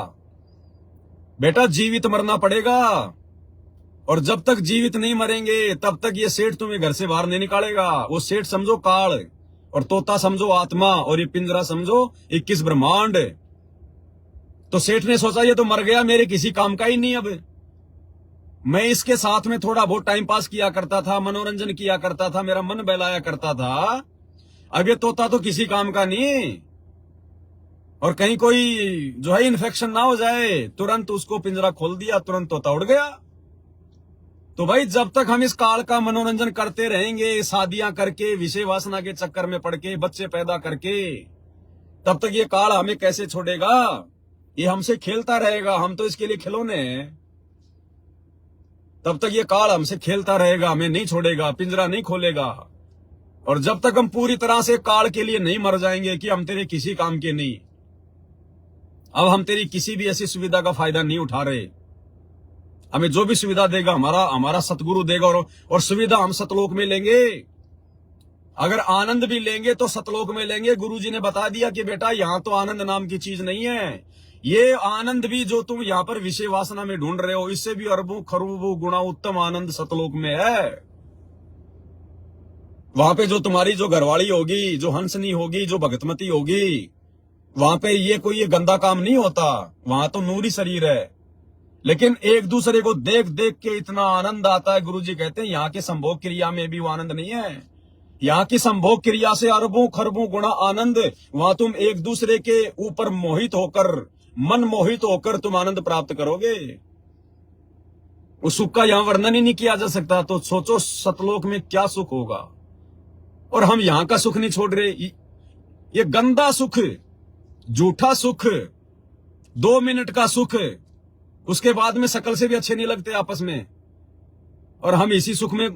A: बेटा जीवित मरना पड़ेगा, और जब तक जीवित नहीं मरेंगे तब तक ये सेठ तुम्हें घर से बाहर नहीं निकालेगा। वो सेठ समझो काल, और तोता समझो आत्मा, और ये पिंजरा समझो 21 ब्रह्मांड। तो सेठ ने सोचा ये तो मर गया, मेरे किसी काम का ही नहीं, अब मैं इसके साथ में थोड़ा बहुत टाइम पास किया करता था, मनोरंजन किया करता था, मेरा मन बहलाया करता था, अब ये तोता तो किसी काम का नहीं, और कहीं कोई जो है इन्फेक्शन ना हो जाए। तुरंत उसको पिंजरा खोल दिया, तुरंत तोता उड़ गया। तो भाई जब तक हम इस काल का मनोरंजन करते रहेंगे, शादियां करके, विषय वासना के चक्कर में पड़ के, बच्चे पैदा करके, तब तक ये काल हमें कैसे छोड़ेगा? ये हमसे खेलता रहेगा, हम तो इसके लिए खिलौने हैं। तब तक ये काल हमसे खेलता रहेगा, हमें नहीं छोड़ेगा, पिंजरा नहीं खोलेगा। और जब तक हम पूरी तरह से काल के लिए नहीं मर जाएंगे कि हम तेरे किसी काम के नहीं, अब हम तेरी किसी भी ऐसी सुविधा का फायदा नहीं उठा रहे। हमें जो भी सुविधा देगा हमारा सतगुरु देगा, और सुविधा हम सतलोक में लेंगे। अगर आनंद भी लेंगे तो सतलोक में लेंगे। गुरुजी ने बता दिया कि बेटा यहां तो आनंद नाम की चीज नहीं है, ये आनंद भी जो तुम यहां पर विषय वासना में ढूंढ रहे हो, इससे भी अरबों खरबों गुना उत्तम आनंद सतलोक में है। वहां पे जो तुम्हारी जो घरवाली होगी, जो हंसनी होगी, जो भगतमती होगी, वहां पे ये गंदा काम नहीं होता, वहां तो नूरी शरीर है। लेकिन एक दूसरे को देख देख के इतना आनंद आता है। गुरुजी कहते हैं यहाँ के संभोग क्रिया में भी वो आनंद नहीं है, यहाँ की संभोग क्रिया से अरबों खरबों गुना आनंद। वहां तुम एक दूसरे के ऊपर मोहित होकर, मन मोहित होकर तुम आनंद प्राप्त करोगे। उस सुख का यहां वर्णन ही नहीं किया जा सकता। तो सोचो सतलोक में क्या सुख होगा, और हम यहां का सुख नहीं छोड़ रहे। ये गंदा सुख, झूठा सुख, 2 मिनट का सुख, उसके बाद में शकल से भी अच्छे नहीं लगते आपस में, और हम इसी सुख में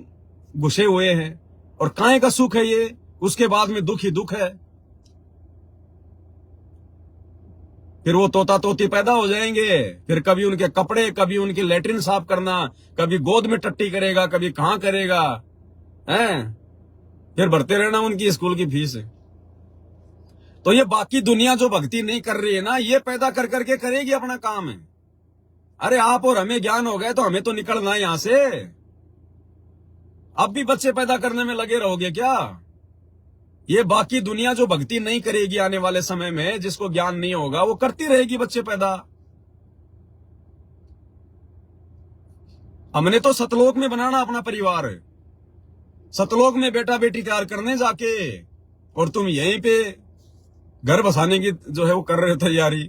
A: घुसे हुए हैं। और काहे का सुख है ये, उसके बाद में दुख ही दुख है। फिर वो तोता तोती पैदा हो जाएंगे, फिर कभी उनके कपड़े, कभी उनकी लेटरिन साफ करना, कभी गोद में टट्टी करेगा, कभी कहां करेगा, हैं? फिर भरते रहना उनकी स्कूल की फीस। तो ये बाकी दुनिया जो भक्ति नहीं कर रही है ना, ये पैदा कर करके करेगी अपना काम है। अरे आप और हमें ज्ञान हो गए तो हमें तो निकलना है यहां से। अब भी बच्चे पैदा करने में लगे रहोगे क्या? ये बाकी दुनिया जो भक्ति नहीं करेगी आने वाले समय में, जिसको ज्ञान नहीं होगा, वो करती रहेगी बच्चे पैदा। हमने तो सतलोक में बनाना अपना परिवार, सतलोक में बेटा बेटी तैयार करने जाके, और तुम यहीं पे घर बसाने की जो है वो कर रहे हो तैयारी।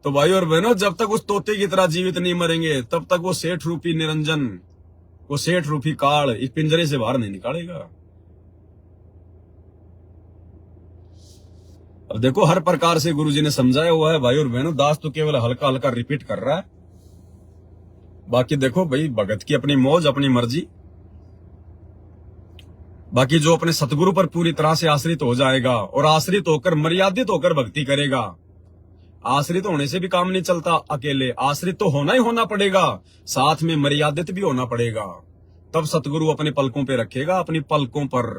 A: तो भाई और बहनों, जब तक उस तोते की तरह जीवित नहीं मरेंगे तब तक वो सेठ रूपी निरंजन, वो सेठ रूपी काल इस पिंजरे से बाहर नहीं निकालेगा। अब देखो, हर प्रकार से गुरुजी ने समझाया हुआ है भाई और बहनों। दास तो केवल हल्का हल्का रिपीट कर रहा है। बाकी देखो भाई, भगत की अपनी मौज, अपनी मर्जी। बाकी जो अपने सतगुरु पर पूरी तरह से आश्रित हो जाएगा और आश्रित होकर, मर्यादित होकर भक्ति करेगा। आश्रित होने से भी काम नहीं चलता अकेले, आश्रित तो होना ही होना पड़ेगा, साथ में मर्यादित भी होना पड़ेगा। तब सतगुरु अपने पलकों पे रखेगा, अपनी पलकों पर।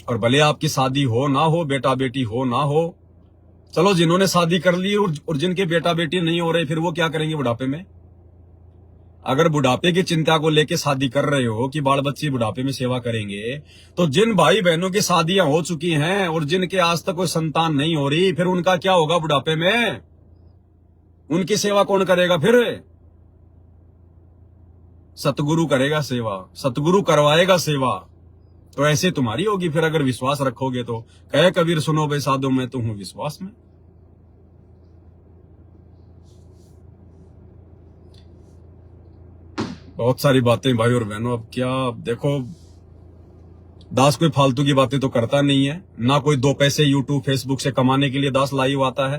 A: और भले आपकी शादी हो ना हो, बेटा बेटी हो ना हो, चलो जिन्होंने शादी कर ली और जिनके बेटा बेटी नहीं हो रहे, फिर वो क्या करेंगे बुढ़ापे में? अगर बुढ़ापे की चिंता को लेके शादी कर रहे हो कि बाल बच्चे बुढ़ापे में सेवा करेंगे, तो जिन भाई बहनों की शादियां हो चुकी हैं और जिनके आज तक कोई संतान नहीं हो रही, फिर उनका क्या होगा बुढ़ापे में? उनकी सेवा कौन करेगा फिर? सतगुरु करेगा सेवा, सतगुरु करवाएगा सेवा। तो ऐसे तुम्हारी होगी फिर, अगर विश्वास रखोगे तो। कहे कबीर सुनो बे साधो, मैं तो हूं विश्वास में। बहुत सारी बातें भाई और बहनों। अब क्या देखो, दास कोई फालतू की बातें तो करता नहीं है ना। कोई दो पैसे यूट्यूब फेसबुक से कमाने के लिए दास लाइव आता है।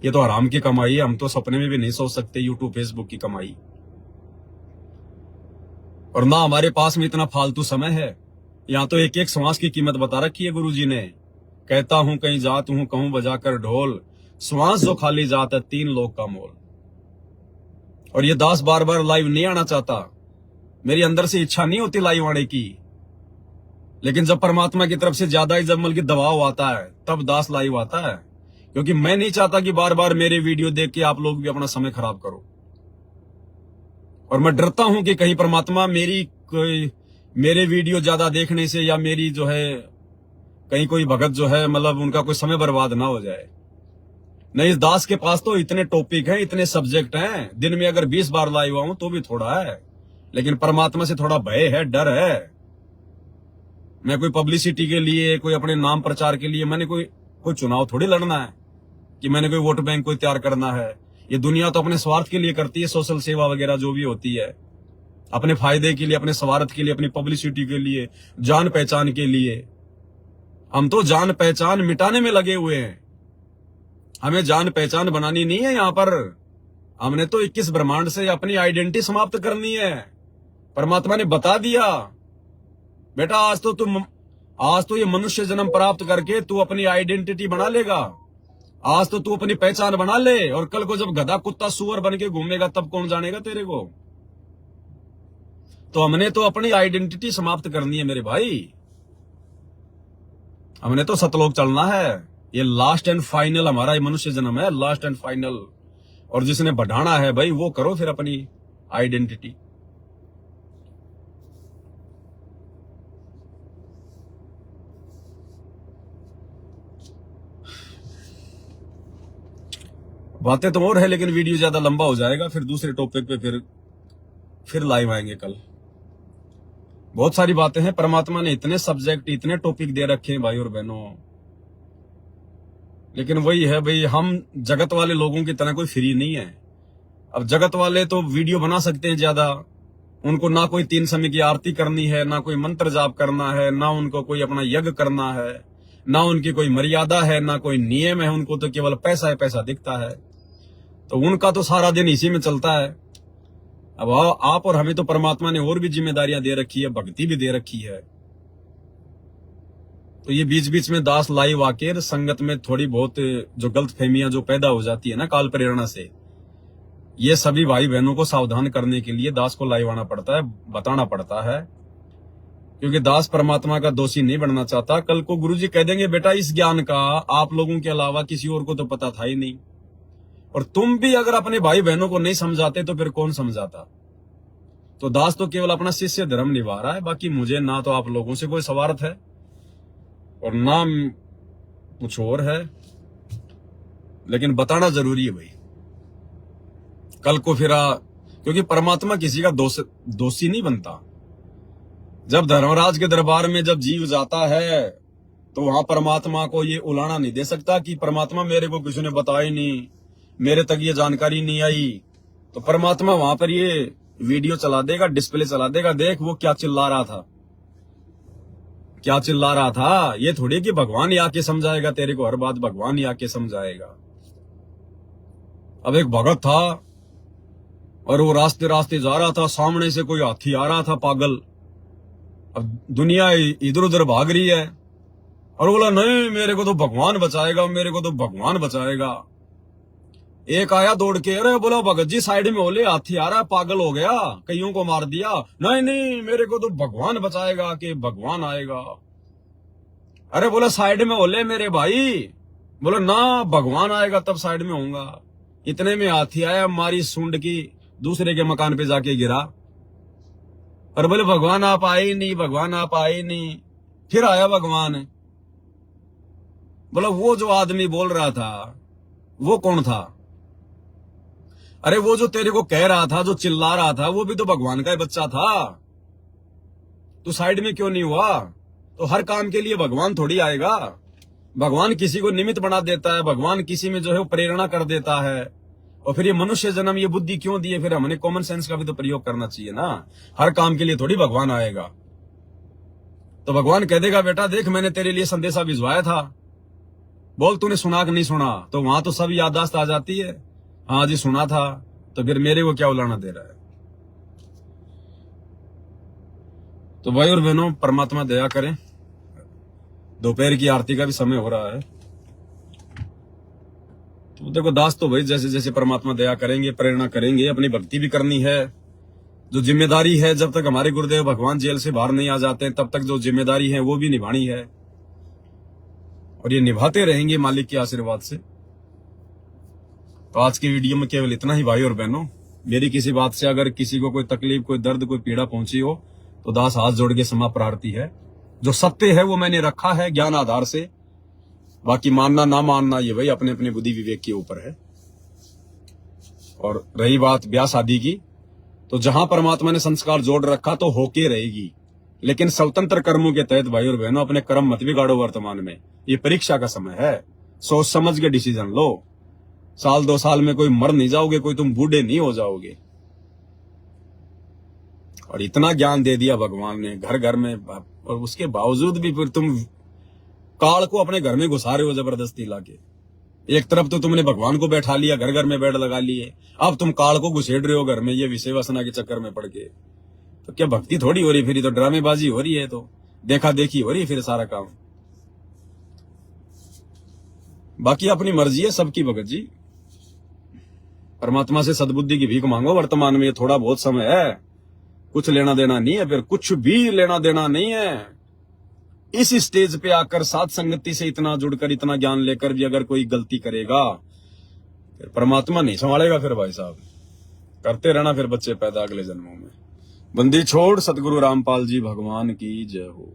A: ये तो हराम की कमाई है। हम तो सपने में भी नहीं सोच सकते यूट्यूब फेसबुक की कमाई। और ना हमारे पास में इतना फालतू समय है। यहाँ तो एक एक श्वास की कीमत बता रखी है गुरुजी ने। कहता हूं कहीं जात हूं, कहूं बजाकर ढोल, श्वास जो खाली जाता है 3 लोग का मोल। और ये दास बार बार लाइव नहीं आना चाहता। मेरी अंदर से इच्छा नहीं होती लाइव आने की, लेकिन जब परमात्मा की तरफ से ज्यादा ही जब की दबाव आता है, तब दास लाइव आता है। क्योंकि मैं नहीं चाहता कि बार बार मेरे वीडियो देख के आप लोग भी अपना समय खराब करो। और मैं डरता हूं कि कहीं परमात्मा मेरे वीडियो ज्यादा देखने से, या मेरी जो है कहीं कोई भगत जो है मतलब उनका कोई समय बर्बाद ना हो जाए। नहीं, इस दास के पास तो इतने टॉपिक हैं, इतने सब्जेक्ट हैं, दिन में अगर 20 बार लाइव आऊं तो भी थोड़ा है। लेकिन परमात्मा से थोड़ा भय है, डर है। मैं कोई पब्लिसिटी के लिए, कोई अपने नाम प्रचार के लिए, मैंने कोई चुनाव थोड़ी लड़ना है कि मैंने कोई वोट बैंक कोई तैयार करना है। ये दुनिया तो अपने स्वार्थ के लिए करती है, सोशल सेवा वगैरह जो भी होती है, अपने फायदे के लिए, अपने स्वार्थ के लिए, अपनी पब्लिसिटी के लिए, जान पहचान के लिए। हम तो जान पहचान मिटाने में लगे हुए हैं। हमें जान पहचान बनानी नहीं है यहाँ पर। हमने तो 21 ब्रह्मांड से अपनी आइडेंटिटी समाप्त करनी है। परमात्मा ने बता दिया, बेटा आज तो ये मनुष्य जन्म प्राप्त करके तू अपनी आइडेंटिटी बना लेगा। आज तो तू अपनी पहचान बना ले, और कल को जब गधा कुत्ता सुअर बन के घूमेगा तब कौन जानेगा तेरे को। तो हमने तो अपनी आइडेंटिटी समाप्त करनी है मेरे भाई। हमने तो सतलोक चलना है। ये लास्ट एंड फाइनल हमारा ये मनुष्य जन्म है, लास्ट एंड फाइनल। और जिसने बढ़ाना है भाई, वो करो फिर अपनी आइडेंटिटी। बातें तो और है, लेकिन वीडियो ज्यादा लंबा हो जाएगा। फिर दूसरे टॉपिक पे फिर लाइव आएंगे कल। बहुत सारी बातें हैं। परमात्मा ने इतने सब्जेक्ट, इतने टॉपिक दे रखे हैं भाई और बहनों। लेकिन वही है भाई, हम जगत वाले लोगों की तरह कोई फ्री नहीं है। अब जगत वाले तो वीडियो बना सकते हैं ज्यादा। उनको ना कोई 3 समय की आरती करनी है, ना कोई मंत्र जाप करना है, ना उनको कोई अपना यज्ञ करना है, ना उनकी कोई मर्यादा है, ना कोई नियम है। उनको तो केवल पैसा है, पैसा दिखता है। तो उनका तो सारा दिन इसी में चलता है। अब आप और हमें तो परमात्मा ने और भी जिम्मेदारियां दे रखी है, भक्ति भी दे रखी है। तो ये बीच बीच में दास लाइव आके संगत में थोड़ी बहुत जो गलतफहमियां जो पैदा हो जाती है ना काल प्रेरणा से, ये सभी भाई बहनों को सावधान करने के लिए दास को लाइव आना पड़ता है, बताना पड़ता है। क्योंकि दास परमात्मा का दोषी नहीं बनना चाहता। कल को गुरुजी कह देंगे बेटा इस ज्ञान का आप लोगों के अलावा किसी और को तो पता था ही नहीं। और तुम भी अगर अपने भाई बहनों को नहीं समझाते तो फिर कौन समझाता। तो दास तो केवल अपना शिष्य धर्म निभा रहा है। बाकी मुझे ना तो आप लोगों से कोई स्वार्थ है और ना कुछ और है। लेकिन बताना जरूरी है भाई, कल को फिर क्योंकि परमात्मा किसी का दोषी नहीं बनता। जब धर्मराज के दरबार में जब जीव जाता है तो वहां परमात्मा को ये उलाना नहीं दे सकता कि परमात्मा मेरे को किसी ने बताया नहीं, मेरे तक ये जानकारी नहीं आई। तो परमात्मा वहां पर ये वीडियो चला देगा, डिस्प्ले चला देगा, देख वो क्या चिल्ला रहा था, क्या चिल्ला रहा था। ये थोड़ी कि भगवान ही आके समझाएगा तेरे को, हर बात भगवान ही आके समझाएगा। अब एक भगत था और वो रास्ते रास्ते जा रहा था, सामने से कोई हाथी आ रहा था पागल। अब दुनिया इधर उधर भाग रही है और बोला नहीं मेरे को तो भगवान बचाएगा, मेरे को तो भगवान बचाएगा। एक आया दौड़ के, अरे बोला भगत जी साइड में बोले हाथी आ रहा है, पागल हो गया, कईयों को मार दिया। नहीं नहीं मेरे को तो भगवान बचाएगा कि भगवान आएगा। अरे बोला साइड में बोले मेरे भाई, बोला ना भगवान आएगा तब साइड में होऊंगा। इतने में हाथी आया, मारी सूंड की, दूसरे के मकान पे जाके गिरा। और बोले भगवान आप आए ही नहीं, भगवान आप आए ही नहीं। फिर आया भगवान। बोला वो जो आदमी बोल रहा था वो कौन था? अरे वो जो तेरे को कह रहा था, जो चिल्ला रहा था, वो भी तो भगवान का ही बच्चा था। तू साइड में क्यों नहीं हुआ? तो हर काम के लिए भगवान थोड़ी आएगा। भगवान किसी को निमित्त बना देता है, भगवान किसी में जो है वो प्रेरणा कर देता है। और फिर ये मनुष्य जन्म, ये बुद्धि क्यों दी है? फिर हमने कॉमन सेंस का भी तो प्रयोग करना चाहिए ना। हर काम के लिए थोड़ी भगवान आएगा। तो भगवान कह देगा बेटा देख मैंने तेरे लिए संदेशा भिजवाया था, बोल तूने सुना कि नहीं सुना? तो वहां तो सब याददाश्त आ जाती है, हाँ जी सुना था। तो फिर मेरे को क्या उलाना दे रहा है? तो भाई और बहनों परमात्मा दया करें। दोपहर की आरती का भी समय हो रहा है। तो देखो दास तो भाई जैसे जैसे परमात्मा दया करेंगे, प्रेरणा करेंगे, अपनी भक्ति भी करनी है। जो जिम्मेदारी है, जब तक हमारे गुरुदेव भगवान जेल से बाहर नहीं आ जाते तब तक जो जिम्मेदारी है वो भी निभानी है, और ये निभाते रहेंगे मालिक के आशीर्वाद से। तो आज की वीडियो में केवल इतना ही भाई और बहनों। मेरी किसी बात से अगर किसी को कोई तकलीफ, कोई दर्द, कोई पीड़ा पहुंची हो तो दास हाथ जोड़ के क्षमा प्रार्थी है। जो सत्य है वो मैंने रखा है ज्ञान आधार से, बाकी मानना ना मानना ये भाई अपने अपने बुद्धि विवेक के ऊपर है। और रही बात ब्याह शादी की, तो जहां परमात्मा ने संस्कार जोड़ रखा तो होके रहेगी, लेकिन स्वतंत्र कर्मों के तहत भाई और बहनों अपने कर्म मत बिगाड़ो। वर्तमान में ये परीक्षा का समय है, सोच समझ के डिसीजन लो। साल 2 साल में कोई मर नहीं जाओगे, कोई तुम बूढ़े नहीं हो जाओगे। और इतना ज्ञान दे दिया भगवान ने घर घर में, और उसके बावजूद भी फिर तुम काल को अपने घर में घुसा रहे हो जबरदस्ती लाके। एक तरफ तो तुमने भगवान को बैठा लिया, घर घर में बेड लगा लिए, अब तुम काल को घुसेड़ रहे हो घर में, ये विषय वासना के चक्कर में पड़ के। तो क्या भक्ति थोड़ी हो रही, फिर तो ड्रामेबाजी हो रही है, तो देखा देखी हो रही है फिर सारा काम। बाकी अपनी मर्जी है सबकी भगत जी। परमात्मा से सद्बुद्धि की भीख मांगो। वर्तमान में ये थोड़ा बहुत समय है, कुछ लेना देना नहीं है, फिर कुछ भी लेना देना नहीं है। इस स्टेज पे आकर साथ संगति से इतना जुड़कर, इतना ज्ञान लेकर भी अगर कोई गलती करेगा फिर परमात्मा नहीं संभालेगा। फिर भाई साहब करते रहना फिर बच्चे पैदा अगले जन्मों में। बंदी छोड़ सतगुरु रामपाल जी भगवान की जय हो।